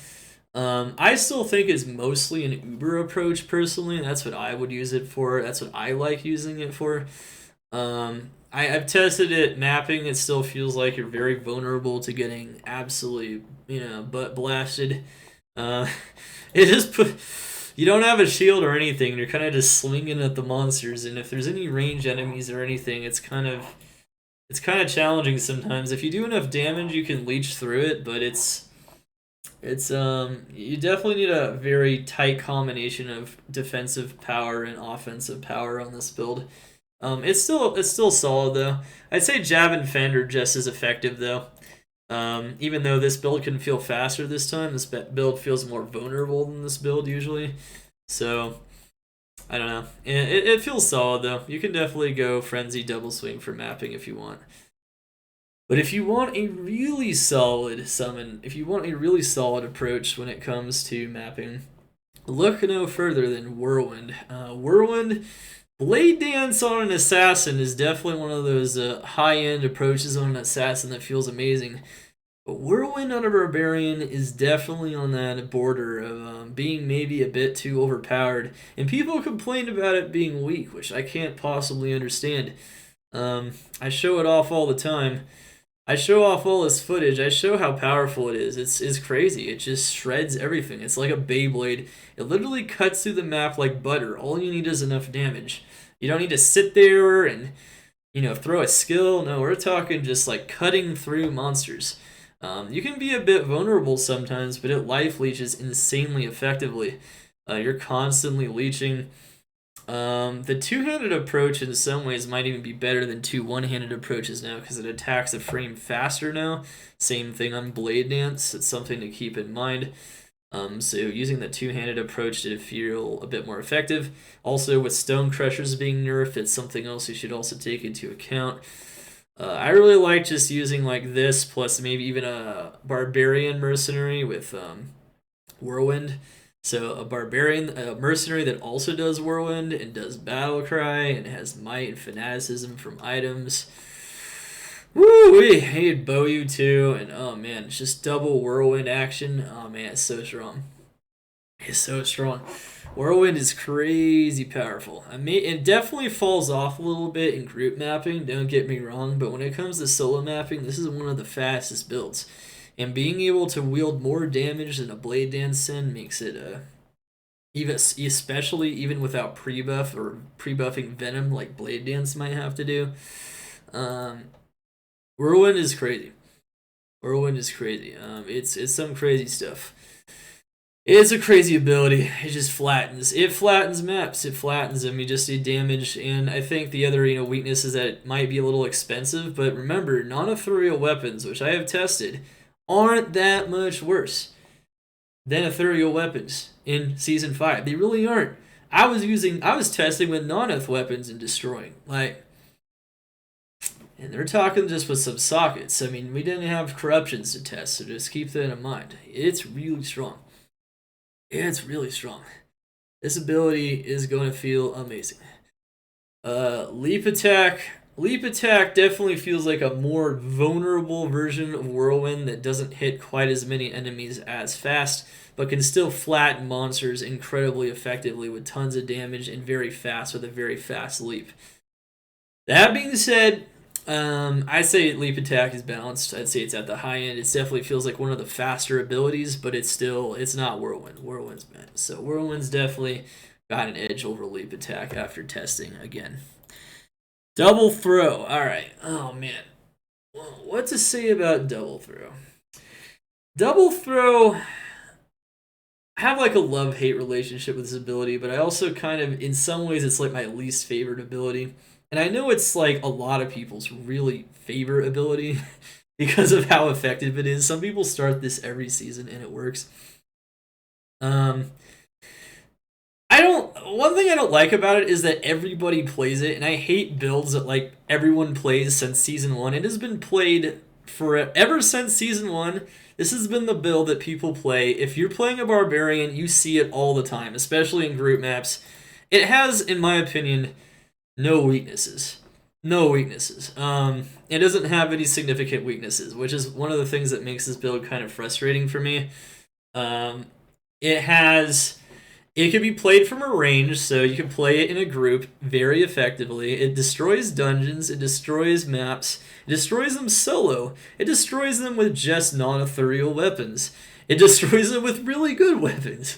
I still think it's mostly an Uber approach, personally. That's what I would use it for. That's what I like using it for. I've tested it mapping. It still feels like you're very vulnerable to getting absolutely, butt blasted. It just you don't have a shield or anything. You're kind of just slinging at the monsters, and if there's any ranged enemies or anything, it's kind of challenging sometimes. If you do enough damage, you can leech through it, but it's It's you definitely need a very tight combination of defensive power and offensive power on this build. It's still solid though. I'd say Jab and Fend are just as effective though. Even though this build can feel faster this time, this build feels more vulnerable than this build usually. So I don't know. It feels solid though. You can definitely go Frenzy Double Swing for mapping if you want. But if you want a really solid summon, if you want a really solid approach when it comes to mapping, look no further than Whirlwind. Whirlwind Blade Dance on an Assassin is definitely one of those high-end approaches on an Assassin that feels amazing. But Whirlwind on a Barbarian is definitely on that border of being maybe a bit too overpowered. And people complain about it being weak, which I can't possibly understand. I show it off all the time. I show off all this footage. I show how powerful it is. It's crazy. It just shreds everything. It's like a Beyblade. It literally cuts through the map like butter. All you need is enough damage. You don't need to sit there and, throw a skill. No, we're talking just like cutting through monsters. You can be a bit vulnerable sometimes, but it life leeches insanely effectively. You're constantly leeching. The two-handed approach in some ways might even be better than two one-handed approaches now because it attacks the frame faster now. Same thing on Blade Dance. It's something to keep in mind. So using the two-handed approach to feel a bit more effective. Also, with Stone Crushers being nerfed, it's something else you should also take into account. I really like just using like this plus maybe even a Barbarian Mercenary with Whirlwind. So a Barbarian, a Mercenary that also does Whirlwind and does Battle Cry and has Might and Fanaticism from items. Woo! We hate Bow too, and oh man, it's just double Whirlwind action. Oh man, it's so strong. It's so strong. Whirlwind is crazy powerful. I mean, it definitely falls off a little bit in group mapping, don't get me wrong, but when it comes to solo mapping, this is one of the fastest builds. And being able to wield more damage than a Blade Dance Sin makes it especially even without pre-buff or pre-buffing Venom like Blade Dance might have to do. Whirlwind is crazy. Whirlwind is crazy. It's some crazy stuff. It's a crazy ability. It just flattens. It flattens maps. It flattens them. You just do damage. And I think the other weakness is that it might be a little expensive. But remember, non-ethereal weapons, which I have tested, aren't that much worse than ethereal weapons in Season 5. They really aren't. I was testing with non-eth weapons and destroying. And they're talking just with some sockets. I mean, we didn't have corruptions to test, so just keep that in mind. It's really strong. It's really strong. This ability is going to feel amazing. Leap attack. Leap attack definitely feels like a more vulnerable version of Whirlwind that doesn't hit quite as many enemies as fast, but can still flatten monsters incredibly effectively with tons of damage and very fast with a very fast leap. That being said, I'd say Leap Attack is balanced. I'd say it's at the high end. It definitely feels like one of the faster abilities, but it's not Whirlwind. Whirlwind's bad. So Whirlwind's definitely got an edge over Leap Attack after testing again. Double Throw. Alright. Oh, man. What to say about Double Throw? Double Throw... I have like a love-hate relationship with this ability, but I also kind of, in some ways, it's like my least favorite ability. And I know it's like a lot of people's really favorite ability because of how effective it is. Some people start this every season and it works. One thing I don't like about it is that everybody plays it, and I hate builds that like everyone plays since Season 1. It has been played ever since Season 1. This has been the build that people play. If you're playing a Barbarian, you see it all the time, especially in group maps. It has, in my opinion, no weaknesses. No weaknesses. It doesn't have any significant weaknesses, which is one of the things that makes this build kind of frustrating for me. It can be played from a range, so you can play it in a group very effectively. It destroys dungeons, it destroys maps, it destroys them solo, it destroys them with just non-ethereal weapons. It destroys them with really good weapons,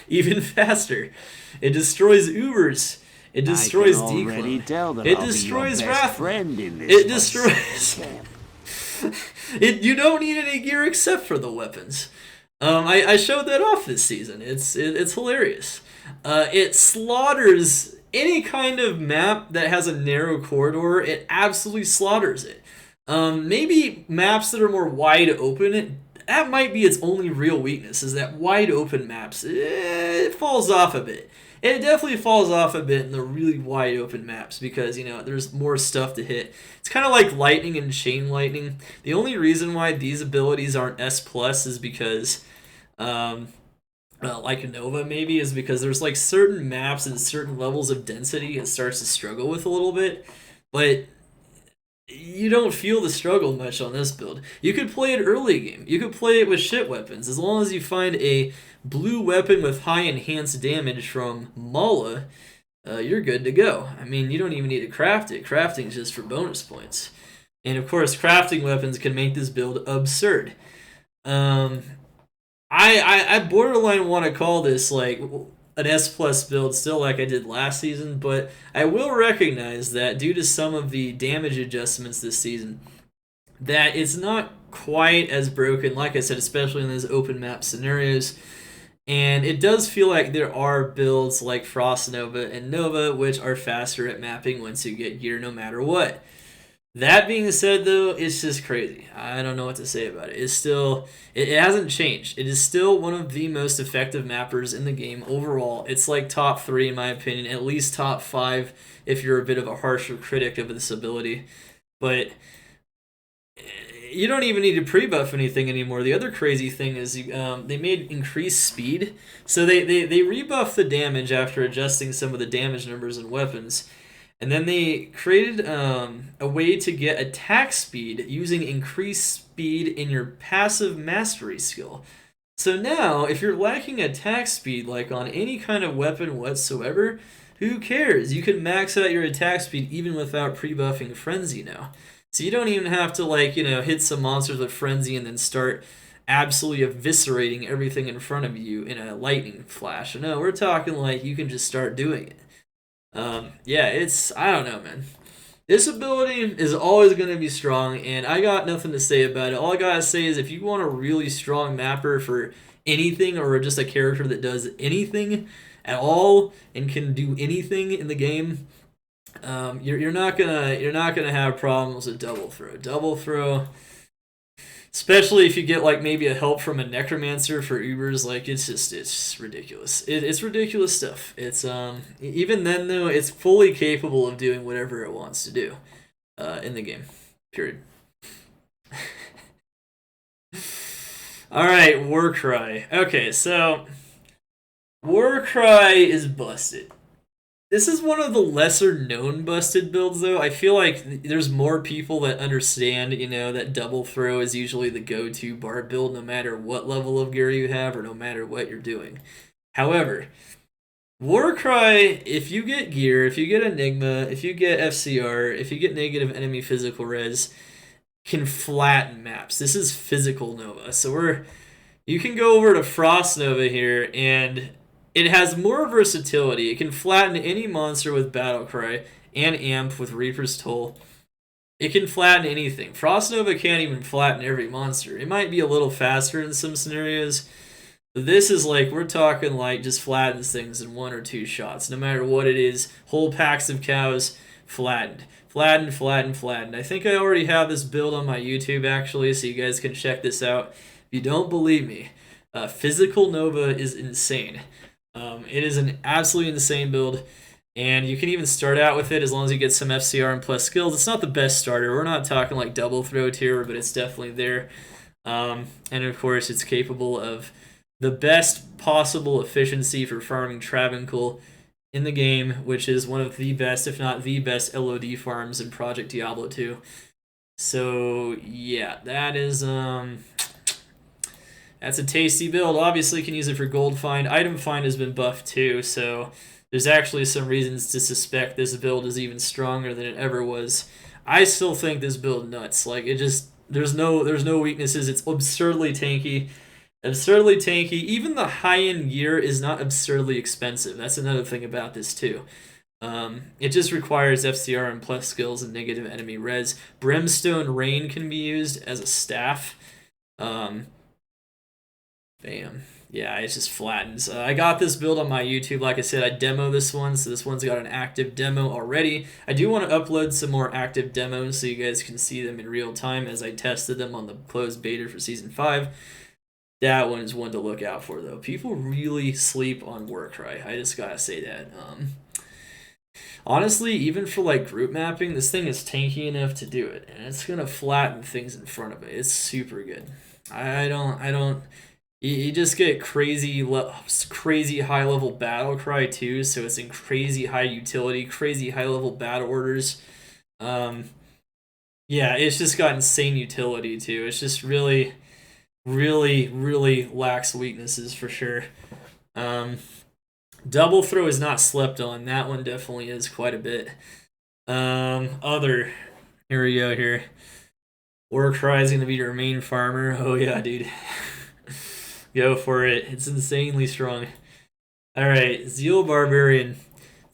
even faster. It destroys Ubers. It destroys Dclone. It destroys Rathma. It destroys... You don't need any gear except for the weapons. I showed that off this season. It's hilarious. It slaughters any kind of map that has a narrow corridor. It absolutely slaughters it. Maybe maps that are more wide open. That might be its only real weakness. Is that wide open maps? It falls off a bit. It definitely falls off a bit in the really wide open maps because, there's more stuff to hit. It's kind of like lightning and chain lightning. The only reason why these abilities aren't S plus is because, like Nova maybe, is because there's like certain maps and certain levels of density it starts to struggle with a little bit. But you don't feel the struggle much on this build. You could play it early game. You could play it with shit weapons. As long as you find a blue weapon with high enhanced damage from Mala, you're good to go. I mean, you don't even need to craft it. Crafting is just for bonus points. And of course, crafting weapons can make this build absurd. I borderline want to call this like an S plus build still like I did last season, but I will recognize that due to some of the damage adjustments this season, that it's not quite as broken, like I said, especially in those open map scenarios. And it does feel like there are builds like Frost Nova and Nova which are faster at mapping once you get gear no matter what. That being said, though, it's just crazy. I don't know what to say about it. It hasn't changed. It is still one of the most effective mappers in the game overall. It's like top 3 in my opinion, at least top 5 if you're a bit of a harsher critic of this ability. But you don't even need to pre-buff anything anymore. The other crazy thing is they made increased speed. So they rebuffed the damage after adjusting some of the damage numbers and weapons. And then they created a way to get attack speed using increased speed in your passive mastery skill. So now, if you're lacking attack speed, like on any kind of weapon whatsoever, who cares? You can max out your attack speed even without pre-buffing Frenzy now. So you don't even have to hit some monsters with Frenzy and then start absolutely eviscerating everything in front of you in a lightning flash. No, we're talking like you can just start doing it. I don't know, man. This ability is always going to be strong, and I got nothing to say about it. All I gotta say is if you want a really strong mapper for anything, or just a character that does anything at all and can do anything in the game, you're not gonna have problems with double throw. Double throw, especially if you get like maybe a help from a Necromancer for Ubers, like it's ridiculous. It's ridiculous stuff. It's even then though, it's fully capable of doing whatever it wants to do in the game. Period. Alright, Warcry. Okay, so Warcry is busted. This is one of the lesser known busted builds, though. I feel like there's more people that understand, that double throw is usually the go-to bar build no matter what level of gear you have or no matter what you're doing. However, Warcry, if you get gear, if you get Enigma, if you get FCR, if you get negative enemy physical res, can flatten maps. This is physical Nova. So you can go over to Frost Nova here and it has more versatility. It can flatten any monster with Battlecry and Amp with Reaper's Toll. It can flatten anything. Frost Nova can't even flatten every monster. It might be a little faster in some scenarios, but this is like, we're talking like just flattens things in 1 or 2 shots. No matter what it is, whole packs of cows flattened. Flattened, flattened, flattened. I think I already have this build on my YouTube actually, so you guys can check this out. If you don't believe me, Physical Nova is insane. It is an absolutely insane build, and you can even start out with it as long as you get some FCR and plus skills. It's not the best starter. We're not talking like double throw tier, but it's definitely there. And of course, it's capable of the best possible efficiency for farming Travancore in the game, which is one of the best, if not the best, LOD farms in Project Diablo 2. So yeah, that's a tasty build. Obviously, you can use it for gold find. Item find has been buffed too, so there's actually some reasons to suspect this build is even stronger than it ever was. I still think this build nuts. Like there's no weaknesses. It's absurdly tanky. Absurdly tanky. Even the high-end gear is not absurdly expensive. That's another thing about this too. It just requires FCR and plus skills and negative enemy res. Brimstone Rain can be used as a staff. Bam. Yeah, it just flattens. I got this build on my YouTube. Like I said, I demo this one, so this one's got an active demo already. I do want to upload some more active demos so you guys can see them in real time as I tested them on the closed beta for Season 5. That one is one to look out for, though. People really sleep on Warcry. I just gotta say that. Honestly, even for like group mapping, this thing is tanky enough to do it, and it's gonna flatten things in front of it. It's super good. I don't. You just get crazy high level battle cry too, so it's in crazy high utility, crazy high level battle orders. Yeah, it's just got insane utility too. It's just really, really lacks weaknesses for sure. Double throw is not slept on. That one definitely is quite a bit. Here we go here. Warcry is gonna be your main farmer. Oh yeah, dude. Go for it. It's insanely strong. Alright, Zeal Barbarian.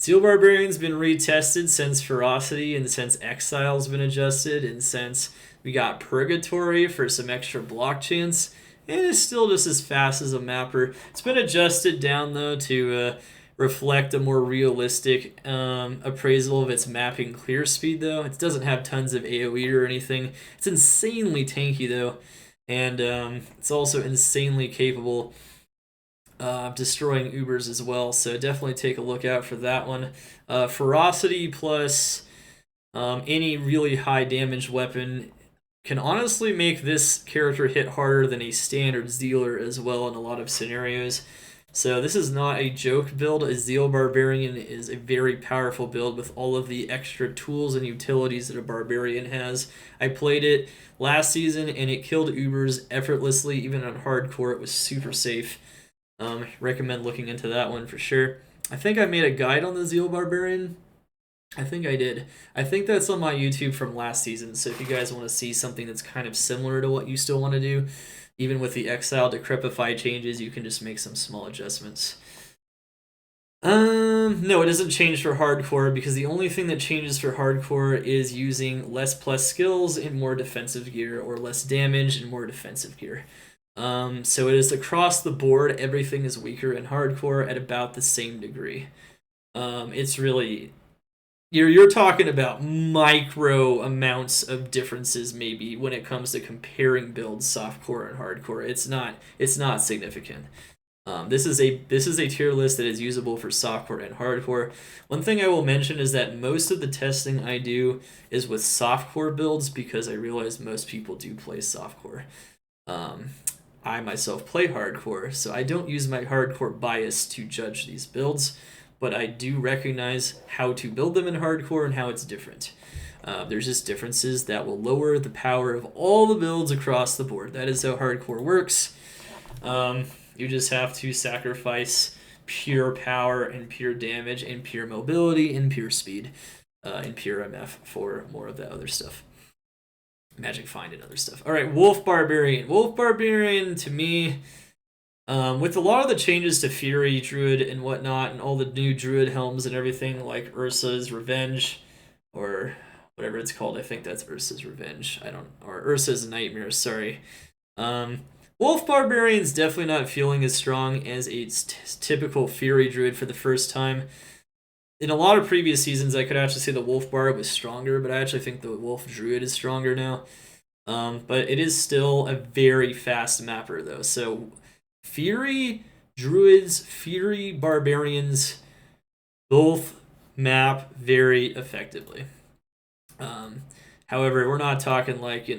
Zeal Barbarian's been retested since Ferocity and since Exile's been adjusted and since we got Purgatory for some extra block chance. And it's still just as fast as a mapper. It's been adjusted down though to reflect a more realistic appraisal of its mapping clear speed though. It doesn't have tons of AoE or anything. It's insanely tanky though. And it's also insanely capable of destroying Ubers as well, so definitely take a look out for that one. Ferocity plus any really high damage weapon can honestly make this character hit harder than a standard Zealer as well in a lot of scenarios. So this is not a joke build. A Zeal Barbarian is a very powerful build with all of the extra tools and utilities that a Barbarian has. I played it last season and it killed Ubers effortlessly, even on hardcore. It was super safe. Recommend looking into that one for sure. I think I made a guide on the Zeal Barbarian. I think I did. I think that's on my YouTube from last season, so if you guys want to see something that's kind of similar to what you still want to do, even with the Exile Decrepify changes, you can just make some small adjustments. No, it doesn't change for hardcore because the only thing that changes for hardcore is using less plus skills in more defensive gear or less damage in more defensive gear. So it is across the board, everything is weaker in hardcore at about the same degree. It's really... You're talking about micro amounts of differences maybe when it comes to comparing builds softcore and hardcore. It's not significant. This is a tier list that is usable for softcore and hardcore. One thing I will mention is that most of the testing I do is with softcore builds because I realize most people do play softcore. I myself play hardcore, so I don't use my hardcore bias to judge these builds, but I do recognize how to build them in hardcore and how it's different. There's just differences that will lower the power of all the builds across the board. That is how hardcore works. You just have to sacrifice pure power and pure damage and pure mobility and pure speed and pure MF for more of that other stuff. Magic Find and other stuff. Alright, Wolf Barbarian. Wolf Barbarian, to me... with a lot of the changes to Fury, Druid, and whatnot, and all the new Druid helms and everything, like Ursa's Revenge, or whatever it's called, I think that's Ursa's Revenge, or Ursa's Nightmare, sorry. Wolf Barbarian's definitely not feeling as strong as a typical Fury Druid for the first time. In a lot of previous seasons, I could actually say the Wolf Barb was stronger, but I actually think the Wolf Druid is stronger now. But it is still a very fast mapper, though, so... Fury Druids, Fury Barbarians, both map very effectively. However, we're not talking like,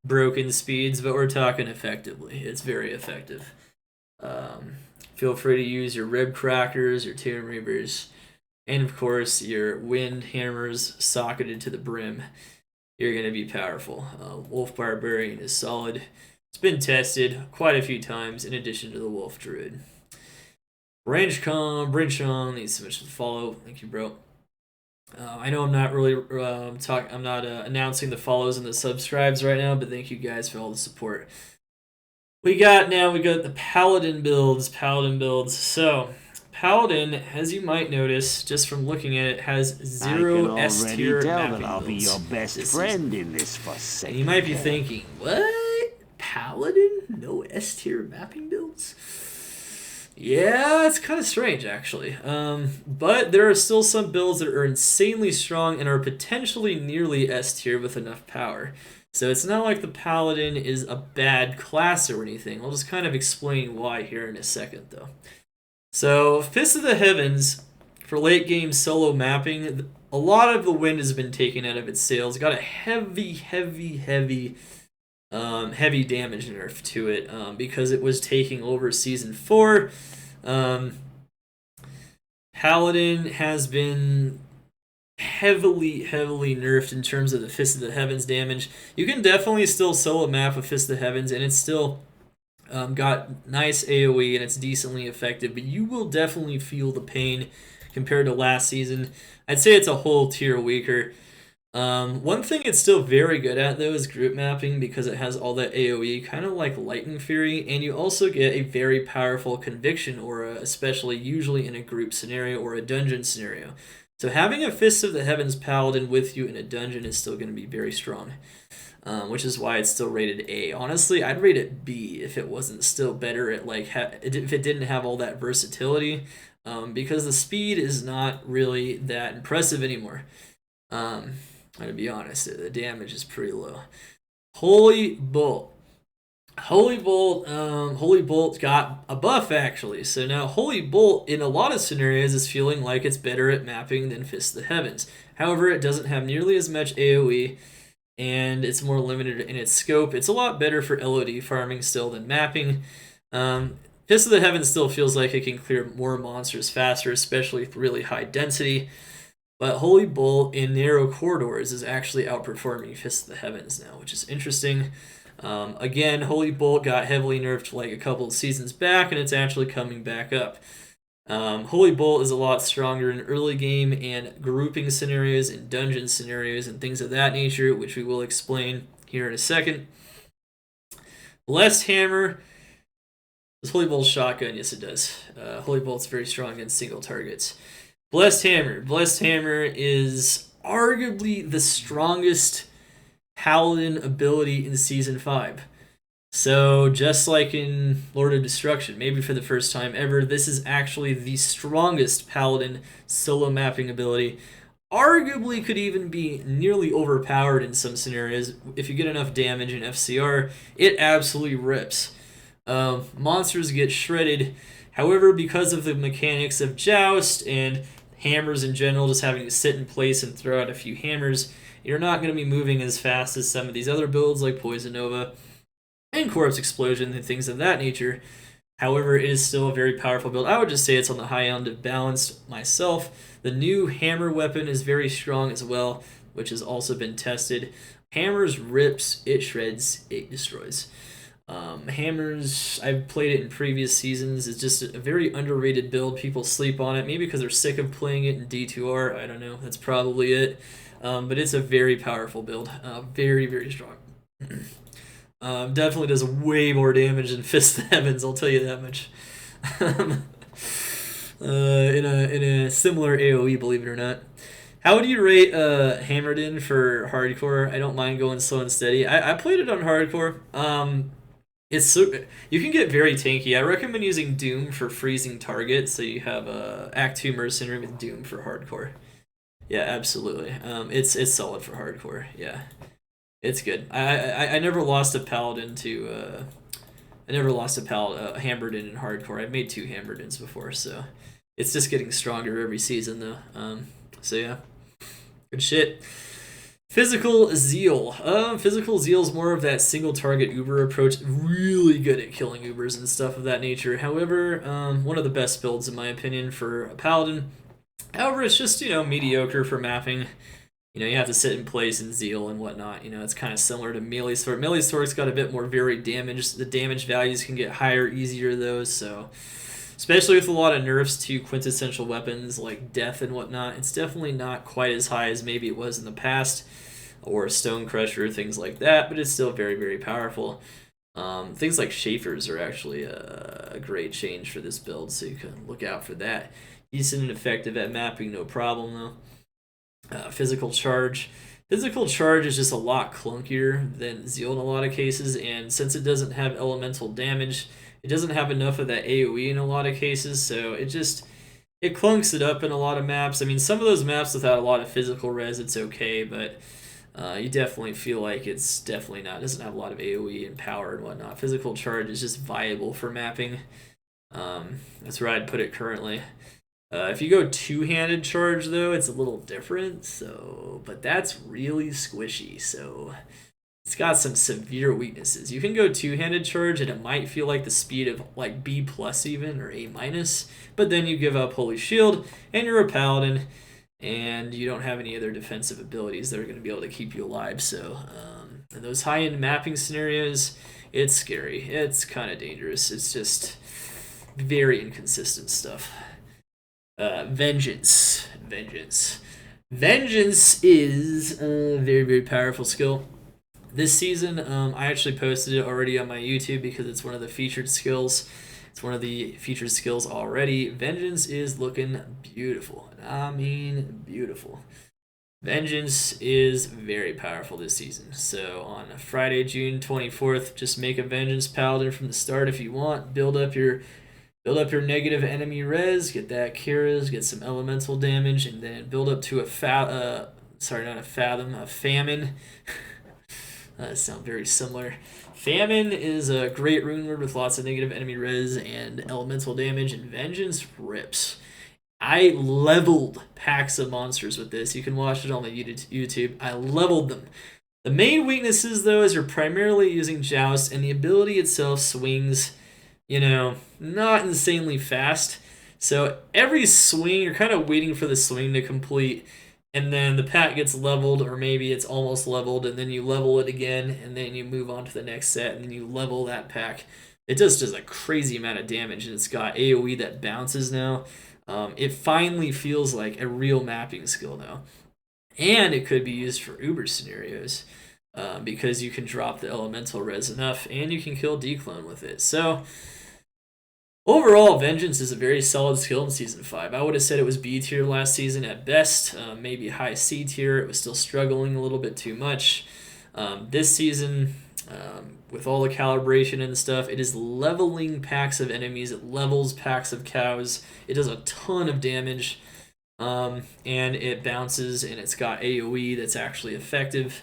broken speeds, but we're talking effectively. It's very effective. Feel free to use your Rib Crackers, your Tomb Reavers, and of course your Wind Hammers socketed to the brim. You're going to be powerful. Wolf Barbarian is solid. It's been tested quite a few times in addition to the Wolf Druid. Brinchon needs so much to follow. Thank you, bro. I know I'm not really I'm not announcing the follows and the subscribes right now, but thank you guys for all the support. We got the Paladin builds. So Paladin, as you might notice just from looking at it, has 0 S tier mapping builds. I'll be your best friend in this forsaken. And you might be thinking, what? Paladin? No S tier mapping builds? Yeah, it's kind of strange, actually. But there are still some builds that are insanely strong and are potentially nearly S tier with enough power. So it's not like the Paladin is a bad class or anything. I'll just kind of explain why here in a second, though. So, Fist of the Heavens, for late game solo mapping, a lot of the wind has been taken out of its sails. Got a heavy damage nerf to it because it was taking over Season 4. Paladin has been heavily nerfed in terms of the Fist of the Heavens damage. You can definitely still solo map with Fist of the Heavens, and it's still got nice AoE and it's decently effective, but you will definitely feel the pain compared to last season. I'd say it's a whole tier weaker. One thing it's still very good at, though, is group mapping because it has all that AoE, kind of like Lightning Fury, and you also get a very powerful Conviction aura, especially usually in a group scenario or a dungeon scenario. So having a Fist of the Heavens Paladin with you in a dungeon is still going to be very strong, which is why it's still rated A. Honestly, I'd rate it B if it wasn't still better at, like, if it didn't have all that versatility, because the speed is not really that impressive anymore. To be honest, the damage is pretty low. Holy Bolt. Holy Bolt got a buff, actually. So now Holy Bolt, in a lot of scenarios, is feeling like it's better at mapping than Fist of the Heavens. However, it doesn't have nearly as much AoE, and it's more limited in its scope. It's a lot better for LOD farming still than mapping. Fist of the Heavens still feels like it can clear more monsters faster, especially with really high density. But Holy Bolt in narrow corridors is actually outperforming Fist of the Heavens now, which is interesting. Again, Holy Bolt got heavily nerfed like a couple of seasons back, and it's actually coming back up. Holy Bolt is a lot stronger in early game and grouping scenarios and dungeon scenarios and things of that nature, which we will explain here in a second. Blessed Hammer. Does Holy Bolt shotgun? Yes, it does. Holy Bolt's very strong against single targets. Blessed Hammer. Blessed Hammer is arguably the strongest Paladin ability in Season 5. So, just like in Lord of Destruction, maybe for the first time ever, this is actually the strongest Paladin solo mapping ability. Arguably could even be nearly overpowered in some scenarios. If you get enough damage in FCR, it absolutely rips. Monsters get shredded. However, because of the mechanics of Joust and hammers in general, just having to sit in place and throw out a few hammers, you're not going to be moving as fast as some of these other builds like Poison Nova and Corpse Explosion and things of that nature. However, it is still a very powerful build. I would just say it's on the high end of balanced myself. The new hammer weapon is very strong as well, which has also been tested. Hammers rips, it shreds, it destroys. Hammers, I've played it in previous seasons. It's just a very underrated build. People sleep on it, maybe because they're sick of playing it in D2R. I don't know. That's probably it. But it's a very powerful build. Very strong. Definitely does way more damage than Fist of the Heavens, I'll tell you that much. In a similar AoE, believe it or not. How would you rate Hammerden for hardcore? I don't mind going slow and steady. I played it on hardcore. It's so you can get very tanky. I recommend using Doom for freezing targets, so you have Act 2 Mercenary with Doom for hardcore. Yeah, absolutely. It's solid for hardcore. Yeah, it's good. I never lost a Paladin to Hammerdin in hardcore. I've made 2 Hammerdins before, so it's just getting stronger every season though. So yeah, good shit. Physical Zeal. Physical Zeal is more of that single target Uber approach. Really good at killing Ubers and stuff of that nature. However, one of the best builds in my opinion for a Paladin. However, it's just, mediocre for mapping. You have to sit in place in Zeal and whatnot. It's kind of similar to Melee Sword. Melee Sword's got a bit more varied damage. The damage values can get higher, easier though, so especially with a lot of nerfs to quintessential weapons like Death and whatnot, it's definitely not quite as high as maybe it was in the past, or Stone Crusher, things like that, but it's still very powerful. Things like Schaefer's are actually a great change for this build, so you can look out for that. Decent and effective at mapping, no problem though. Physical Charge. Physical Charge is just a lot clunkier than Zeal in a lot of cases, and since it doesn't have elemental damage, It doesn't have enough of that AoE in a lot of cases, so it clunks it up in a lot of maps. I mean, some of those maps without a lot of physical res, it's okay, but you definitely feel like it's definitely not. It doesn't have a lot of AoE and power and whatnot. Physical charge is just viable for mapping. That's where I'd put it currently. If you go two-handed charge, though, it's a little different. So, but that's really squishy. So it's got some severe weaknesses. You can go two-handed charge, and it might feel like the speed of like B plus even or A minus, but then you give up Holy Shield, and you're a Paladin, and you don't have any other defensive abilities that are going to be able to keep you alive. So in those high-end mapping scenarios, it's scary. It's kind of dangerous. It's just very inconsistent stuff. Vengeance. Vengeance is a very, very powerful skill. This season, I actually posted it already on my YouTube because it's one of the featured skills. It's one of the featured skills already. Vengeance is looking beautiful. I mean, beautiful. Vengeance is very powerful this season. So on Friday, June 24th, just make a Vengeance Paladin from the start if you want. Build up your negative enemy res, get that Kira's, get some elemental damage, and then build up to a famine. Sound very similar. Famine is a great rune word with lots of negative enemy res and elemental damage, and Vengeance rips. I leveled packs of monsters with this. You can watch it on the YouTube. I leveled them. The main weaknesses, though, is you're primarily using Joust, and the ability itself swings, not insanely fast. So every swing, you're kind of waiting for the swing to complete, and then the pack gets leveled, or maybe it's almost leveled, and then you level it again, and then you move on to the next set, and then you level that pack. It just does a crazy amount of damage, and it's got AoE that bounces now. It finally feels like a real mapping skill now. And it could be used for Uber scenarios because you can drop the elemental res enough, and you can kill Dclone with it. So overall, Vengeance is a very solid skill in Season 5. I would have said it was B tier last season at best, maybe high C tier. It was still struggling a little bit too much. This season, with all the calibration and stuff, it is leveling packs of enemies. It levels packs of cows. It does a ton of damage, and it bounces, and it's got AoE that's actually effective.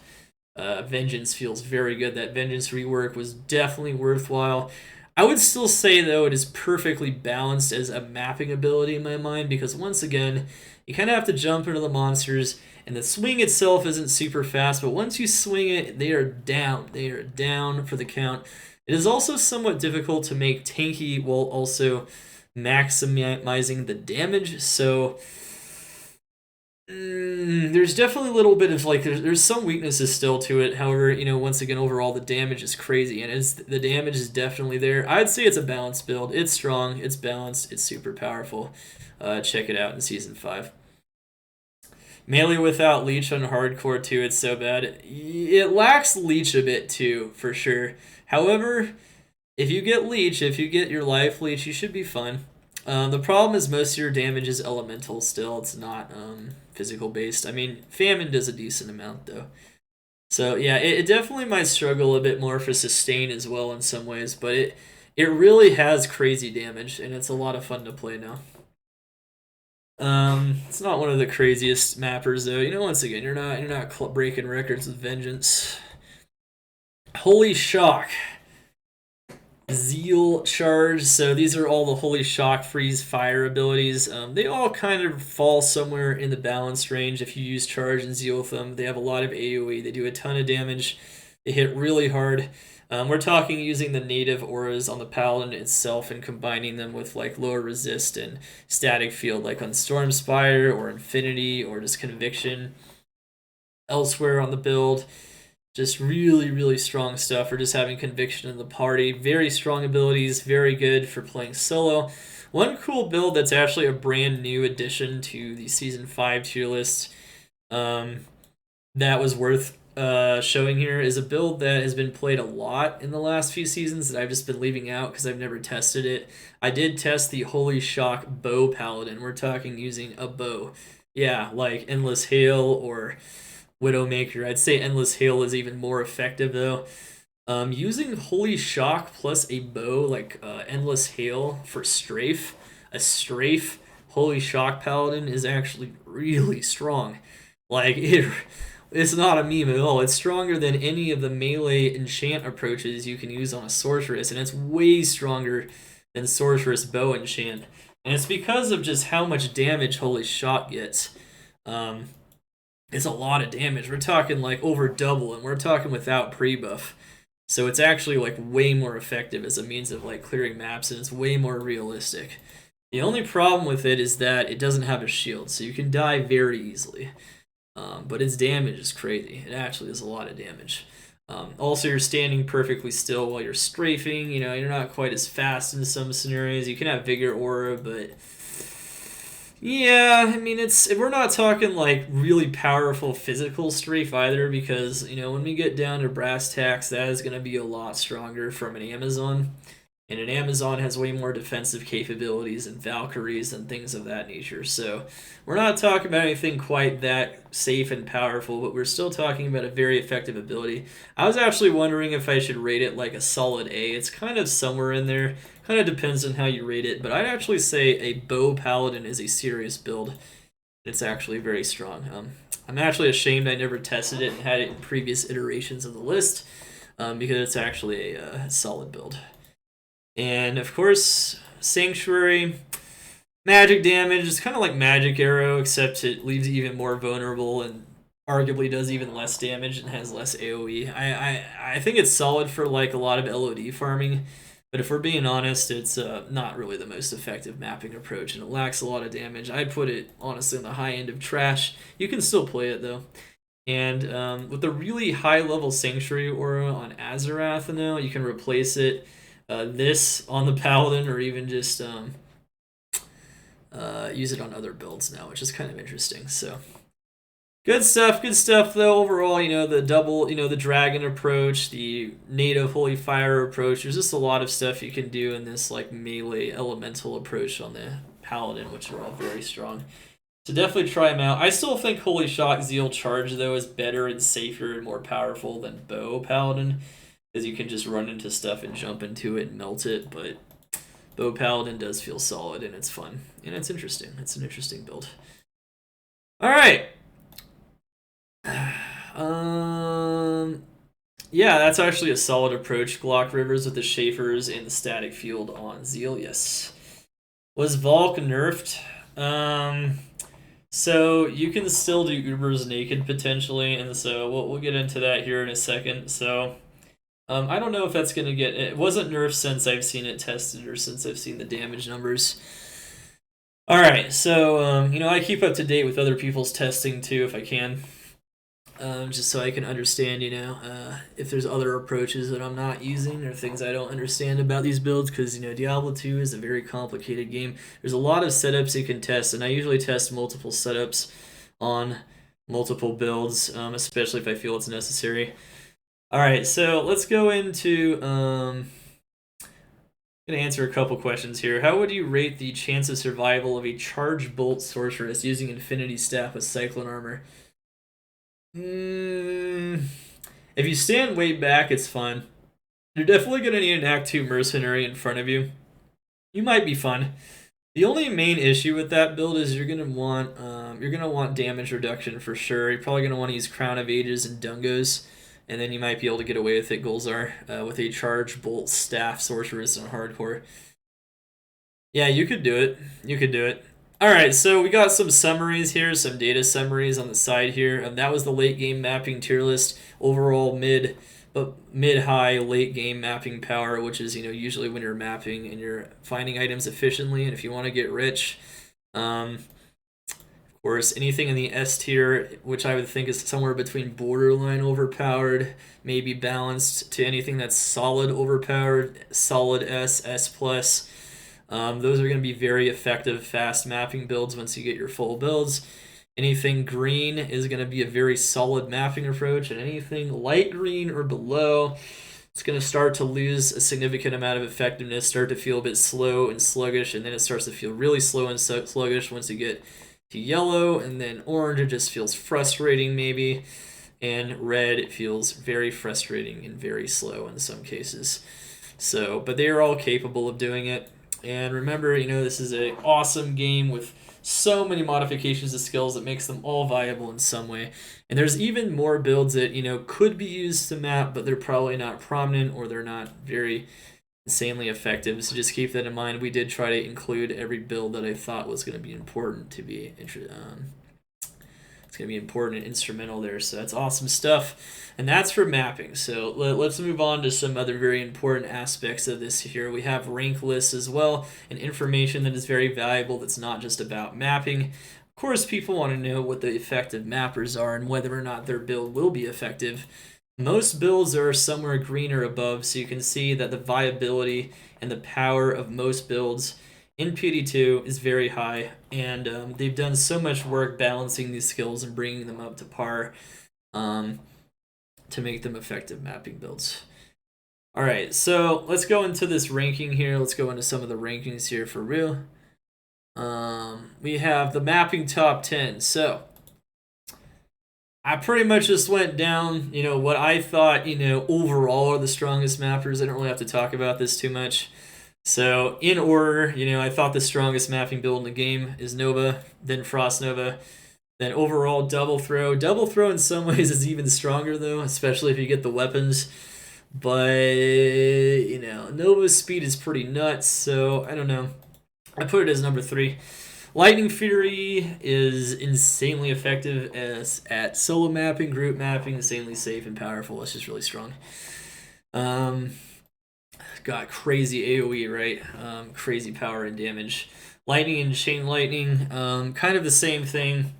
Vengeance feels very good. That Vengeance rework was definitely worthwhile. I would still say, though, it is perfectly balanced as a mapping ability in my mind, because once again, you kind of have to jump into the monsters, and the swing itself isn't super fast, but once you swing it, they are down. They are down for the count. It is also somewhat difficult to make tanky while also maximizing the damage, so there's definitely a little bit of there's some weaknesses still to it. However, once again, overall the damage is crazy, and the damage is definitely there. I'd say it's a balanced build. It's strong, it's balanced, it's super powerful. Check it out in Season 5. Melee without Leech on hardcore too, it's so bad. It lacks Leech a bit too, for sure. However, if you get Leech, if you get your life Leech, you should be fine. The problem is most of your damage is elemental still. It's not physical based. I mean, Famine does a decent amount though. So yeah, it definitely might struggle a bit more for sustain as well in some ways, but it really has crazy damage, and it's a lot of fun to play now. It's not one of the craziest mappers though. Once again, you're not breaking records with Vengeance. Holy Shock. Zeal charge. So these are all the Holy Shock, freeze, fire abilities. They all kind of fall somewhere in the balanced range if you use charge and Zeal with them. They have a lot of AoE. They do a ton of damage. They hit really hard. We're talking using the native auras on the Paladin itself and combining them with lower resist and static field, like on Stormspire or Infinity or just Conviction. Elsewhere on the build, just really, really strong stuff for just having Conviction in the party. Very strong abilities, very good for playing solo. One cool build that's actually a brand new addition to the Season 5 tier list that was worth showing here is a build that has been played a lot in the last few seasons that I've just been leaving out because I've never tested it. I did test the Holy Shock Bow Paladin. We're talking using a bow. Yeah, like Endless Hail or Widowmaker. I'd say Endless Hail is even more effective though. Using Holy Shock plus a bow like Endless Hail for strafe, a strafe Holy Shock Paladin is actually really strong. Like it's not a meme at all. It's stronger than any of the melee enchant approaches you can use on a sorceress, and it's way stronger than sorceress bow enchant. And it's because of just how much damage Holy Shock gets. Um, it's a lot of damage. We're talking like over double, and we're talking without pre-buff. So it's actually like way more effective as a means of like clearing maps, and it's way more realistic. The only problem with it is that it doesn't have a shield, so you can die very easily. But its damage is crazy. It actually is a lot of damage. Also, you're standing perfectly still while you're strafing. You know, you're not quite as fast in some scenarios. You can have Vigor Aura, but yeah, I mean, we're not talking like really powerful physical strafe either, because you know when we get down to brass tacks, that is going to be a lot stronger from an Amazon. And an Amazon has way more defensive capabilities and Valkyries and things of that nature. So we're not talking about anything quite that safe and powerful, but we're still talking about a very effective ability. I was actually wondering if I should rate it like a solid A. It's kind of somewhere in there. Kind of depends on how you rate it, but I'd actually say a bow paladin is a serious build. It's actually very strong. I'm actually ashamed I never tested it and had it in previous iterations of the list, because it's actually a solid build. And of course, Sanctuary, magic damage is kind of like Magic Arrow, except it leaves you even more vulnerable and arguably does even less damage and has less AoE. I think it's solid for like a lot of LOD farming, but if we're being honest, it's not really the most effective mapping approach, and it lacks a lot of damage. I'd put it honestly on the high end of trash. You can still play it though. And with the really high level Sanctuary aura on Azarath now, you can replace it this on the Paladin, or even just use it on other builds now, which is kind of interesting. So good stuff though. Overall, you know, the double, you know, the dragon approach, the native holy fire approach. There's just a lot of stuff you can do in this like melee elemental approach on the Paladin, which are all very strong. So definitely try them out. I still think Holy Shock Zeal Charge though is better and safer and more powerful than Bow Paladin, because you can just run into stuff and jump into it and melt it, but Bow Paladin does feel solid, and it's fun, and it's interesting. It's an interesting build. Alright. Yeah, that's actually a solid approach. Glock Rivers with the Schaefers and the static field on Zeal, yes. Was Valk nerfed? So you can still do Ubers naked potentially, and so we'll get into that here in a second. So I don't know if that's going to get... It wasn't nerfed since I've seen it tested, or since I've seen the damage numbers. Alright, so, you know, I keep up to date with other people's testing, too, if I can. Just so I can understand, you know, if there's other approaches that I'm not using, or things I don't understand about these builds, because, you know, Diablo 2 is a very complicated game. There's a lot of setups you can test, and I usually test multiple setups on multiple builds, especially if I feel it's necessary. Alright, so let's go into... I'm going to answer a couple questions here. How would you rate the chance of survival of a Charge Bolt Sorceress using Infinity Staff with Cyclone Armor? If you stand way back, it's fun. You're definitely going to need an Act 2 Mercenary in front of you. You might be fun. The only main issue with that build is you're gonna want damage reduction for sure. You're probably gonna want to use Crown of Ages and Dungos, and then you might be able to get away with it, Gulzar, with a Charge Bolt Staff Sorceress in Hardcore. Yeah, you could do it. You could do it. Alright, so we got some summaries here, some data summaries on the side here. That was the late game mapping tier list. Overall mid-high late game mapping power, which is, you know, usually when you're mapping and you're finding items efficiently, and if you want to get rich. Of course, anything in the S tier, which I would think is somewhere between borderline overpowered, maybe balanced, to anything that's solid overpowered, solid S, S+. Those are going to be very effective, fast mapping builds once you get your full builds. Anything green is going to be a very solid mapping approach, and anything light green or below, it's going to start to lose a significant amount of effectiveness, start to feel a bit slow and sluggish, and then it starts to feel really slow and sluggish once you get to yellow, and then orange, it just feels frustrating maybe. and red it feels very frustrating and very slow in some cases. So, but they are all capable of doing it. And remember, this is an awesome game with so many modifications to skills that makes them all viable in some way. And there's even more builds that, could be used to map, but they're probably not prominent or they're not very insanely effective. So just keep that in mind. We did try to include every build that I thought was going to be important to be it's going to be important and instrumental there. So that's awesome stuff. And that's for mapping. So let's move on to some other very important aspects of this here. We have rank lists as well, and information that is very valuable that's not just about mapping. Of course, people want to know what the effective mappers are and whether or not their build will be effective. Most builds are somewhere green or above, so you can see that the viability and the power of most builds in PD2 is very high, and they've done so much work balancing these skills and bringing them up to par to make them effective mapping builds. Alright, so let's go into this ranking here. Let's go into some of the rankings here for real. We have the mapping top 10. So I pretty much just went down, what I thought, overall are the strongest mappers. I don't really have to talk about this too much. So, in order, I thought the strongest mapping build in the game is Nova, then Frost Nova, then overall Double Throw. Double Throw in some ways is even stronger, though, especially if you get the weapons. But, Nova's speed is pretty nuts, so I don't know. I put it as number 3. Lightning Fury is insanely effective at solo mapping, group mapping, insanely safe and powerful. It's just really strong. Got crazy AoE, right? Crazy power and damage. Lightning and Chain Lightning, kind of the same thing.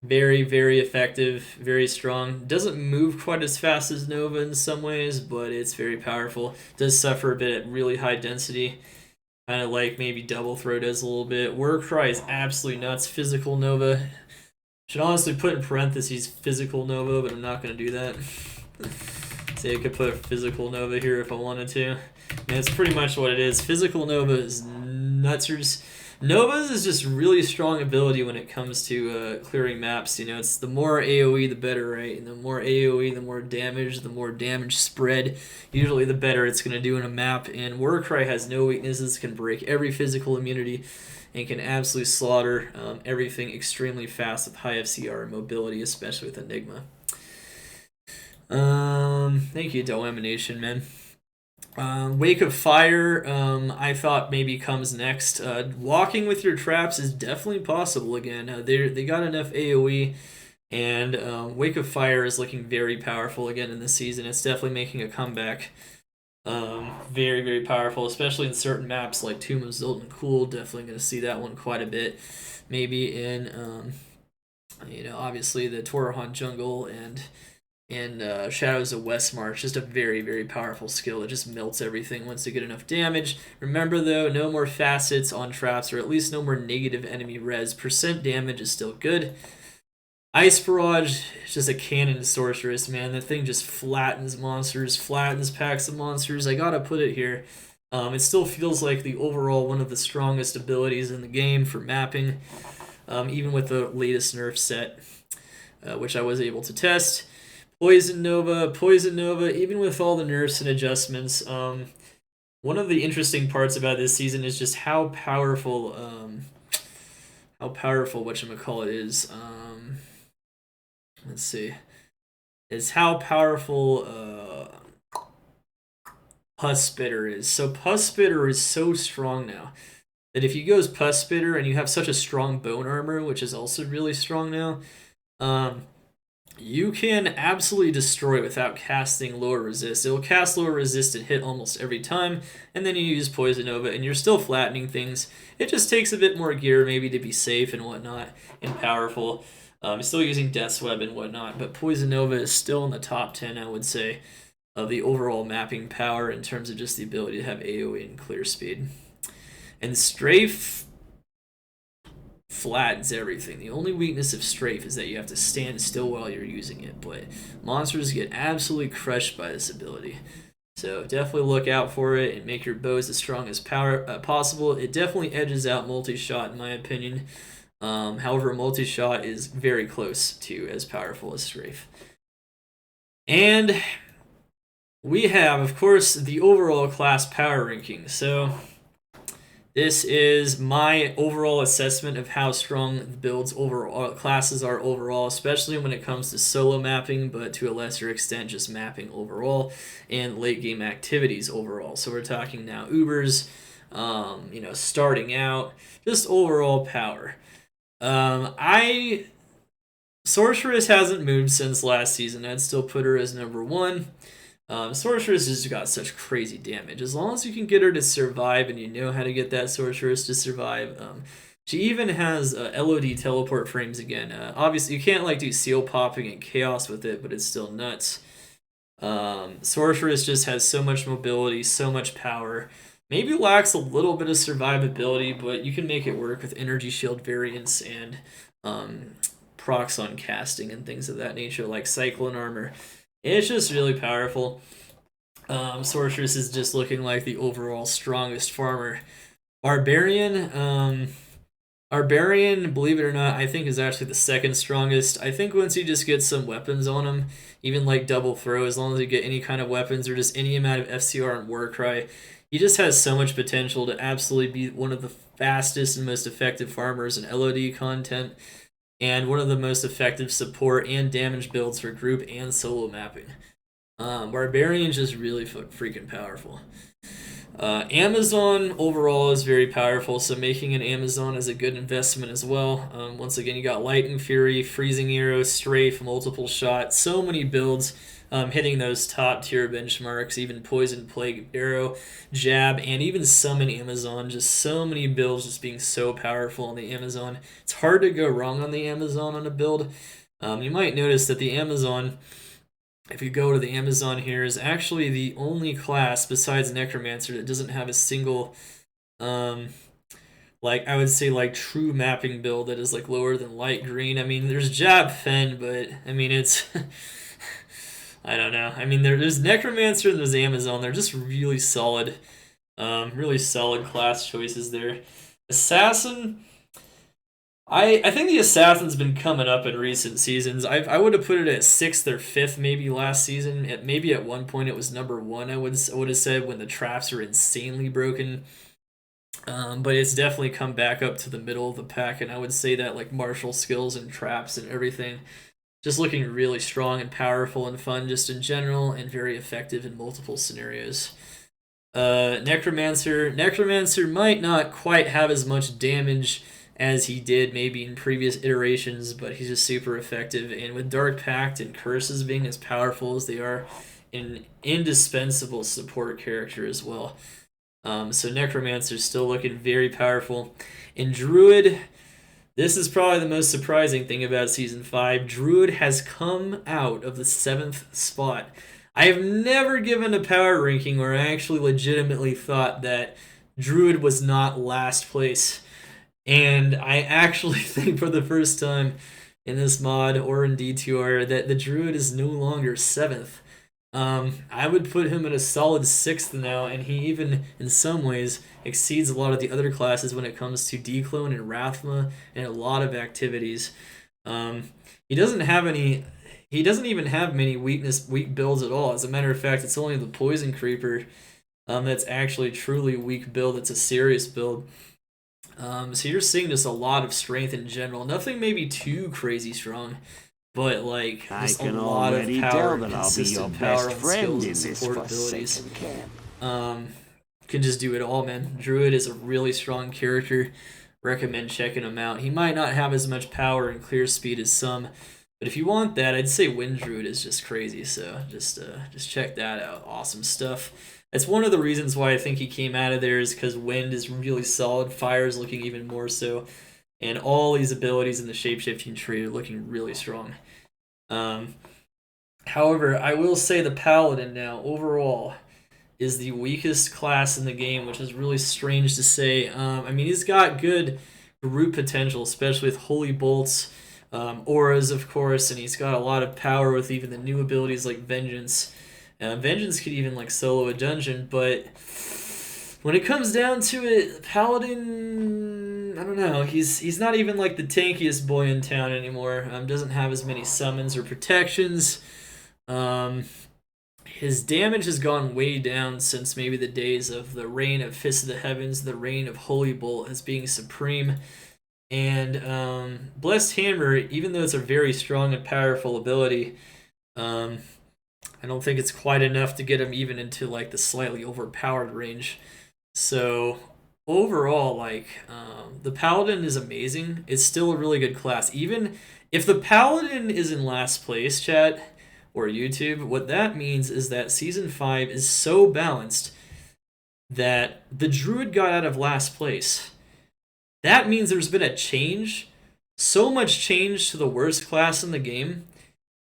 Very, very effective, very strong. Doesn't move quite as fast as Nova in some ways, but it's very powerful. Does suffer a bit at really high density. Kind of like maybe Double Throw does a little bit. Warcry is absolutely nuts. Physical Nova. Should honestly put in parentheses Physical Nova, but I'm not going to do that. Say I could put a Physical Nova here if I wanted to. And it's pretty much what it is. Physical Nova is nutsers. Nova's is just really strong ability when it comes to clearing maps. It's the more AoE, the better, right? And the more AoE, the more damage spread. Usually the better it's going to do in a map. And Warcry has no weaknesses, can break every physical immunity, and can absolutely slaughter everything extremely fast with high FCR and mobility, especially with Enigma. Thank you, Domination, man. Wake of Fire, I thought maybe comes next. Walking with your traps is definitely possible again. They got enough AoE, and Wake of Fire is looking very powerful again in this season. It's definitely making a comeback. Very, very powerful, especially in certain maps like Tomb of Zoltan Cool. Definitely going to see that one quite a bit. Maybe in, obviously the Torohan Jungle and Shadows of Westmarch. Just a very, very powerful skill that just melts everything once you get enough damage. Remember though, no more facets on traps, or at least no more negative enemy res. Percent damage is still good. Ice Barrage is just a cannon sorceress, man. That thing just flattens monsters, flattens packs of monsters. I gotta put it here. It still feels like the overall one of the strongest abilities in the game for mapping, even with the latest nerf set, which I was able to test. Poison Nova, even with all the nerfs and adjustments, one of the interesting parts about this season is just how powerful whatchamacallit is. Let's see. Is how powerful Pus Spitter is. So Pus Spitter is so strong now that if you go as Pus Spitter and you have such a strong bone armor, which is also really strong now, you can absolutely destroy without casting lower resist. It will cast lower resist and hit almost every time, and then you use Poison Nova, and you're still flattening things. It just takes a bit more gear maybe to be safe and whatnot, and powerful. Still using Death's Web and whatnot, but Poison Nova is still in the top 10, I would say, of the overall mapping power in terms of just the ability to have AoE and clear speed. And Strafe flattens everything. The only weakness of Strafe is that you have to stand still while you're using it, but monsters get absolutely crushed by this ability. So definitely look out for it and make your bows as strong as possible. It definitely edges out multi-shot in my opinion. However, multi-shot is very close to as powerful as Strafe. And we have, of course, the overall class power ranking. So this is my overall assessment of how strong the builds overall classes are overall, especially when it comes to solo mapping, but to a lesser extent just mapping overall and late game activities overall. So we're talking now Ubers, starting out, just overall power. I Sorceress hasn't moved since last season. I'd still put her as number one. Sorceress has got such crazy damage. As long as you can get her to survive and you know how to get that Sorceress to survive, she even has LOD teleport frames again. Obviously, you can't do seal popping and chaos with it, but it's still nuts. Sorceress just has so much mobility, so much power. Maybe lacks a little bit of survivability, but you can make it work with energy shield variants and procs on casting and things of that nature, like Cyclone Armor. It's just really powerful. Sorceress is just looking like the overall strongest farmer. Barbarian, believe it or not, I think is actually the second strongest. I think once you just get some weapons on him, even like double throw, as long as you get any kind of weapons or just any amount of FCR and Warcry, he just has so much potential to absolutely be one of the fastest and most effective farmers in LOD content, and one of the most effective support and damage builds for group and solo mapping. Barbarian's just really freaking powerful. Amazon overall is very powerful, so making an Amazon is a good investment as well. Once again, you got Lightning Fury, Freezing Arrow, Strafe, Multiple Shot, so many builds hitting those top tier benchmarks, even Poison Plague Arrow, Jab, and even Summon Amazon. Just so many builds just being so powerful on the Amazon. It's hard to go wrong on the Amazon on a build. You might notice that the Amazon, if you go to the Amazon here, is actually the only class besides Necromancer that doesn't have a single, I would say true mapping build that is lower than light green. I mean, there's Jab Fen, but I mean it's, I don't know. I mean there's Necromancer and there's Amazon. They're just really solid class choices there. Assassin. I think the Assassin's been coming up in recent seasons. I would have put it at 6th or 5th maybe last season. Maybe at one point it was number 1, I would have said, when the traps are insanely broken. But it's definitely come back up to the middle of the pack, and I would say that martial skills and traps and everything, just looking really strong and powerful and fun just in general, and very effective in multiple scenarios. Necromancer might not quite have as much damage as he did maybe in previous iterations, but he's just super effective. And with Dark Pact and Curses being as powerful as they are, an indispensable support character as well. So Necromancer's still looking very powerful. And Druid, this is probably the most surprising thing about Season 5. Druid has come out of the 7th spot. I have never given a power ranking where I actually legitimately thought that Druid was not last place. And I actually think for the first time in this mod or in D2R that the Druid is no longer 7th. I would put him at a solid 6th now, and he even, in some ways, exceeds a lot of the other classes when it comes to Dclone and Rathma and a lot of activities. He doesn't even have many weak builds at all. As a matter of fact, it's only the Poison Creeper that's actually truly weak build. It's a serious build. So you're seeing just a lot of strength in general. Nothing maybe too crazy strong, but just a lot of power, consistent power and skills and support abilities. Can just do it all, man. Druid is a really strong character. Recommend checking him out. He might not have as much power and clear speed as some, but if you want that, I'd say Wind Druid is just crazy. So just check that out. Awesome stuff. That's one of the reasons why I think he came out of there, is because Wind is really solid, Fire is looking even more so, and all these abilities in the shapeshifting tree are looking really strong. However, I will say the Paladin now, overall, is the weakest class in the game, which is really strange to say. I mean, he's got good group potential, especially with Holy Bolts, auras, of course, and he's got a lot of power with even the new abilities like Vengeance. Vengeance could even solo a dungeon, but when it comes down to it, Paladin, I don't know, he's not even the tankiest boy in town anymore. Doesn't have as many summons or protections. His damage has gone way down since maybe the days of the reign of Fist of the Heavens, the reign of Holy Bolt as being supreme. And Blessed Hammer, even though it's a very strong and powerful ability, I don't think it's quite enough to get him even into like the slightly overpowered range. So overall, like the Paladin is amazing. It's still a really good class. Even if the Paladin is in last place, chat or YouTube, what that means is that Season 5 is so balanced that the Druid got out of last place. That means there's been a change, so much change to the worst class in the game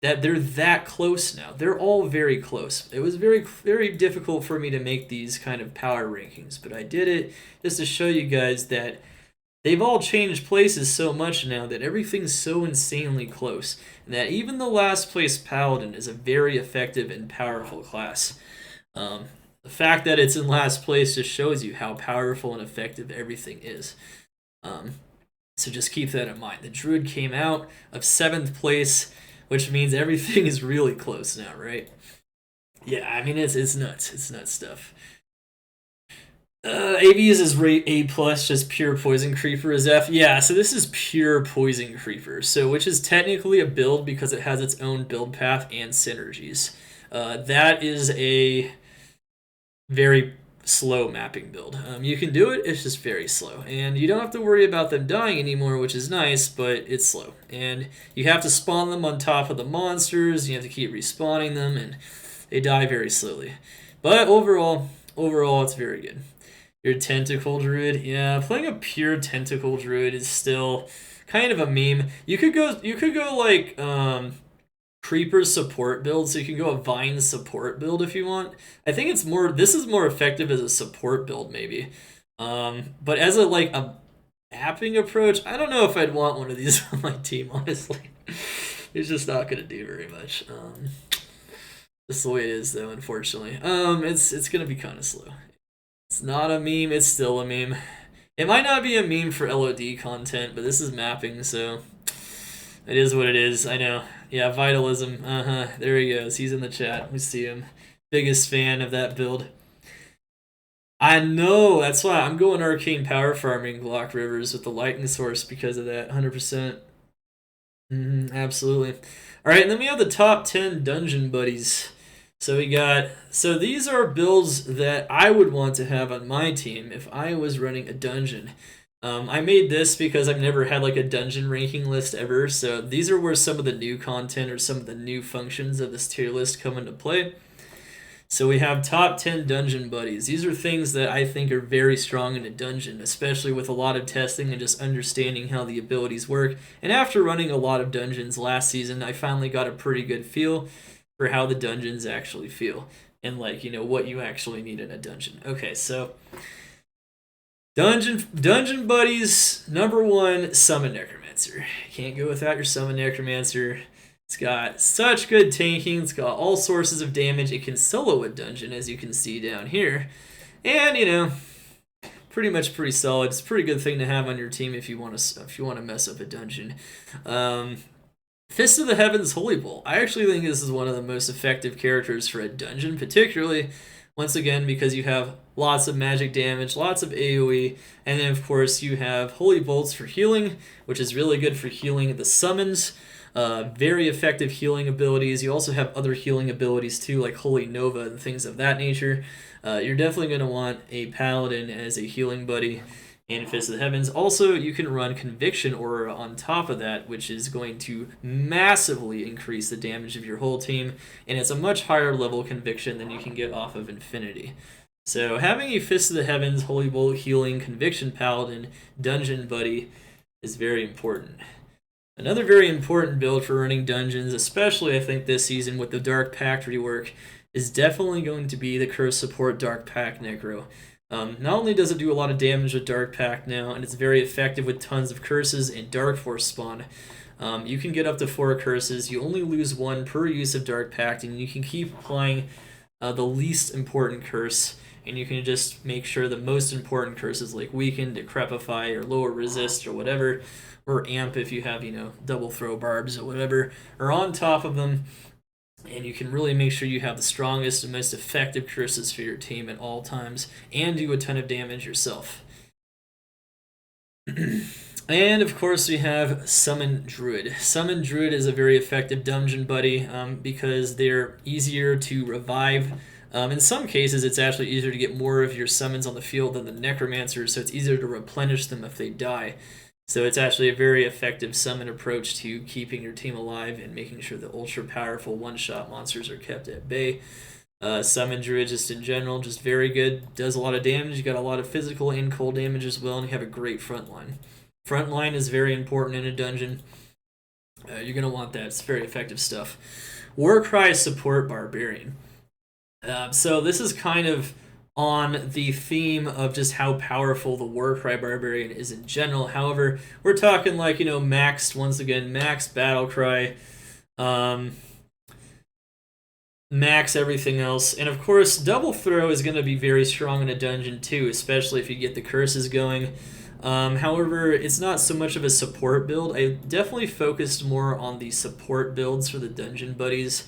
that they're that close now. They're all very close. It was very, very difficult for me to make these kind of power rankings, but I did it just to show you guys that they've all changed places so much now that everything's so insanely close, and that even the last place Paladin is a very effective and powerful class. The fact that it's in last place just shows you how powerful and effective everything is. So just keep that in mind. The Druid came out of 7th place, which means everything is really close now, right? Yeah, I mean, it's nuts. It's nuts stuff. AVs is rate A+, just pure Poison Creeper is F. Yeah, so this is pure Poison Creeper, so which is technically a build because it has its own build path and synergies. That is a very slow mapping build. You can do it, it's just very slow. And you don't have to worry about them dying anymore, which is nice, but it's slow. And you have to spawn them on top of the monsters, you have to keep respawning them, and they die very slowly. But overall, it's very good. Your Tentacle Druid, yeah, playing a pure Tentacle Druid is still kind of a meme. You could go like Creeper support build, so you can go a Vine support build if you want. I think this is more effective as a support build maybe. But as a mapping approach, I don't know if I'd want one of these on my team, honestly. It's just not gonna do very much. That's the way it is though, unfortunately. It's gonna be kinda slow. It's not a meme, it's still a meme. It might not be a meme for LOD content, but this is mapping, so it is what it is. I know. Yeah, Vitalism. There he goes. He's in the chat. We see him. Biggest fan of that build. I know. That's why I'm going Arcane Power Farming Glock Rivers with the Lightning Source because of that. 100%. Absolutely. Alright, and then we have the top 10 dungeon buddies. So these are builds that I would want to have on my team if I was running a dungeon. I made this because I've never had like a dungeon ranking list ever, so these are where some of the new content or some of the new functions of this tier list come into play. So we have top 10 dungeon buddies. These are things that I think are very strong in a dungeon, especially with a lot of testing and just understanding how the abilities work. And after running a lot of dungeons last season, I finally got a pretty good feel for how the dungeons actually feel and what you actually need in a dungeon. Okay, so Dungeon buddies, number 1, Summon Necromancer. Can't go without your Summon Necromancer. It's got such good tanking, it's got all sources of damage, it can solo a dungeon, as you can see down here. And, pretty solid. It's a pretty good thing to have on your team if you want to mess up a dungeon. Fist of the Heavens Holy Bolt. I actually think this is one of the most effective characters for a dungeon, particularly once again because you have lots of magic damage, lots of AoE, and then of course you have Holy Bolts for healing, which is really good for healing the summons. Very effective healing abilities. You also have other healing abilities too, like Holy Nova and things of that nature. You're definitely going to want a Paladin as a healing buddy in Fist of the Heavens. Also, you can run Conviction Aura on top of that, which is going to massively increase the damage of your whole team, and it's a much higher level Conviction than you can get off of Infinity. So having a Fist of the Heavens, Holy Bolt, Healing, Conviction Paladin, Dungeon Buddy is very important. Another very important build for running dungeons, especially I think this season with the Dark Pact rework, is definitely going to be the Curse Support Dark Pact Necro. Not only does it do a lot of damage with Dark Pact now, and it's very effective with tons of curses and Dark Force spawn. You can get up to 4 curses, you only lose 1 per use of Dark Pact, and you can keep applying the least important curse, and you can just make sure the most important curses like Weaken, Decrepify, or Lower Resist, or whatever, or Amp if you have, double throw barbs or whatever, are on top of them. and you can really make sure you have the strongest and most effective curses for your team at all times, and do a ton of damage yourself. And of course we have Summon Druid. Summon Druid is a very effective dungeon buddy because they're easier to revive. In some cases, it's actually easier to get more of your summons on the field than the Necromancer, so it's easier to replenish them if they die. So it's actually a very effective summon approach to keeping your team alive and making sure the ultra powerful one-shot monsters are kept at bay. Summon Druid just in general, just very good. Does a lot of damage. You got a lot of physical and cold damage as well, and you have a great front line. Front line is very important in a dungeon. You're going to want that. It's very effective stuff. Warcry support Barbarian. So this is kind of on the theme of just how powerful the Warcry Barbarian is in general. However, we're talking like, maxed, once again, maxed Battlecry, max everything else. And of course, Double Throw is going to be very strong in a dungeon too, especially if you get the curses going. However, it's not so much of a support build. I definitely focused more on the support builds for the dungeon buddies.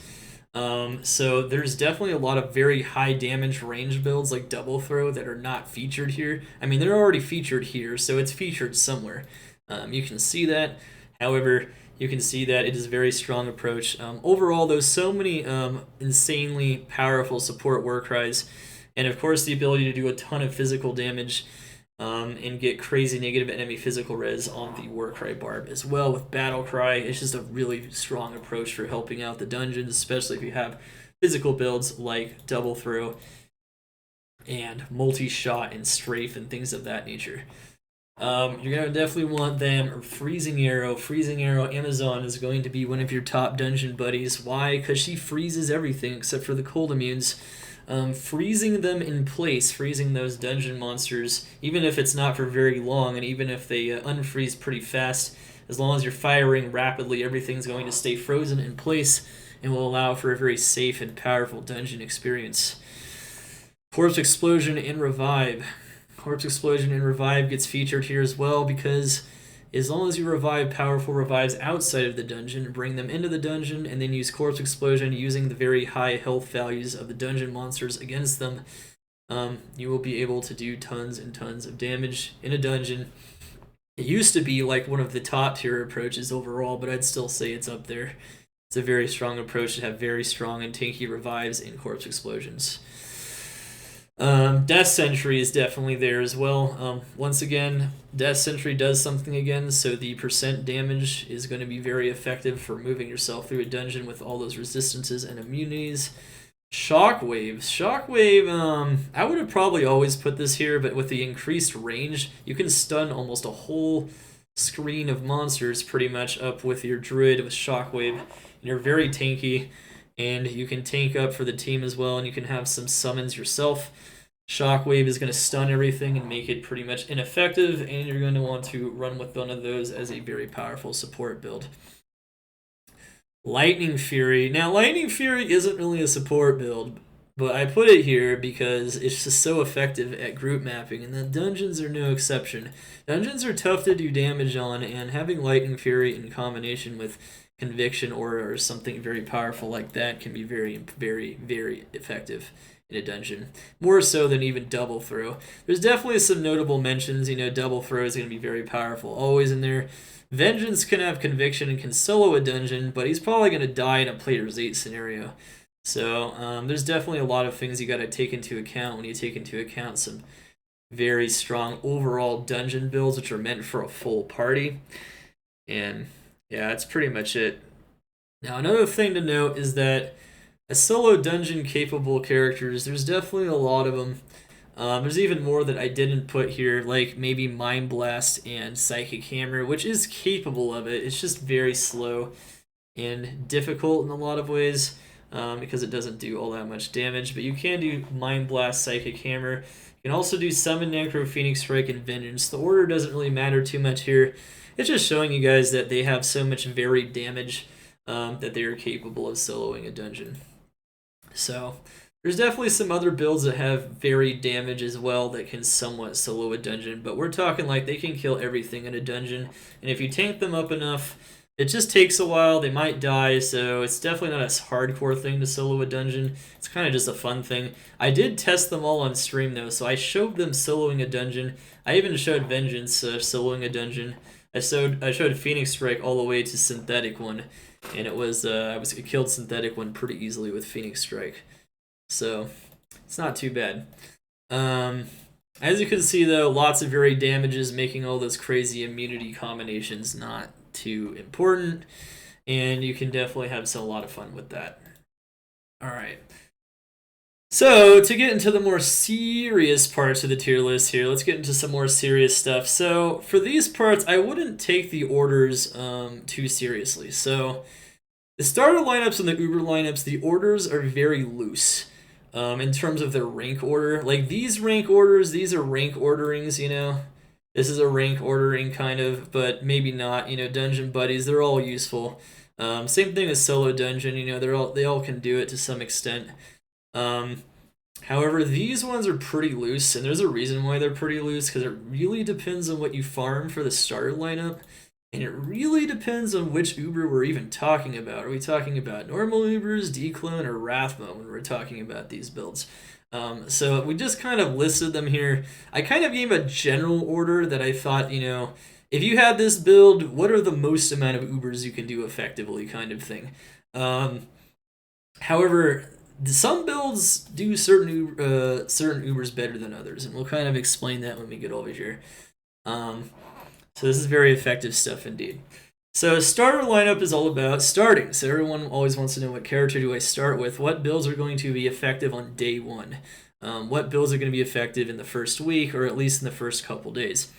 So there's definitely a lot of very high damage range builds like Double Throw that are not featured here. I mean, they're already featured here, so it's featured somewhere. You can see that. However, you can see that it is a very strong approach. Overall, there's so many insanely powerful support Warcries, and of course the ability to do a ton of physical damage and get crazy negative enemy physical res on the Warcry Barb as well with Battlecry. It's just a really strong approach for helping out the dungeons, especially if you have physical builds like Double Throw and multi-shot and strafe and things of that nature. You're going to definitely want them. Freezing Arrow. Freezing Arrow Amazon is going to be one of your top dungeon buddies. Why? Because she freezes everything except for the cold immunes. Freezing them in place, freezing those dungeon monsters, even if it's not for very long, and even if they unfreeze pretty fast, as long as you're firing rapidly, everything's going to stay frozen in place and will allow for a very safe and powerful dungeon experience. Corpse Explosion and Revive. Corpse Explosion and Revive gets featured here as well because as long as you revive powerful revives outside of the dungeon, bring them into the dungeon, and then use Corpse Explosion using the very high health values of the dungeon monsters against them, you will be able to do tons and tons of damage in a dungeon. It used to be like one of the top tier approaches overall, but I'd still say it's up there. It's a very strong approach to have very strong and tanky revives and Corpse Explosions. Death Sentry is definitely there as well. Once again, Death Sentry does something again, so the percent damage is going to be very effective for moving yourself through a dungeon with all those resistances and immunities. Shockwave. Shockwave, I would have probably always put this here, but with the increased range, you can stun almost a whole screen of monsters pretty much up with your Druid with Shockwave. And you're very tanky, and you can tank up for the team as well, and you can have some summons yourself. Shockwave is going to stun everything and make it pretty much ineffective, and you're going to want to run with one of those as a very powerful support build. Lightning Fury. Now, Lightning Fury isn't really a support build, but I put it here because it's just so effective at group mapping, and the dungeons are no exception. Dungeons are tough to do damage on, and having Lightning Fury in combination with Conviction or something very powerful like that can be very, very, very effective in a dungeon. More so than even Double Throw. There's definitely some notable mentions. Double Throw is going to be very powerful, always in there. Vengeance can have Conviction and can solo a dungeon, but he's probably going to die in a Player's 8 scenario. So there's definitely a lot of things you got to take into account when you take into account some very strong overall dungeon builds, which are meant for a full party. And yeah, that's pretty much it. Now, another thing to note is that as solo dungeon capable characters, there's definitely a lot of them. There's even more that I didn't put here, like maybe Mind Blast and Psychic Hammer, which is capable of it. It's just very slow and difficult in a lot of ways because it doesn't do all that much damage. But you can do Mind Blast, Psychic Hammer. You can also do Summon, Necro, Phoenix Strike, and Vengeance. The order doesn't really matter too much here. It's just showing you guys that they have so much varied damage that they are capable of soloing a dungeon. So there's definitely some other builds that have varied damage as well that can somewhat solo a dungeon, but we're talking like they can kill everything in a dungeon, and if you tank them up enough, it just takes a while. They might die, so it's definitely not a hardcore thing to solo a dungeon. It's kind of just a fun thing. I did test them all on stream though, so I showed them soloing a dungeon. I even showed Vengeance soloing a dungeon. I showed Phoenix Strike all the way to Synthetic one, and I killed Synthetic one pretty easily with Phoenix Strike. So it's not too bad. As you can see though, lots of varied damages, making all those crazy immunity combinations not too important, and you can definitely have a lot of fun with that. Alright. So, to get into the more serious parts of the tier list here, let's get into some more serious stuff. So, for these parts, I wouldn't take the orders too seriously. So, the starter lineups and the Uber lineups, the orders are very loose in terms of their rank order. Like, these rank orders, these are rank orderings, you know? This is a rank ordering kind of, but maybe not. You know, dungeon buddies, they're all useful. Same thing as solo dungeon, you know, they all can do it to some extent. However, these ones are pretty loose, and there's a reason why they're pretty loose, because it really depends on what you farm for the starter lineup, and it really depends on which Uber we're even talking about. Are we talking about normal Ubers, Dclone, or Rathma when we're talking about these builds? So we just kind of listed them here. I kind of gave a general order that I thought, you know, if you had this build, what are the most amount of Ubers you can do effectively, kind of thing. However, some builds do certain Ubers better than others, and we'll kind of explain that when we get over here. So this is very effective stuff indeed. So starter lineup is all about starting. So everyone always wants to know, what character do I start with? What builds are going to be effective on day one? What builds are going to be effective in the first week, or at least in the first couple days?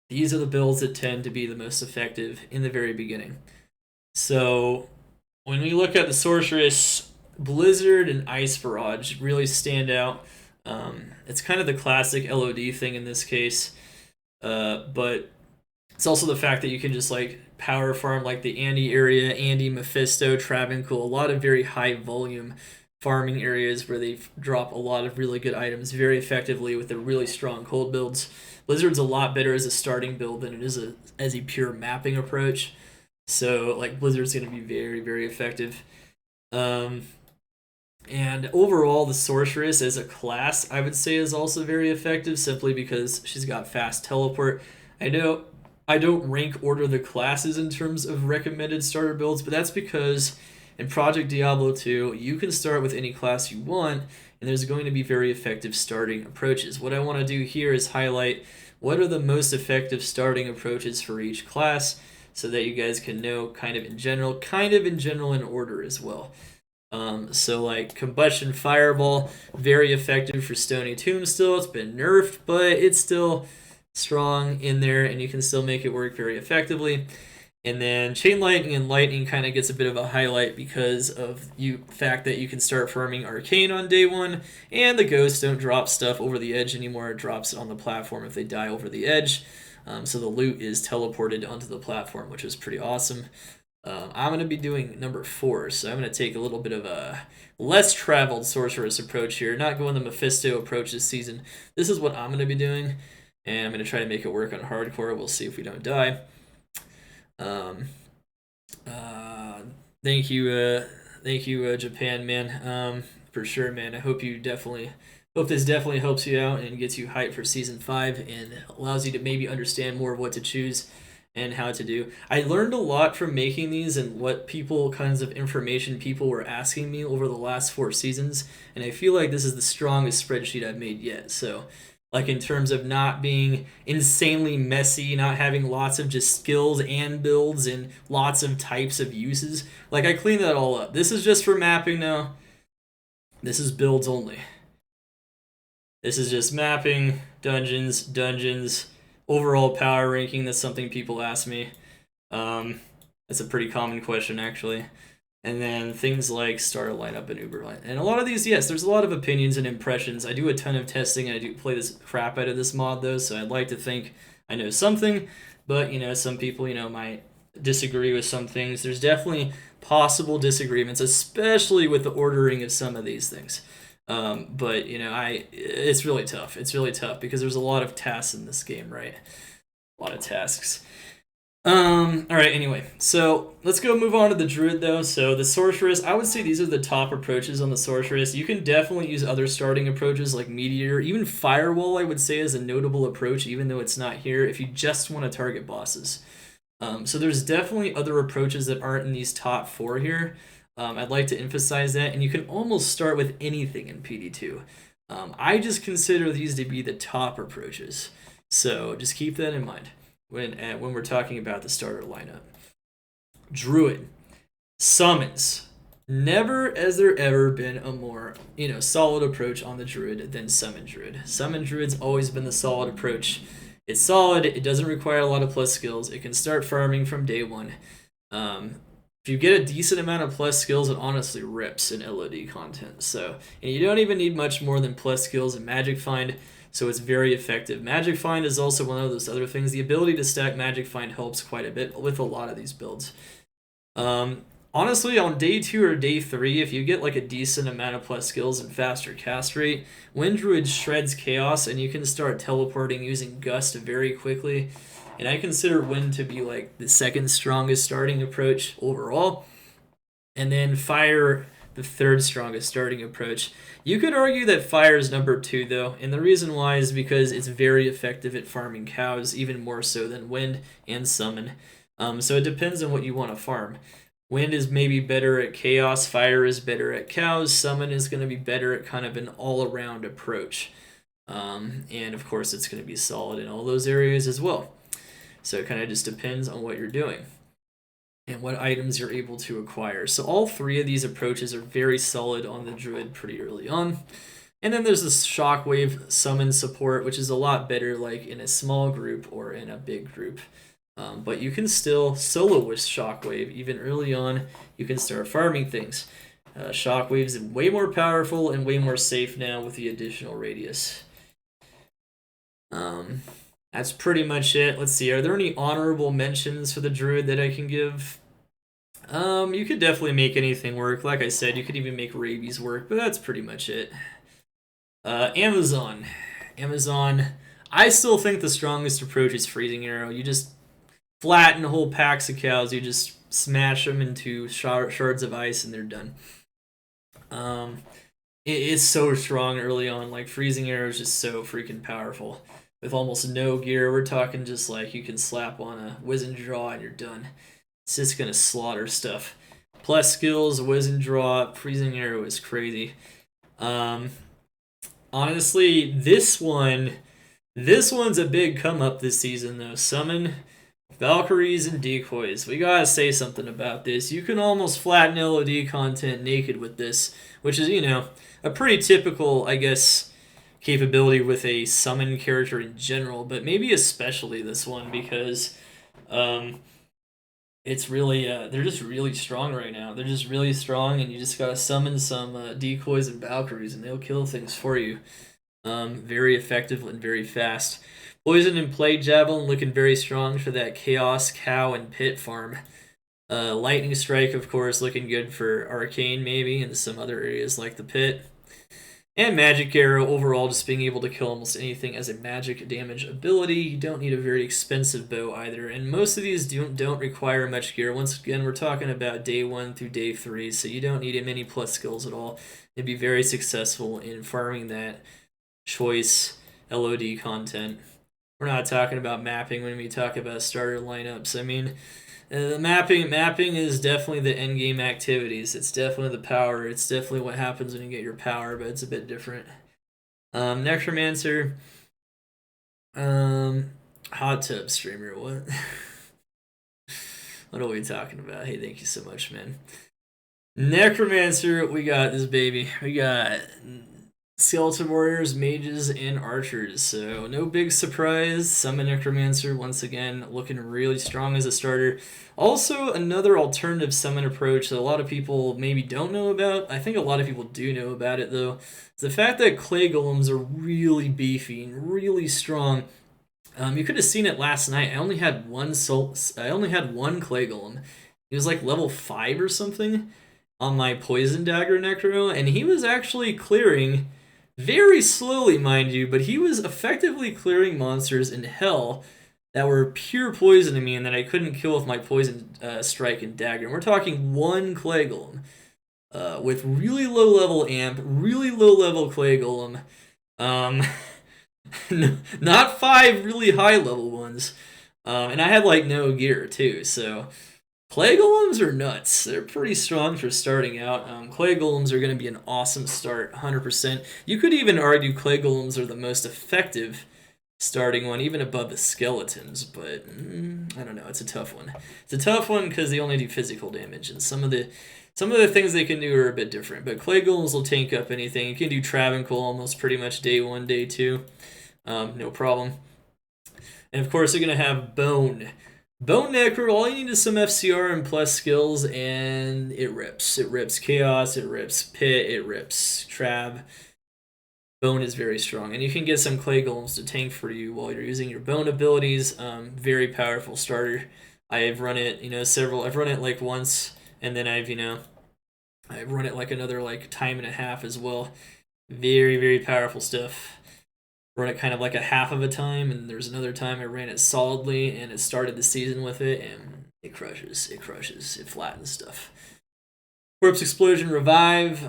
These are the builds that tend to be the most effective in the very beginning. So when we look at the Sorceress, Blizzard and Ice Barrage really stand out. It's kind of the classic LOD thing in this case, but it's also the fact that you can just like power farm like the Andy area, Andy, Mephisto, Travancore, a lot of very high volume farming areas where they drop a lot of really good items very effectively with the really strong cold builds. Blizzard's a lot better as a starting build than it is as a pure mapping approach. So like Blizzard's going to be very, very effective. And overall, the Sorceress as a class, I would say, is also very effective simply because she's got fast teleport. I know I don't rank order the classes in terms of recommended starter builds, but that's because in Project Diablo 2, you can start with any class you want, and there's going to be very effective starting approaches. What I want to do here is highlight what are the most effective starting approaches for each class so that you guys can know kind of in general in order as well. So like Combustion Fireball, very effective for Stony Tomb still. It's been nerfed, but it's still strong in there, and you can still make it work very effectively. And then Chain Lightning and Lightning kind of gets a bit of a highlight because of the fact that you can start farming Arcane on day one, and the ghosts don't drop stuff over the edge anymore. It drops it on the platform if they die over the edge. So the loot is teleported onto the platform, which is pretty awesome. I'm going to be doing number 4, so I'm going to take a little bit of a less traveled Sorceress approach here, not going the Mephisto approach this season. This is what I'm going to be doing, and I'm going to try to make it work on hardcore. We'll see if we don't die. Thank you, Japan, man. For sure, man. I hope this definitely helps you out and gets you hyped for season 5 and allows you to maybe understand more of what to choose and how to do. I learned a lot from making these and what kinds of information people were asking me over the last 4 seasons, and I feel like this is the strongest spreadsheet I've made yet. So, like in terms of not being insanely messy, not having lots of just skills and builds and lots of types of uses. Like I cleaned that all up. This is just for mapping now. This is builds only. This is just mapping, dungeons, overall power ranking. That's something people ask me. That's a pretty common question, actually. And then things like starter lineup and Uber line. And a lot of these, yes, there's a lot of opinions and impressions. I do a ton of testing, and I do play this crap out of this mod, though, so I'd like to think I know something. But, some people, might disagree with some things. There's definitely possible disagreements, especially with the ordering of some of these things. But it's really tough. It's really tough because there's a lot of tasks in this game, right? A lot of tasks. Alright, anyway. So, let's go move on to the Druid, though. So, the Sorceress, I would say these are the top approaches on the Sorceress. You can definitely use other starting approaches like Meteor. Even Firewall, I would say, is a notable approach, even though it's not here, if you just want to target bosses. So, there's definitely other approaches that aren't in these top 4 here. I'd like to emphasize that, and you can almost start with anything in PD2. I just consider these to be the top approaches. So, just keep that in mind when we're talking about the starter lineup. Druid. Summons. Never has there ever been a more, solid approach on the Druid than Summon Druid. Summon Druid's always been the solid approach. It's solid, it doesn't require a lot of plus skills, it can start farming from day one. If you get a decent amount of plus skills, it honestly rips in LOD content. So, and you don't even need much more than plus skills in Magic Find, so it's very effective. Magic Find is also one of those other things. The ability to stack Magic Find helps quite a bit with a lot of these builds. Honestly, on day 2 or day 3, if you get like a decent amount of plus skills and faster cast rate, Wind Druid shreds chaos and you can start teleporting using Gust very quickly. And I consider Wind to be like the second strongest starting approach overall. And then Fire, the third strongest starting approach. You could argue that Fire is number 2 though, and the reason why is because it's very effective at farming cows, even more so than Wind and Summon. So it depends on what you want to farm. Wind is maybe better at chaos, Fire is better at cows, Summon is going to be better at kind of an all-around approach. And of course it's going to be solid in all those areas as well. So it kind of just depends on what you're doing and what items you're able to acquire. So all 3 of these approaches are very solid on the Druid pretty early on. And then there's this Shockwave summon support, which is a lot better like in a small group or in a big group. But you can still solo with Shockwave even early on. You can start farming things. Shockwave's way more powerful and way more safe now with the additional radius. That's pretty much it. Let's see, are there any honorable mentions for the Druid that I can give? You could definitely make anything work. Like I said, you could even make rabies work, but that's pretty much it. Amazon. I still think the strongest approach is Freezing Arrow. You just flatten whole packs of cows, you just smash them into shards of ice and they're done. It's so strong early on. Like, Freezing Arrow is just so freaking powerful. With almost no gear, we're talking just like you can slap on a Wizened Draw and you're done. It's just gonna slaughter stuff. Plus skills, Wizened Draw, Freezing Arrow is crazy. Honestly, this one's a big come up this season though. Summon Valkyries and Decoys. We gotta say something about this. You can almost flatten LOD content naked with this, which is, a pretty typical, I guess, capability with a summon character in general, but maybe especially this one because it's really they're just really strong right now. They're just really strong, and you just gotta summon some Decoys and Valkyries, and they'll kill things for you. Very effective and very fast. Poison and Plague Javelin looking very strong for that Chaos, Cow, and Pit farm. Lightning Strike, of course, looking good for Arcane maybe, and some other areas like the Pit. And Magic Arrow, overall, just being able to kill almost anything as a magic damage ability. You don't need a very expensive bow either, and most of these don't require much gear. Once again, we're talking about day 1 through day 3, so you don't need many plus skills at all. You'd be very successful in farming that choice LOD content. We're not talking about mapping when we talk about starter lineups. I mean, mapping is definitely the end game activities. It's definitely the power. It's definitely what happens when you get your power, but it's a bit different. Necromancer, hot tub streamer. What? What are we talking about? Hey, thank you so much, man. Necromancer, we got this baby. We got Skeleton Warriors, Mages, and Archers. So no big surprise. Summon Necromancer, once again, looking really strong as a starter. Also, another alternative summon approach that a lot of people maybe don't know about. I think a lot of people do know about it, though. It's the fact that Clay Golems are really beefy and really strong. You could have seen it last night. I only had one Clay Golem. He was like level 5 or something on my Poison Dagger Necro, and he was actually clearing very slowly, mind you, but he was effectively clearing monsters in Hell that were pure poison to me and that I couldn't kill with my poison strike and dagger. And we're talking one clay golem with really low level amp, really low level clay golem. Not 5 really high level ones. And I had like no gear too, so clay golems are nuts. They're pretty strong for starting out. Clay golems are going to be an awesome start, 100%. You could even argue clay golems are the most effective starting one, even above the skeletons, but I don't know. It's a tough one. It's a tough one because they only do physical damage, and some of the things they can do are a bit different. But clay golems will tank up anything. You can do Travancore almost pretty much day 1, day 2, no problem. And of course, they're gonna have Bone. Bone Necro, all you need is some FCR and plus skills, and it rips. It rips Chaos, it rips Pit, it rips Trav. Bone is very strong, and you can get some clay golems to tank for you while you're using your bone abilities. Very powerful starter. I've run it, several. I've run it like once, and then I've run it like another like time and a half as well. Very, very powerful stuff. Run it kind of like a half of a time, and there's another time I ran it solidly, and it started the season with it, and it crushes. It crushes. It flattens stuff. Corpse Explosion Revive,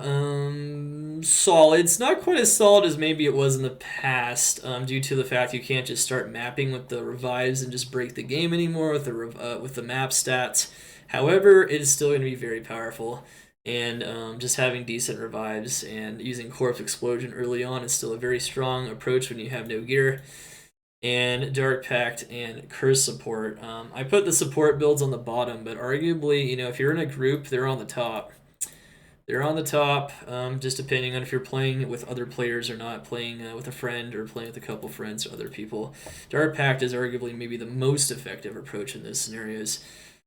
solid. It's not quite as solid as maybe it was in the past, due to the fact you can't just start mapping with the revives and just break the game anymore with the map stats. However, it is still going to be very powerful, and just having decent revives and using Corpse Explosion early on is still a very strong approach when you have no gear. And Dark Pact and Curse support. I put the support builds on the bottom, but arguably, if you're in a group, they're on the top. They're on the top, just depending on if you're playing with other players or not, playing with a friend or playing with a couple friends or other people. Dark Pact is arguably maybe the most effective approach in those scenarios,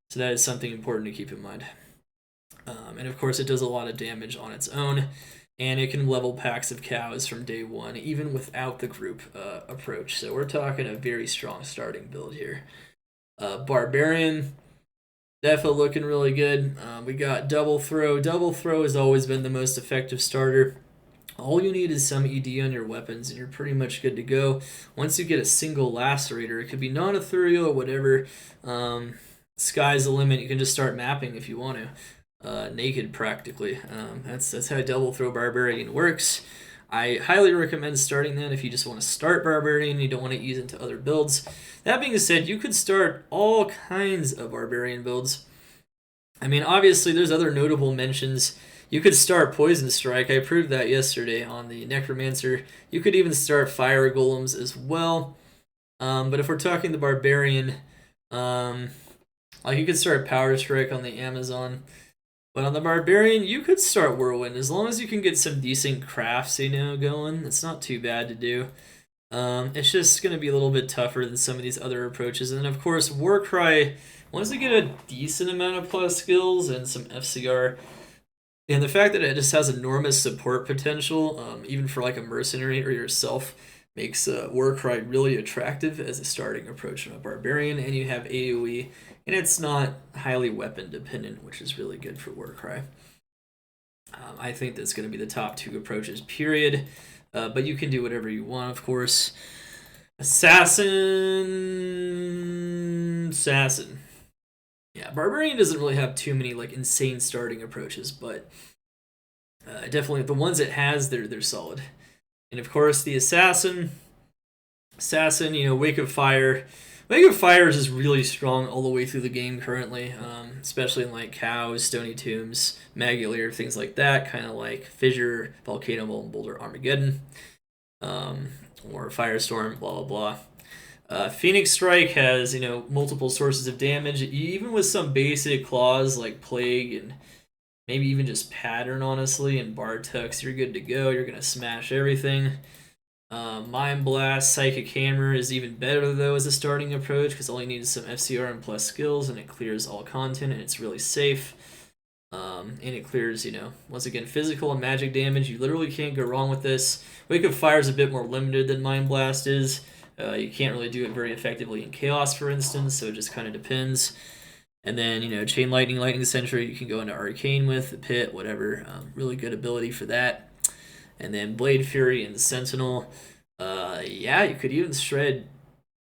so that is something important to keep in mind. And of course, it does a lot of damage on its own, and it can level packs of cows from day 1, even without the group approach. So we're talking a very strong starting build here. Barbarian. Definitely looking really good. We got Double Throw. Double Throw has always been the most effective starter. All you need is some ED on your weapons, and you're pretty much good to go. Once you get a single Lacerator, it could be non-ethereal or whatever. Sky's the limit. You can just start mapping if you want to. Naked, practically. That's how Double Throw Barbarian works. I highly recommend starting that if you just want to start Barbarian and you don't want to ease into other builds. That being said, you could start all kinds of Barbarian builds. I mean, obviously, there's other notable mentions. You could start Poison Strike. I proved that yesterday on the Necromancer. You could even start Fire Golems as well. But if we're talking the Barbarian, like you could start Power Strike on the Amazon. But on the Barbarian, you could start Whirlwind. As long as you can get some decent crafts, going, it's not too bad to do. It's just going to be a little bit tougher than some of these other approaches. And then, of course, Warcry, once you get a decent amount of plus skills and some FCR, and the fact that it just has enormous support potential, even for like a mercenary or yourself, makes Warcry really attractive as a starting approach on a Barbarian. And you have AoE, and it's not highly weapon dependent, which is really good for Warcry. I think that's going to be the top 2 approaches, period. But you can do whatever you want, of course. Assassin. Yeah, Barbarian doesn't really have too many like insane starting approaches, but definitely the ones it has, they're solid. And of course, the Assassin, Wake of Fire. Wake of Fire is just really strong all the way through the game currently, especially in like Cows, Stony Tombs, Magulator, things like that, kind of like Fissure, Volcano Boulder, Armageddon, or Firestorm, blah, blah, blah. Phoenix Strike has, multiple sources of damage, even with some basic claws like Plague and maybe even just Pattern, honestly, and Bartux, you're good to go. You're going to smash everything. Mind Blast, Psychic Hammer is even better though as a starting approach because all you need is some FCR and plus skills, and it clears all content, and it's really safe. And it clears, once again, physical and magic damage. You literally can't go wrong with this. Wake of Fire is a bit more limited than Mind Blast is. You can't really do it very effectively in Chaos, for instance, so it just kind of depends. And then, Chain Lightning, Lightning Sentry, you can go into Arcane with, the Pit, whatever. Really good ability for that. And then Blade Fury and the Sentinel. Yeah, you could even shred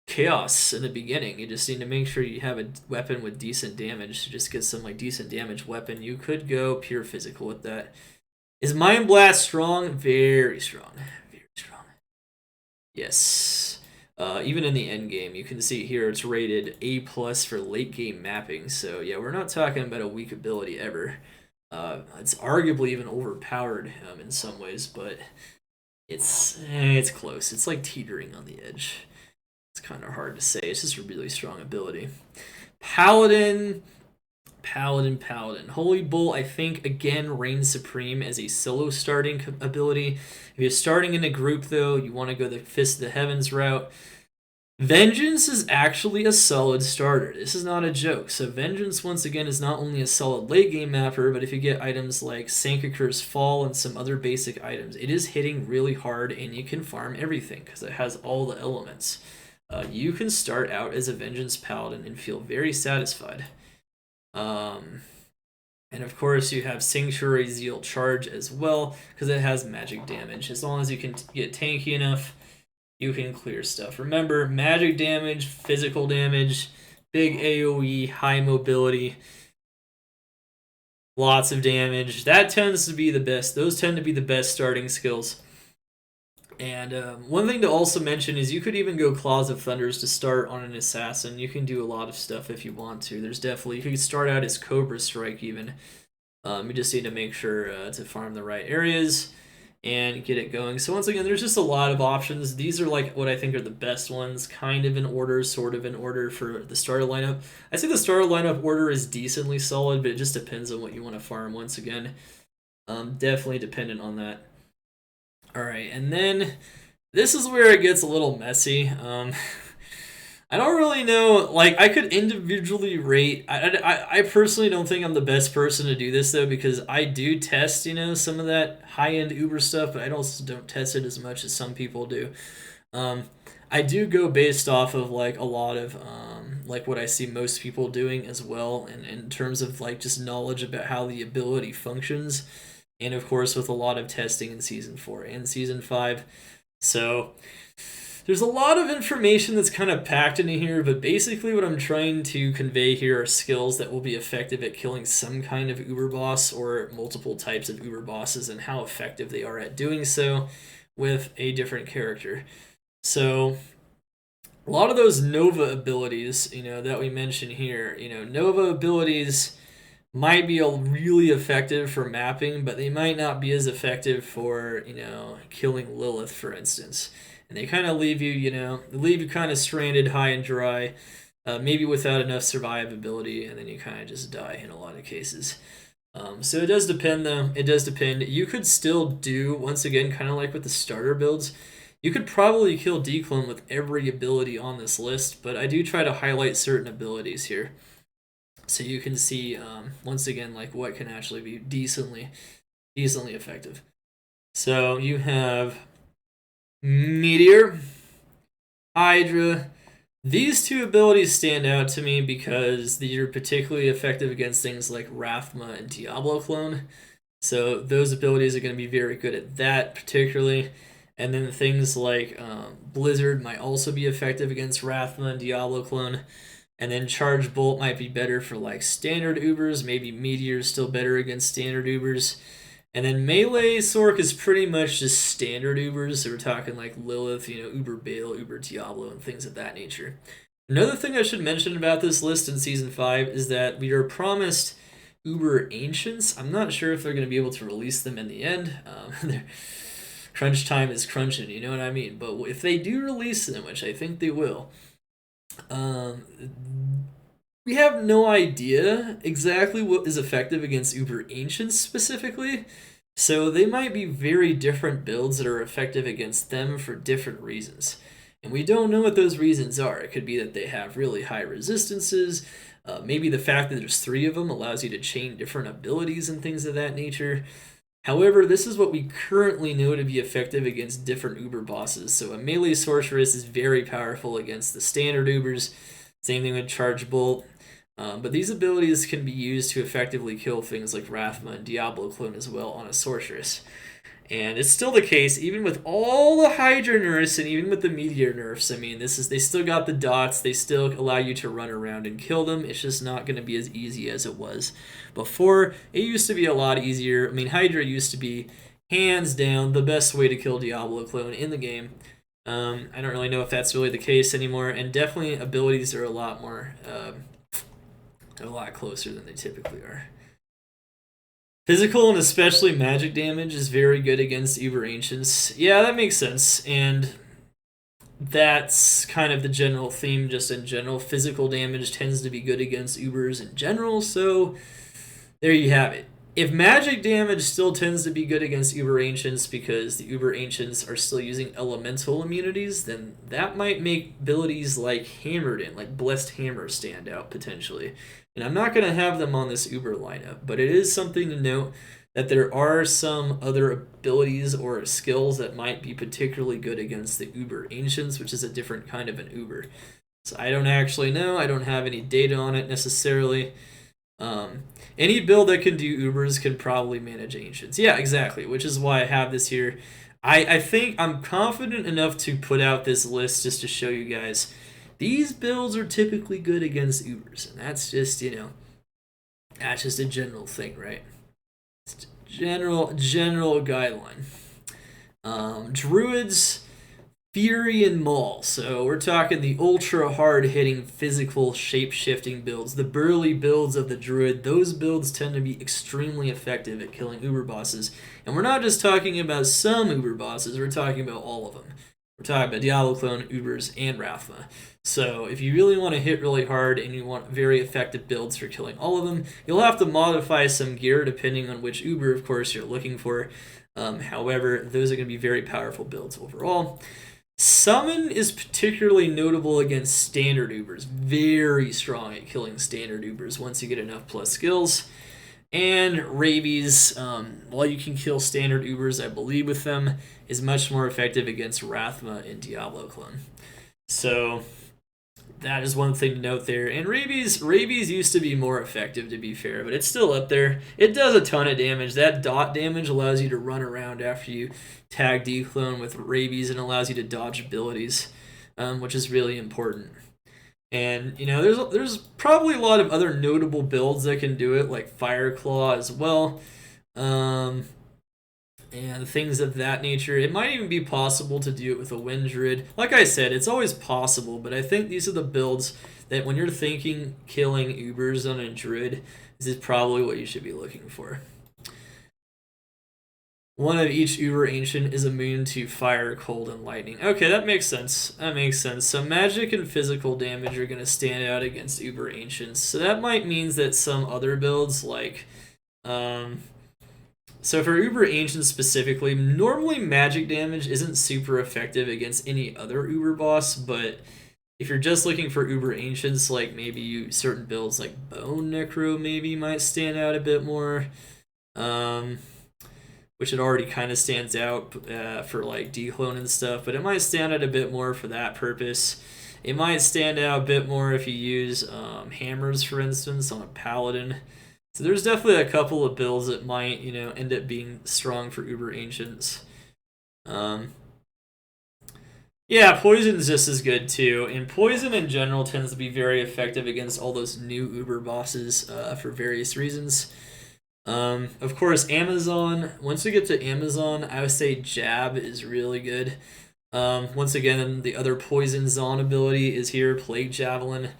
chaos in the beginning. You just need to make sure you have a weapon with decent damage to just get some like decent damage weapon. You could go pure physical with that. Is Mind Blast strong? Very strong. Very strong. Yes. Even in the end game, you can see here it's rated A+ for late game mapping. So yeah, we're not talking about a weak ability ever. It's arguably even overpowered in some ways, but it's close. It's like teetering on the edge. It's kind of hard to say. It's just a really strong ability. Paladin. Holy Bull, I think, again, reigns supreme as a solo starting ability. If you're starting in a group, though, you want to go the Fist of the Heavens route. Vengeance is actually a solid starter. This is not a joke. So Vengeance, once again, is not only a solid late game mapper, but if you get items like Sankakur's Fall and some other basic items, it is hitting really hard and you can farm everything because it has all the elements. You can start out as a Vengeance Paladin and feel very satisfied. And of course you have Sanctuary Zeal Charge as well, because it has magic damage. As long as you can get tanky enough, you can clear stuff. Remember, magic damage, physical damage, big AoE, high mobility, lots of damage. That tends to be the best. Those tend to be the best starting skills. And one thing to also mention is you could even go Claws of Thunders to start on an Assassin. You can do a lot of stuff if you want to. There's definitely, you could start out as Cobra Strike even. You just need to make sure to farm the right areas and get it going. So once again, there's just a lot of options. These are like what I think are the best ones, kind of in order, sort of in order for the starter lineup. I say the starter lineup order is decently solid, but it just depends on what you want to farm once again. Definitely dependent on that. Alright, and then this is where it gets a little messy. I don't really know, like, I could individually rate, I personally don't think I'm the best person to do this, though, because I do test, some of that high-end Uber stuff, but I also don't test it as much as some people do. I do go based off of, like, a lot of, like, what I see most people doing as well, and in terms of, like, just knowledge about how the ability functions. And of course, with a lot of testing in Season 4 and Season 5. So, there's a lot of information that's kind of packed into here, but basically what I'm trying to convey here are skills that will be effective at killing some kind of Uber boss or multiple types of Uber bosses and how effective they are at doing so with a different character. So, a lot of those Nova abilities, that we mentioned here, Nova abilities might be really effective for mapping, but they might not be as effective for, killing Lilith, for instance. And they kind of leave you, kind of stranded high and dry, maybe without enough survivability, and then you kind of just die in a lot of cases. So it does depend, though. It does depend. You could still do, once again, kind of like with the starter builds, you could probably kill Dclone with every ability on this list, but I do try to highlight certain abilities here. So you can see, once again, like what can actually be decently effective. So you have Meteor, Hydra. These two abilities stand out to me because they're particularly effective against things like Rathma and Diablo-Clone. So those abilities are going to be very good at that particularly. And then things like Blizzard might also be effective against Rathma and Diablo-Clone. And then Charge Bolt might be better for like standard Ubers. Maybe Meteor's still better against standard Ubers. And then Melee Sorc is pretty much just standard Ubers. So we're talking like Lilith, Uber Bale, Uber Diablo, and things of that nature. Another thing I should mention about this list in Season 5 is that we are promised Uber Ancients. I'm not sure if they're going to be able to release them in the end. Crunch time is crunching, you know what I mean? But if they do release them, which I think they will, we have no idea exactly what is effective against Uber Ancients specifically, so they might be very different builds that are effective against them for different reasons. And we don't know what those reasons are. It could be that they have really high resistances, maybe the fact that there's 3 of them allows you to chain different abilities and things of that nature. However, this is what we currently know to be effective against different Uber bosses. So a melee sorceress is very powerful against the standard Ubers. Same thing with Charge Bolt. But these abilities can be used to effectively kill things like Rathma and Dclone as well on a Sorceress. And it's still the case, even with all the Hydra nerfs and even with the Meteor nerfs. I mean, they still got the dots. They still allow you to run around and kill them. It's just not going to be as easy as it was before. It used to be a lot easier. I mean, Hydra used to be hands down the best way to kill Dclone in the game. I don't really know if that's really the case anymore. And definitely abilities are a lot more, a lot closer than they typically are. Physical and especially magic damage is very good against Uber Ancients. Yeah, that makes sense. And that's kind of the general theme just in general. Physical damage tends to be good against Ubers in general, so there you have it. If magic damage still tends to be good against Uber Ancients because the Uber Ancients are still using elemental immunities, then that might make abilities like Hammered In, like Blessed Hammer, stand out potentially. And I'm not going to have them on this Uber lineup, but it is something to note that there are some other abilities or skills that might be particularly good against the Uber Ancients, which is a different kind of an Uber. So I don't actually know. I don't have any data on it necessarily. Any build that can do Ubers can probably manage Ancients. Yeah, exactly, which is why I have this here. I think I'm confident enough to put out this list just to show you guys these builds are typically good against Ubers, and that's just, that's just a general thing, right? It's general guideline. Druids, Fury, and Maul. So we're talking the ultra hard-hitting physical shape-shifting builds, the burly builds of the Druid. Those builds tend to be extremely effective at killing Uber bosses. And we're not just talking about some Uber bosses, we're talking about all of them. We're talking about Dclone, Ubers, and Rathma. So if you really want to hit really hard and you want very effective builds for killing all of them, you'll have to modify some gear depending on which Uber, of course, you're looking for. However, those are going to be very powerful builds overall. Summon is particularly notable against standard Ubers. Very strong at killing standard Ubers once you get enough plus skills. And Rabies, while you can kill standard Ubers, I believe, with them, is much more effective against Rathma and Dclone. So that is one thing to note there. And Rabies used to be more effective, to be fair, but it's still up there. It does a ton of damage. That dot damage allows you to run around after you tag Dclone with Rabies and allows you to dodge abilities, which is really important. And, there's probably a lot of other notable builds that can do it, like Fireclaw as well. And things of that nature. It might even be possible to do it with a Wind Druid. Like I said, it's always possible, but I think these are the builds that when you're thinking killing Ubers on a Druid, this is probably what you should be looking for. One of each Uber Ancient is immune to fire, cold, and lightning. Okay, that makes sense. So magic and physical damage are going to stand out against Uber Ancients. So that might mean that some other builds like... So for Uber Ancients specifically, normally magic damage isn't super effective against any other Uber boss, but if you're just looking for Uber Ancients, like maybe certain builds like Bone Necro maybe might stand out a bit more, which it already kind of stands out for like Dclone and stuff, but it might stand out a bit more for that purpose. It might stand out a bit more if you use hammers, for instance, on a Paladin. So there's definitely a couple of builds that might, end up being strong for Uber Ancients. Yeah, Poison's just as good too. And Poison in general tends to be very effective against all those new Uber bosses for various reasons. Of course, Amazon. Once we get to Amazon, I would say Jab is really good. Once again, the other Poison Zon ability is here, Plague Javelin.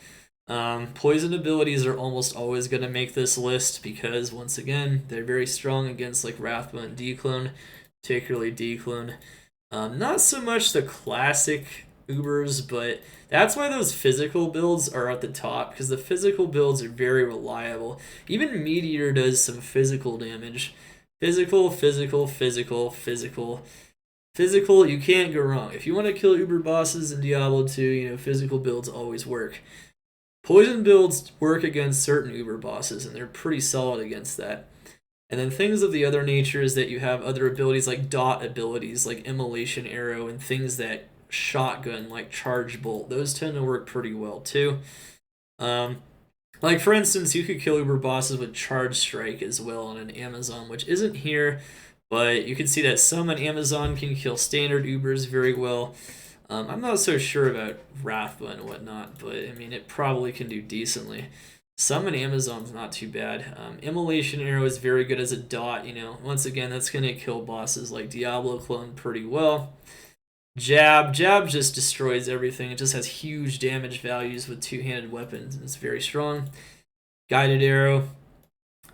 Poison abilities are almost always going to make this list because, once again, they're very strong against like Rathma and Dclone, particularly Dclone. Not so much the classic Ubers, but that's why those physical builds are at the top, because the physical builds are very reliable. Even Meteor does some physical damage. Physical, you can't go wrong. If you want to kill Uber bosses in Diablo 2, physical builds always work. Poison builds work against certain Uber bosses, and they're pretty solid against that. And then things of the other nature is that you have other abilities like dot abilities, like Immolation Arrow, and things that shotgun, like Charge Bolt. Those tend to work pretty well, too. Like, for instance, you could kill Uber bosses with Charge Strike as well on an Amazon, which isn't here, but you can see that some on Amazon can kill standard Ubers very well. I'm not so sure about Rathma and whatnot, but I mean, it probably can do decently. Some on Amazon's not too bad. Immolation Arrow is very good as a dot, you know. Once again, that's going to kill bosses like Diablo clone pretty well. Jab just destroys everything. It just has huge damage values with two-handed weapons. It's very strong. Guided Arrow,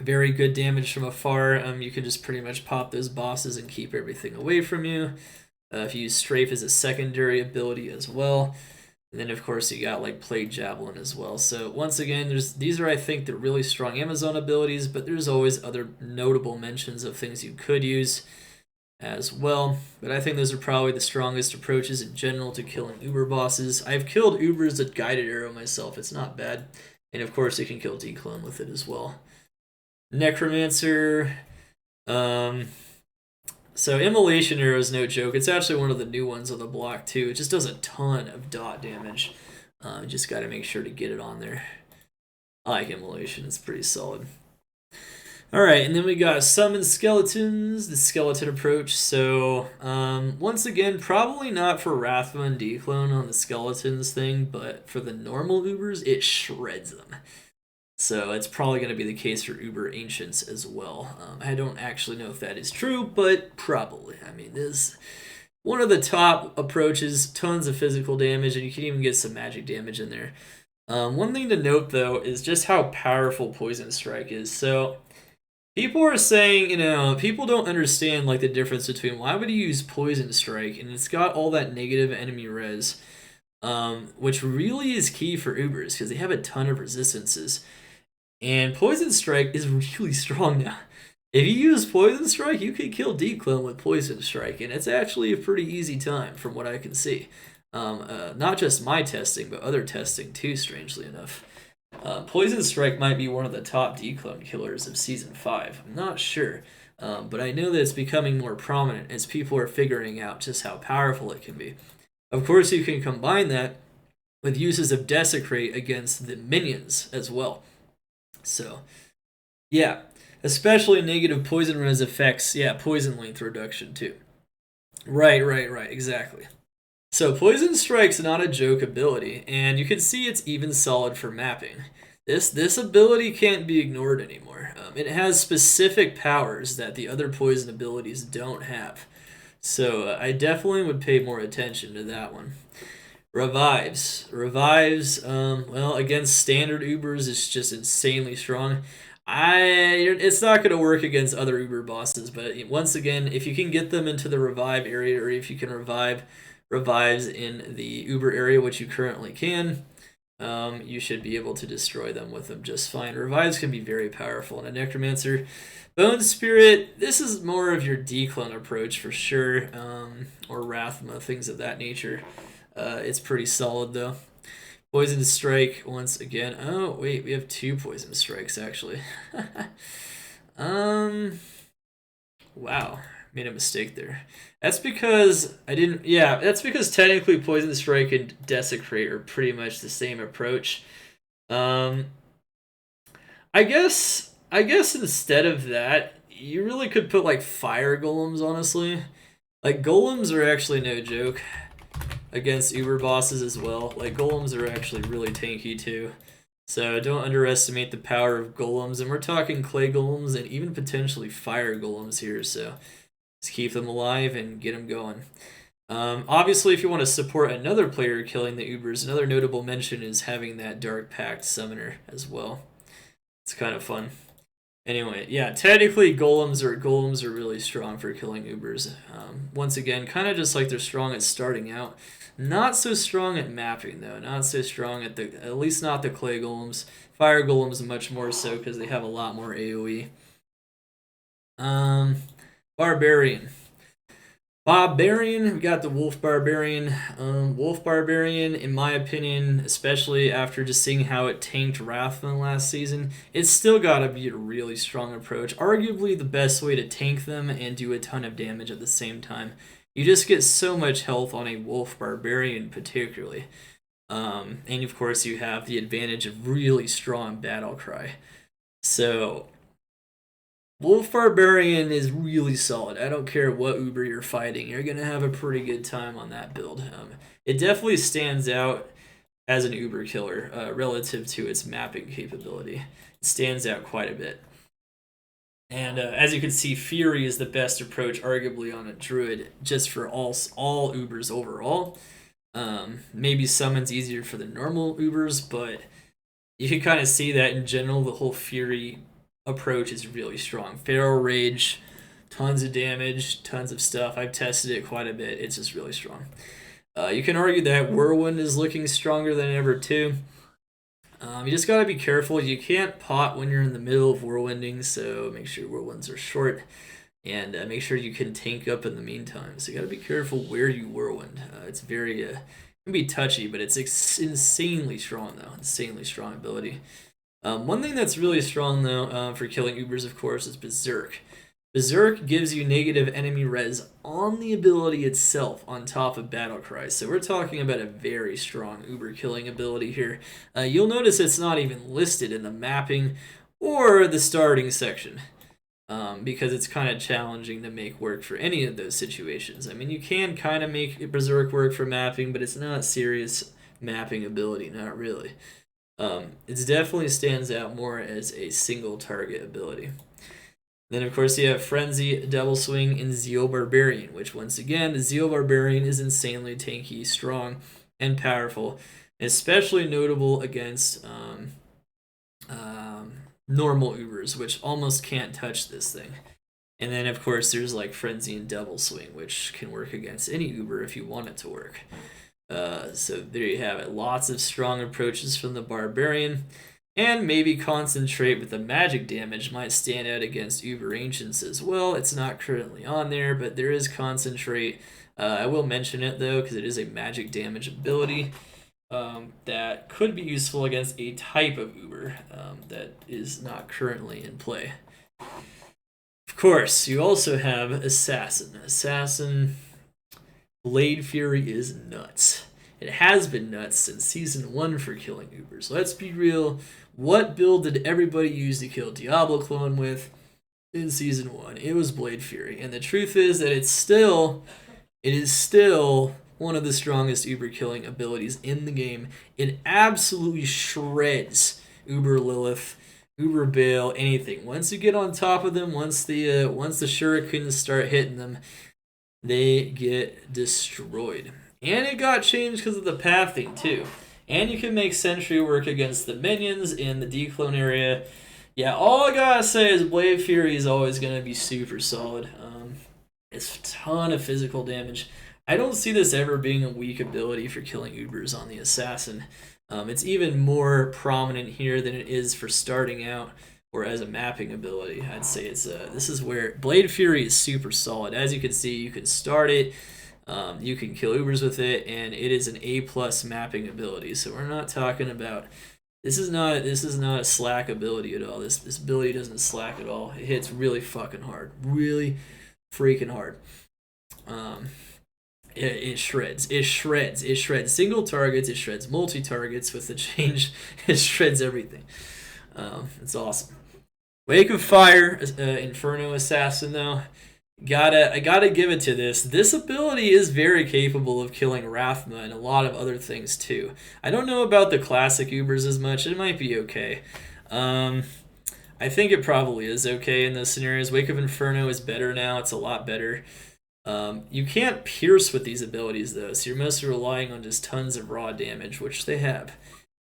very good damage from afar. You can just pretty much pop those bosses and keep everything away from you. If you use Strafe as a secondary ability as well. And then, of course, you got like Plague Javelin as well. So once again, these are, I think, the really strong Amazon abilities, but there's always other notable mentions of things you could use as well. But I think those are probably the strongest approaches in general to killing Uber bosses. I've killed Ubers with Guided Arrow myself. It's not bad. And of course, you can kill Dclone with it as well. Necromancer. So Immolation Arrow is no joke. It's actually one of the new ones on the block too. It just does a ton of dot damage. Just got to make sure to get it on there. I like Immolation. It's pretty solid. Alright, and then we got Summon Skeletons, the skeleton approach. So, once again, probably not for Rathma and Dclone on the skeletons thing, but for the normal Ubers, it shreds them. So it's probably going to be the case for Uber Ancients as well. I don't actually know if that is true, but probably. I mean, this is one of the top approaches, tons of physical damage, and you can even get some magic damage in there. One thing to note, though, is just how powerful Poison Strike is. So people are saying, you know, people don't understand like the difference between why would you use Poison Strike, and it's got all that negative enemy res, which really is key for Ubers because they have a ton of resistances. And Poison Strike is really strong now. If you use Poison Strike, you can kill Dclone with Poison Strike, and it's actually a pretty easy time from what I can see. Not just my testing, but other testing too, strangely enough. Poison Strike might be one of the top Dclone killers of Season 5. I'm not sure, but I know that it's becoming more prominent as people are figuring out just how powerful it can be. Of course, you can combine that with uses of Desecrate against the minions as well. So, yeah, especially negative poison res effects. Yeah, poison length reduction too. Right, exactly. So Poison Strike's not a joke ability, and you can see it's even solid for mapping. This ability can't be ignored anymore. It has specific powers that the other poison abilities don't have. So I definitely would pay more attention to that one. Revives. Well, against standard Ubers, it's just insanely strong. It's not going to work against other Uber bosses, but once again, if you can get them into the revive area, or if you can revive revives in the Uber area, which you currently can, you should be able to destroy them with them just fine. Revives can be very powerful. And a Necromancer, Bone Spirit, this is more of your Dclone approach for sure, or Rathma, things of that nature. It's pretty solid though. Poison Strike once again. Oh wait, we have 2 Poison Strikes actually. Wow, made a mistake there. That's because I didn't. Yeah, that's because technically Poison Strike and Desecrate are pretty much the same approach. I guess instead of that, you really could put like Fire Golems. Honestly, like Golems are actually no joke against Uber bosses as well. Like Golems are actually really tanky too. So don't underestimate the power of Golems, and we're talking Clay Golems and even potentially Fire Golems here, so just keep them alive and get them going. Obviously, if you want to support another player killing the Ubers, another notable mention is having that Dark Pact Summoner as well. It's kind of fun. Anyway, yeah, technically golems are really strong for killing Ubers. Once again, kind of just like they're strong at starting out. Not so strong at mapping though. Not so strong at least not the clay golems. Fire golems much more so because they have a lot more AoE. Barbarian. We got the Wolf Barbarian. Wolf Barbarian, in my opinion, especially after just seeing how it tanked Rathma last season, it's still gotta be a really strong approach. Arguably the best way to tank them and do a ton of damage at the same time. You just get so much health on a Wolf Barbarian particularly. And of course, you have the advantage of really strong battle cry. So, Wolf Barbarian is really solid. I don't care what Uber you're fighting, you're going to have a pretty good time on that build. It definitely stands out as an Uber killer relative to its mapping capability. It stands out quite a bit. And as you can see, Fury is the best approach, arguably, on a Druid, just for all Ubers overall. Maybe Summon's easier for the normal Ubers, but you can kind of see that in general, the whole Fury approach is really strong. Feral Rage, tons of damage, tons of stuff. I've tested it quite a bit. It's just really strong. You can argue that Whirlwind is looking stronger than ever, too. You just gotta be careful. You can't pot when you're in the middle of whirlwinding, so make sure whirlwinds are short, and make sure you can tank up in the meantime. So you gotta be careful where you whirlwind. It's very it can be touchy, but it's insanely strong though. Insanely strong ability. One thing that's really strong though for killing Ubers, of course, is Berserk. Berserk gives you negative enemy res on the ability itself on top of Battle Cry. So we're talking about a very strong Uber killing ability here. You'll notice it's not even listed in the mapping or the starting section because it's kind of challenging to make work for any of those situations. I mean, you can kind of make Berserk work for mapping, but it's not serious mapping ability, not really. It definitely stands out more as a single target ability. Then, of course, you have Frenzy, Double Swing, and Zeal Barbarian, which, once again, the Zeal Barbarian is insanely tanky, strong, and powerful, especially notable against normal Ubers, which almost can't touch this thing. And then, of course, there's like Frenzy and Double Swing, which can work against any Uber if you want it to work. So there you have it. Lots of strong approaches from the Barbarian. And maybe Concentrate with the magic damage might stand out against Uber Ancients as well. It's not currently on there, but there is Concentrate. I will mention it though, because it is a magic damage ability that could be useful against a type of Uber that is not currently in play. Of course, you also have Assassin. Assassin Blade Fury is nuts. It has been nuts since Season 1 for killing Ubers. Let's be real. What build did everybody use to kill Diablo-Clone with in Season 1? It was Blade Fury. And the truth is that it is still one of the strongest Uber killing abilities in the game. It absolutely shreds Uber Lilith, Uber Bale, anything. Once you get on top of them, once the shurikens start hitting them, they get destroyed. And it got changed because of the pathing, too. And you can make Sentry work against the minions in the Dclone area. Yeah, all I gotta say is Blade Fury is always going to be super solid. It's a ton of physical damage. I don't see this ever being a weak ability for killing Ubers on the Assassin. It's even more prominent here than it is for starting out or as a mapping ability. I'd say it's this is where Blade Fury is super solid. As you can see, you can start it. You can kill Ubers with it, and it is an A+ mapping ability. So we're not talking about this is not a slack ability at all. This ability doesn't slack at all. It hits really fucking hard, really freaking hard. It shreds single targets. It shreds multi targets with the change. It shreds everything. It's awesome. Wake of Fire, Inferno Assassin though. I gotta give it to this. This ability is very capable of killing Rathma and a lot of other things too. I don't know about the classic Ubers as much. It might be okay. I think it probably is okay in those scenarios. Wake of Inferno is better now. It's a lot better. You can't pierce with these abilities though, so you're mostly relying on just tons of raw damage, which they have.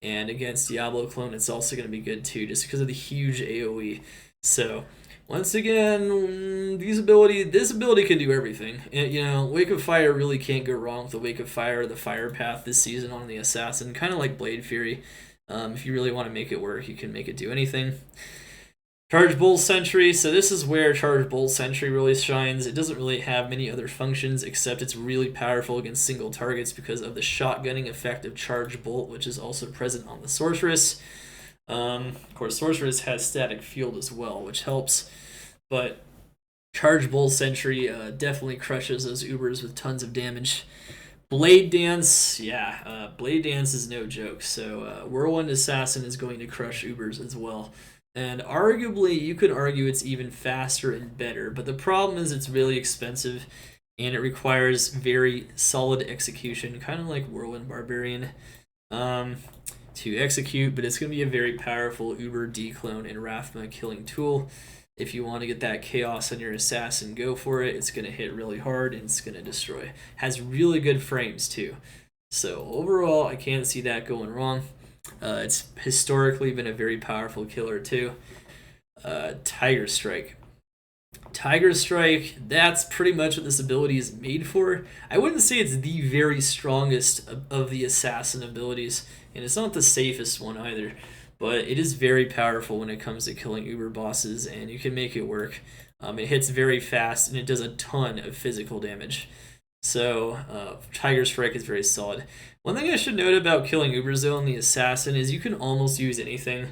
And against Diablo-Clone, it's also going to be good too, just because of the huge AoE. So once again, this ability can do everything. And, Wake of Fire really can't go wrong with the Wake of Fire or the Fire Path this season on the Assassin, kind of like Blade Fury. If you really want to make it work, you can make it do anything. Charge Bull Sentry. So this is where Charge Bull Sentry really shines. It doesn't really have many other functions, except it's really powerful against single targets because of the shotgunning effect of Charge Bolt, which is also present on the Sorceress. Of course, Sorceress has Static Field as well, which helps, but Charge Bull Sentry definitely crushes those Ubers with tons of damage. Blade Dance, yeah, Blade Dance is no joke. So Whirlwind Assassin is going to crush Ubers as well. And arguably, you could argue it's even faster and better, but the problem is it's really expensive and it requires very solid execution, kind of like Whirlwind Barbarian, to execute, but it's going to be a very powerful Uber Dclone and Rathma killing tool. If you want to get that chaos on your assassin, go for it. It's going to hit really hard and it's going to destroy. Has really good frames too. So overall, I can't see that going wrong. It's historically been a very powerful killer too. Tiger Strike. Tiger Strike, that's pretty much what this ability is made for. I wouldn't say it's the very strongest of the assassin abilities, and it's not the safest one either, but it is very powerful when it comes to killing Uber bosses, and you can make it work. It hits very fast, and it does a ton of physical damage. So, Tiger Strike is very solid. One thing I should note about killing Ubers, though, on the Assassin is you can almost use anything.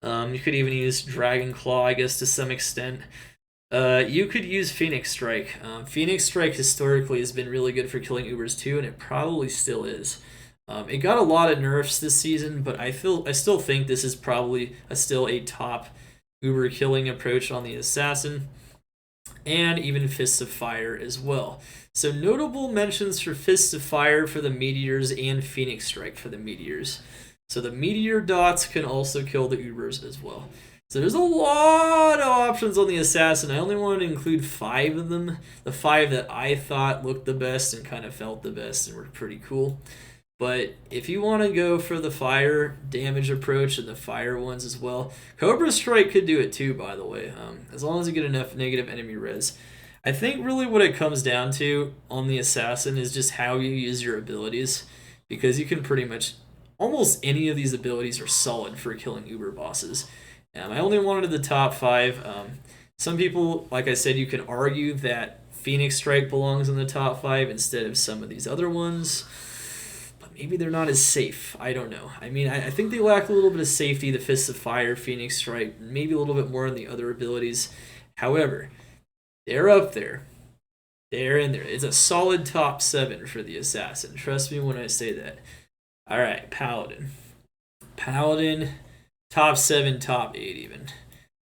You could even use Dragon Claw, I guess, to some extent. You could use Phoenix Strike. Phoenix Strike historically has been really good for killing Ubers too, and it probably still is. It got a lot of nerfs this season, but I still think this is probably still a top Uber killing approach on the Assassin, and even Fists of Fire as well. So notable mentions for Fists of Fire for the Meteors and Phoenix Strike for the Meteors. So the Meteor dots can also kill the Ubers as well. So there's a lot of options on the Assassin. I only wanted to include 5 of them. The 5 that I thought looked the best and kind of felt the best and were pretty cool. But if you want to go for the fire damage approach and the fire ones as well, Cobra Strike could do it too, by the way, as long as you get enough negative enemy res. I think really what it comes down to on the Assassin is just how you use your abilities, because you can pretty much, almost any of these abilities are solid for killing Uber bosses. I only wanted the top 5. Some people, like I said, you can argue that Phoenix Strike belongs in the top 5 instead of some of these other ones. But maybe they're not as safe. I don't know. I mean, I think they lack a little bit of safety, the Fists of Fire, Phoenix Strike, maybe a little bit more on the other abilities. However, they're up there. They're in there. It's a solid top 7 for the Assassin. Trust me when I say that. Alright, Paladin. Paladin, top 7, top 8 even.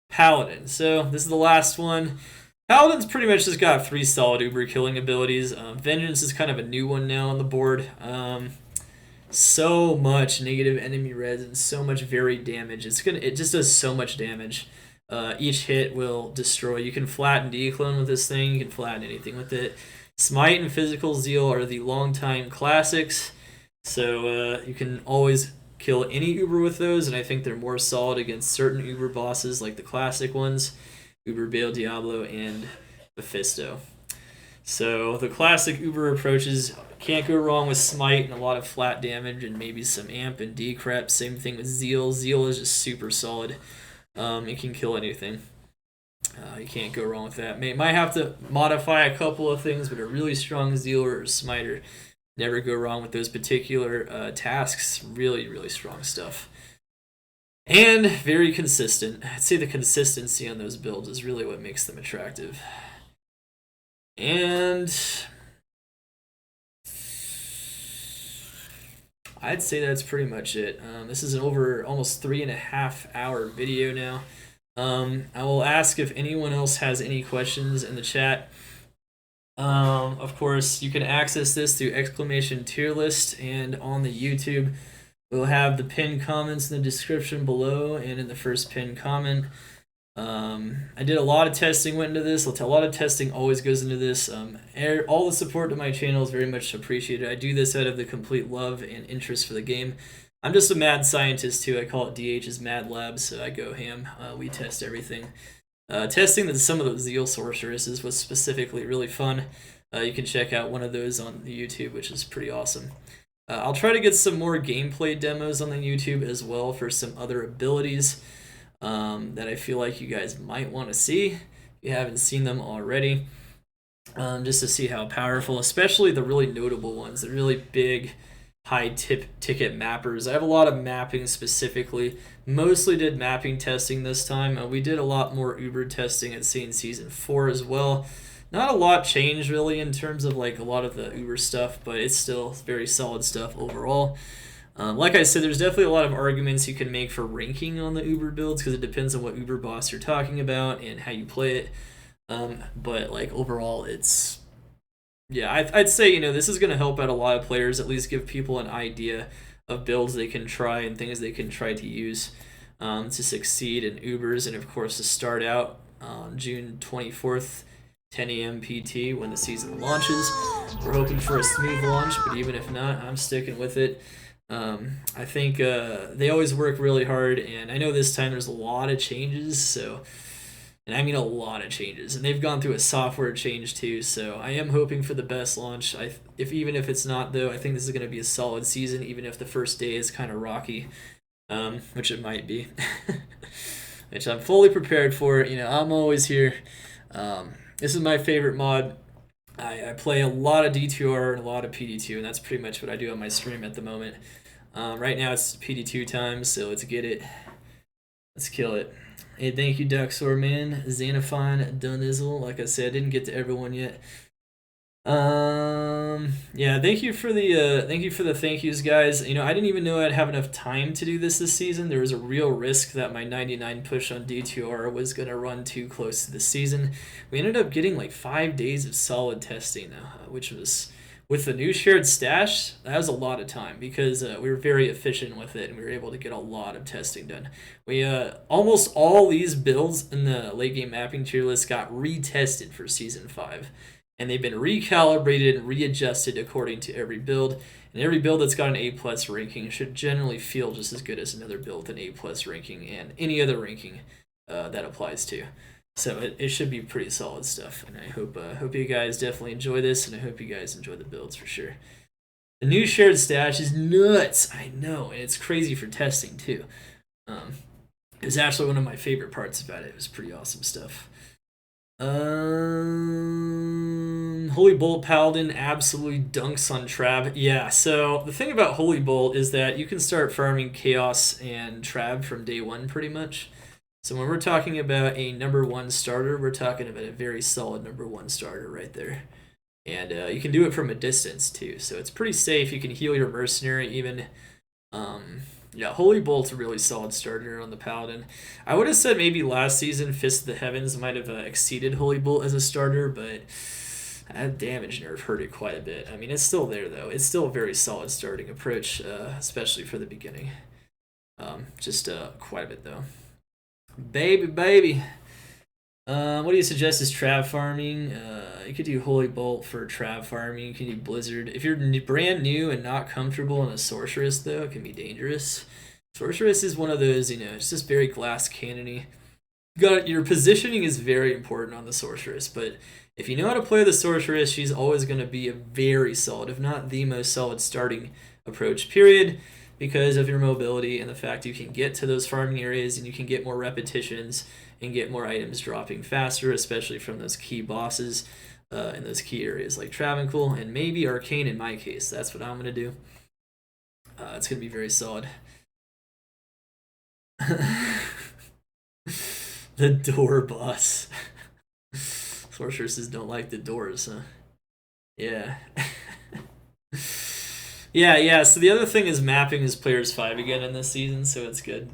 Paladin. So, this is the last one. Paladin's pretty much just got 3 solid Uber killing abilities. Vengeance is kind of a new one now on the board. So much negative enemy res and so much varied damage. It just does so much damage. Each hit will destroy. You can flatten Dclone with this thing. You can flatten anything with it. Smite and Physical Zeal are the long-time classics. So you can always kill any Uber with those, and I think they're more solid against certain Uber bosses like the classic ones, Uber Project Diablo and Mephisto. So the classic Uber approaches, can't go wrong with Smite and a lot of flat damage and maybe some Amp and Decrep. Same thing with Zeal. Zeal is just super solid. It can kill anything. You can't go wrong with that. Might have to modify a couple of things, but a really strong Zealer or Smiter, never go wrong with those particular tasks. Really, really strong stuff. And very consistent. I'd say the consistency on those builds is really what makes them attractive. And I'd say that's pretty much it. This is an over almost 3.5 hour video now. I will ask if anyone else has any questions in the chat. Of course, you can access this through exclamation tier list, and on the YouTube, we'll have the pinned comments in the description below and in the first pinned comment. I did a lot of testing, went into this. A lot of testing always goes into this. All the support to my channel is very much appreciated. I do this out of the complete love and interest for the game. I'm just a mad scientist too. I call it DH's Mad Lab, so I go ham. We test everything. Testing some of those Zeal Sorceresses was specifically really fun. You can check out one of those on the YouTube, which is pretty awesome. I'll try to get some more gameplay demos on the YouTube as well for some other abilities that I feel like you guys might want to see if you haven't seen them already, just to see how powerful, especially the really notable ones, the really big high ticket mappers. I have a lot of mapping specifically. Mostly did mapping testing this time. We did a lot more Uber testing at Season 4 as well. Not a lot changed really in terms of like a lot of the Uber stuff, but it's still very solid stuff overall. Like I said, there's definitely a lot of arguments you can make for ranking on the Uber builds because it depends on what Uber boss you're talking about and how you play it. But like overall, it's yeah, I'd say this is going to help out a lot of players. At least give people an idea of builds they can try and things they can try to use to succeed in Ubers, and of course to start out on June 24th. 10 a.m. PT when the season launches. We're hoping for a smooth launch, but even if not, I'm sticking with it. I think they always work really hard, and I know this time there's a lot of changes, and I mean a lot of changes, and they've gone through a software change too, so I am hoping for the best launch. Even if it's not though, I think this is going to be a solid season, even if the first day is kind of rocky, which it might be, which I'm fully prepared for. I'm always here. This is my favorite mod. I play a lot of D2R and a lot of PD2, and that's pretty much what I do on my stream at the moment. Right now it's PD2 time, so let's get it. Let's kill it. Hey, thank you, Duxor Man, Xenophon, Dunizzle. Like I said, I didn't get to everyone yet. Yeah, thank you for the thank yous, guys. I didn't even know I'd have enough time to do this season. There was a real risk that my 99 push on D2R was gonna run too close to the season. We ended up getting like 5 days of solid testing though, which was, with the new shared stash, that was a lot of time because we were very efficient with it and we were able to get a lot of testing done. We almost all these builds in the late game mapping tier list got retested for season 5. And they've been recalibrated and readjusted according to every build. And every build that's got an A+ ranking should generally feel just as good as another build with an A+ ranking and any other ranking that applies to. So it should be pretty solid stuff. And I hope you guys definitely enjoy this, and I hope you guys enjoy the builds for sure. The new shared stash is nuts. I know, and it's crazy for testing too. It was actually one of my favorite parts about it. It was pretty awesome stuff. Holy Bolt Paladin absolutely dunks on Trab. Yeah, so the thing about Holy Bolt is that you can start farming Chaos and Trab from day one pretty much. So when we're talking about a #1 starter, we're talking about a very solid #1 starter right there. And you can do it from a distance too, so it's pretty safe. You can heal your Mercenary even. Yeah, Holy Bolt's a really solid starter on the Paladin. I would have said maybe last season Fist of the Heavens might have exceeded Holy Bolt as a starter, but that damage nerf hurt it quite a bit. I mean, it's still there though. It's still a very solid starting approach, especially for the beginning. Just quite a bit though. Baby. What do you suggest is trap farming? You could do Holy Bolt for trap farming. You can do Blizzard. If you're brand new and not comfortable in a Sorceress, though, it can be dangerous. Sorceress is one of those, it's just very glass cannony. Your positioning is very important on the Sorceress, but if you know how to play the Sorceress, she's always going to be a very solid, if not the most solid starting approach, period, because of your mobility and the fact you can get to those farming areas and you can get more repetitions and get more items dropping faster, especially from those key bosses in those key areas like Travancore and maybe Arcane in my case. That's what I'm going to do. It's going to be very solid. The door boss. Sorceresses don't like the doors, huh? Yeah. Yeah, so the other thing is mapping is players 5 again in this season, so it's good.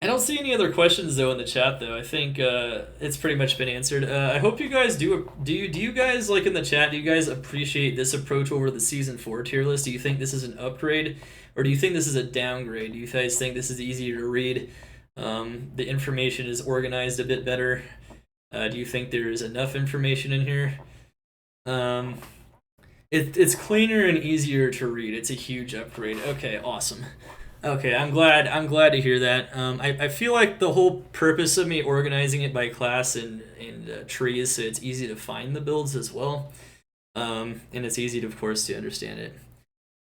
I don't see any other questions though in the chat though. I think it's pretty much been answered. I hope you guys do you guys, like, in the chat, do you guys appreciate this approach over the season 4 tier list? Do you think this is an upgrade or do you think this is a downgrade? Do you guys think this is easier to read? The information is organized a bit better. Do you think there is enough information in here? It's cleaner and easier to read. It's a huge upgrade. Okay, awesome. Okay, I'm glad to hear that. I feel like the whole purpose of me organizing it by class and trees, so it's easy to find the builds as well, and it's easy to, of course, to understand it.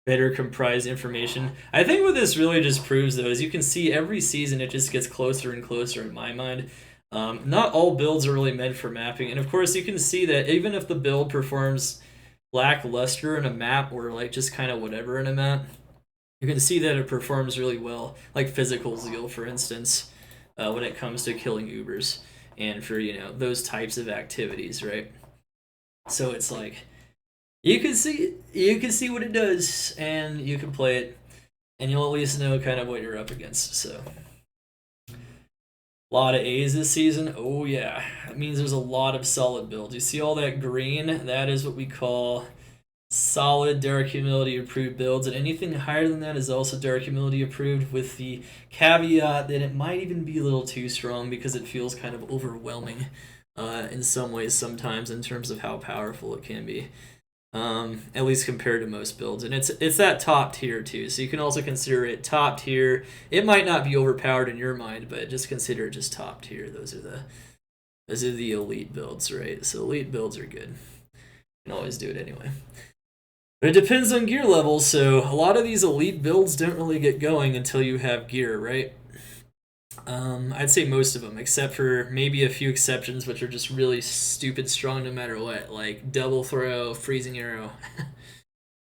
Better comprised information. I think what this really just proves though is you can see every season it just gets closer and closer in my mind. Not all builds are really meant for mapping, and of course you can see that even if the build performs lackluster in a map or like just kind of whatever in a map, you can see that it performs really well, like physical Zeal, for instance, when it comes to killing Ubers. and for, you know, those types of activities, right? So it's like you can see what it does, and you can play it, and you'll at least know kind of what you're up against. So a lot of A's this season. Oh yeah, that means there's a lot of solid builds. You see all that green? That is what we call solid Dark Humility approved builds, and anything higher than that is also Dark Humility approved, with the caveat that it might even be a little too strong because it feels kind of overwhelming in some ways sometimes in terms of how powerful it can be. At least compared to most builds, and it's that top tier too. So you can also consider it top tier. It might not be overpowered in your mind, but just consider it just top tier. Those are the elite builds, right? So elite builds are good. You can always do it anyway. But it depends on gear level. So a lot of these elite builds don't really get going until you have gear, right? I'd say most of them, except for maybe a few exceptions, which are just really stupid strong no matter what, like double throw, freezing arrow.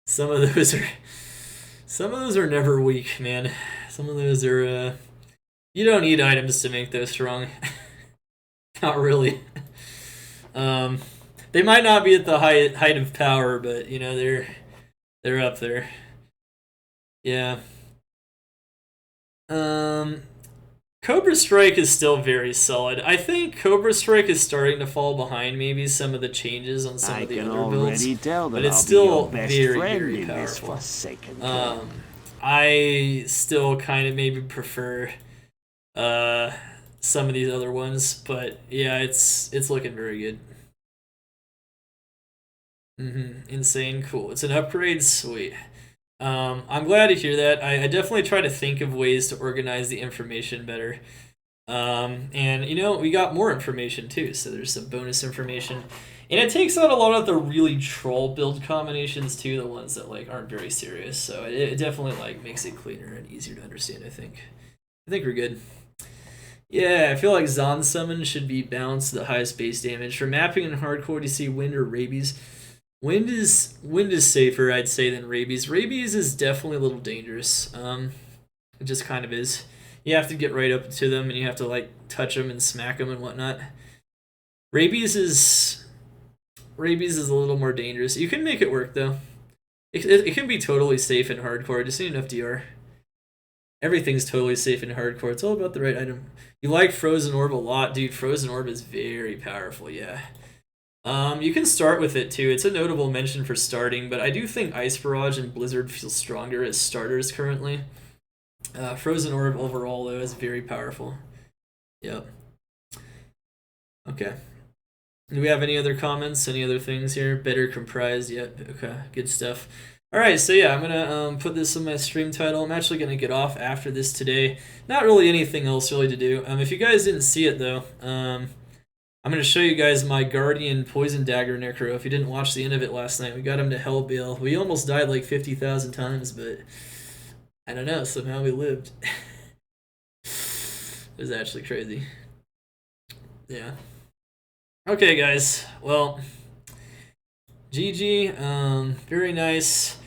Some of those are never weak, man. Some of those are you don't need items to make those strong. Not really. They might not be at the height of power, but you know they're up there. Yeah. Cobra Strike is still very solid. I think Cobra Strike is starting to fall behind maybe some of the changes on some of the other builds, but it's still very powerful. I still kind of maybe prefer some of these other ones, but yeah, it's looking very good. Insane, cool. It's an upgrade, sweet. I'm glad to hear that. I definitely try to think of ways to organize the information better. And, you know, we got more information too, so there's some bonus information. And it takes out a lot of the really troll build combinations too, the ones that, like, aren't very serious. So it definitely, like, makes it cleaner and easier to understand, I think. I think we're good. Yeah, I feel like Zon Summon should be balanced to the highest base damage. For mapping in hardcore, do you see Wind or Rabies? Wind is safer, I'd say, than Rabies. Rabies is definitely a little dangerous. It just kind of is. You have to get right up to them, and you have to like touch them and smack them and whatnot. Rabies is a little more dangerous. You can make it work though. It can be totally safe in hardcore. Just need enough DR. Everything's totally safe in hardcore. It's all about the right item. You like Frozen Orb a lot, dude. Frozen Orb is very powerful. Yeah. You can start with it too. It's a notable mention for starting, but I do think Ice Barrage and Blizzard feel stronger as starters currently. Frozen Orb overall though is very powerful. Yep. Okay. Do we have any other comments? Any other things here? Better comprised? Yep. Okay. Good stuff. All right. So yeah, I'm gonna put this in my stream title. I'm actually gonna get off after this today. Not really anything else really to do. If you guys didn't see it though, I'm going to show you guys my Guardian Poison Dagger Necro. If you didn't watch the end of it last night, we got him to Hellbale. We almost died like 50,000 times, but I don't know, somehow we lived. It was actually crazy. Yeah. Okay, guys. Well, GG. Very nice.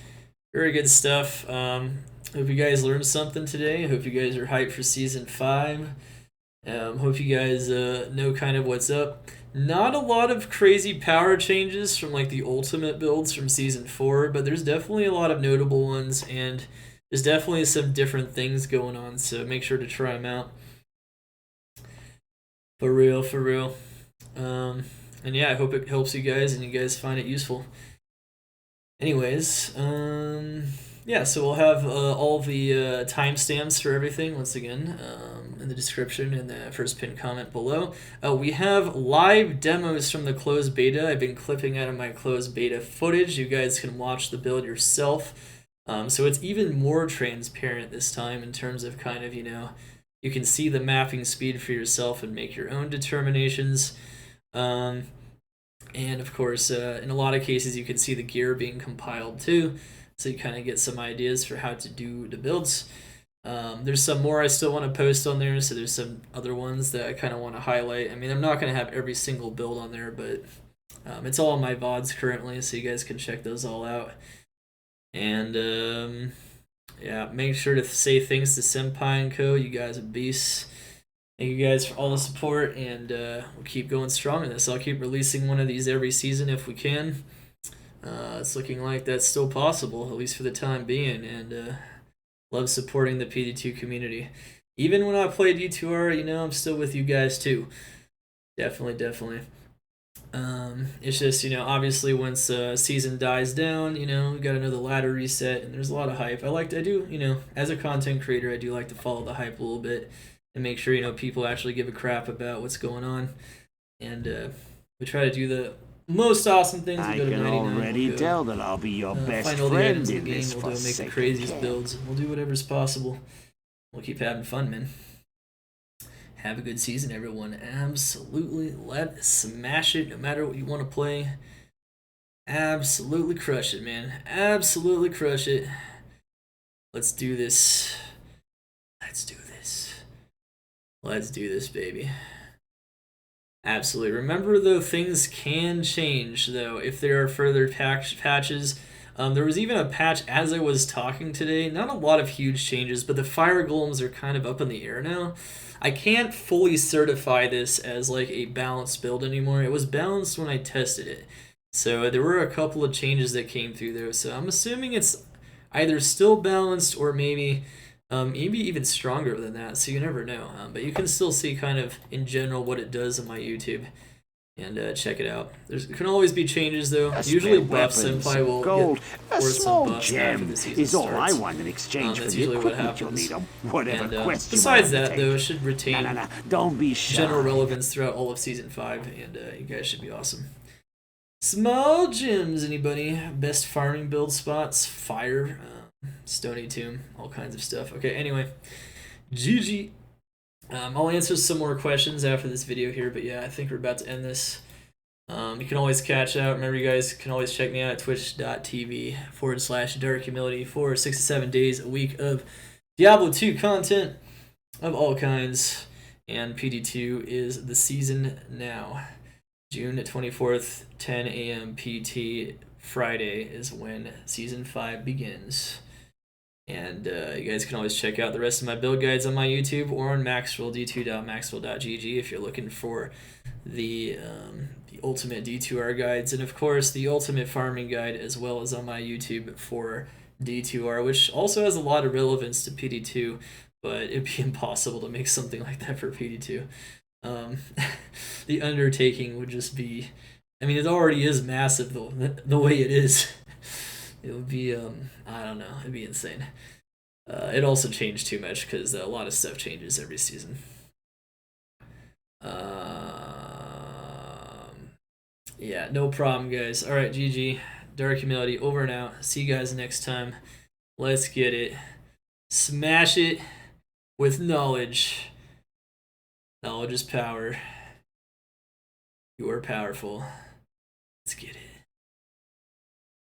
Very good stuff. Hope you guys learned something today. Hope you guys are hyped for Season 5. Hope you guys know kind of what's up. Not a lot of crazy power changes from like the ultimate builds from Season 4, but there's definitely a lot of notable ones, and there's definitely some different things going on, so make sure to try them out. For real, for real. And yeah, I hope it helps you guys and you guys find it useful. Anyways, yeah, so we'll have all the timestamps for everything once again in the description and the first pinned comment below. We have live demos from the closed beta. I've been clipping out of my closed beta footage. You guys can watch the build yourself. So it's even more transparent this time in terms of kind of, you know, you can see the mapping speed for yourself and make your own determinations. And of course, in a lot of cases, you can see the gear being compiled too. So you kind of get some ideas for how to do the builds. There's some more I still want to post on there, so there's some other ones that I kind of want to highlight. I mean, I'm not going to have every single build on there, but it's all on my VODs currently, so you guys can check those all out. And yeah, make sure to say thanks to Senpai and Co. You guys are beasts. Thank you guys for all the support, and we'll keep going strong in this. I'll keep releasing one of these every season if we can. It's looking like that's still possible, at least for the time being, and love supporting the PD2 community. Even when I play D2R, you know, I'm still with you guys too. Definitely. It's just, you know, obviously once season dies down, you know, we got another ladder reset, and there's a lot of hype. I do, you know, as a content creator, I do like to follow the hype a little bit and make sure, you know, people actually give a crap about what's going on. And we try to do the most awesome things. I We'll go to can 99. already we'll go, tell that I'll be your best find all the friend items in in the game. this We'll make the forsaken craziest camp. builds. We'll do whatever's possible. We'll keep having fun, man. Have a good season, everyone. Absolutely, let's smash it. No matter what you want to play, absolutely crush it, man. Absolutely crush it. Let's do this. Let's do this. Let's do this, baby. Absolutely. Remember, though, things can change, though, if there are further patches. There was even a patch as I was talking today. Not a lot of huge changes, but the fire golems are kind of up in the air now. I can't fully certify this as like a balanced build anymore. It was balanced when I tested it. So there were a couple of changes that came through there. So I'm assuming it's either still balanced or maybe even stronger than that. So you never know. But you can still see kind of in general what it does on my YouTube. And check it out. There can always be changes, though. Usually buff Senpai will gold, get a or some small buffs after gem the season is all starts. I want in exchange for That's the usually what equipment you'll happens. need. Whatever And quest besides you that, though, it should retain don't be shy. general relevance throughout all of Season 5, and you guys should be awesome. Small gems, anybody? Best farming build spots? Fire, Stony Tomb, all kinds of stuff. Okay, anyway. GG. I'll answer some more questions after this video here, but yeah, I think we're about to end this. You can always catch out. Remember, you guys can always check me out at twitch.tv/Dark Humility for 6 to 7 days a week of Diablo 2 content of all kinds. And PD2 is the season now. June 24th, 10 a.m. PT Friday is when Season 5 begins. And you guys can always check out the rest of my build guides on my YouTube or on Maxwell, d2.maxwell.gg if you're looking for the ultimate D2R guides. And of course, the ultimate farming guide as well as on my YouTube for D2R, which also has a lot of relevance to PD2, but it'd be impossible to make something like that for PD2. The undertaking would just be, I mean, it already is massive the way it is. It would be, I don't know, it'd be insane. It also changed too much because a lot of stuff changes every season. Yeah, no problem, guys. All right, GG. Dark Humility, over and out. See you guys next time. Let's get it. Smash it with knowledge. Knowledge is power. You are powerful. Let's get it.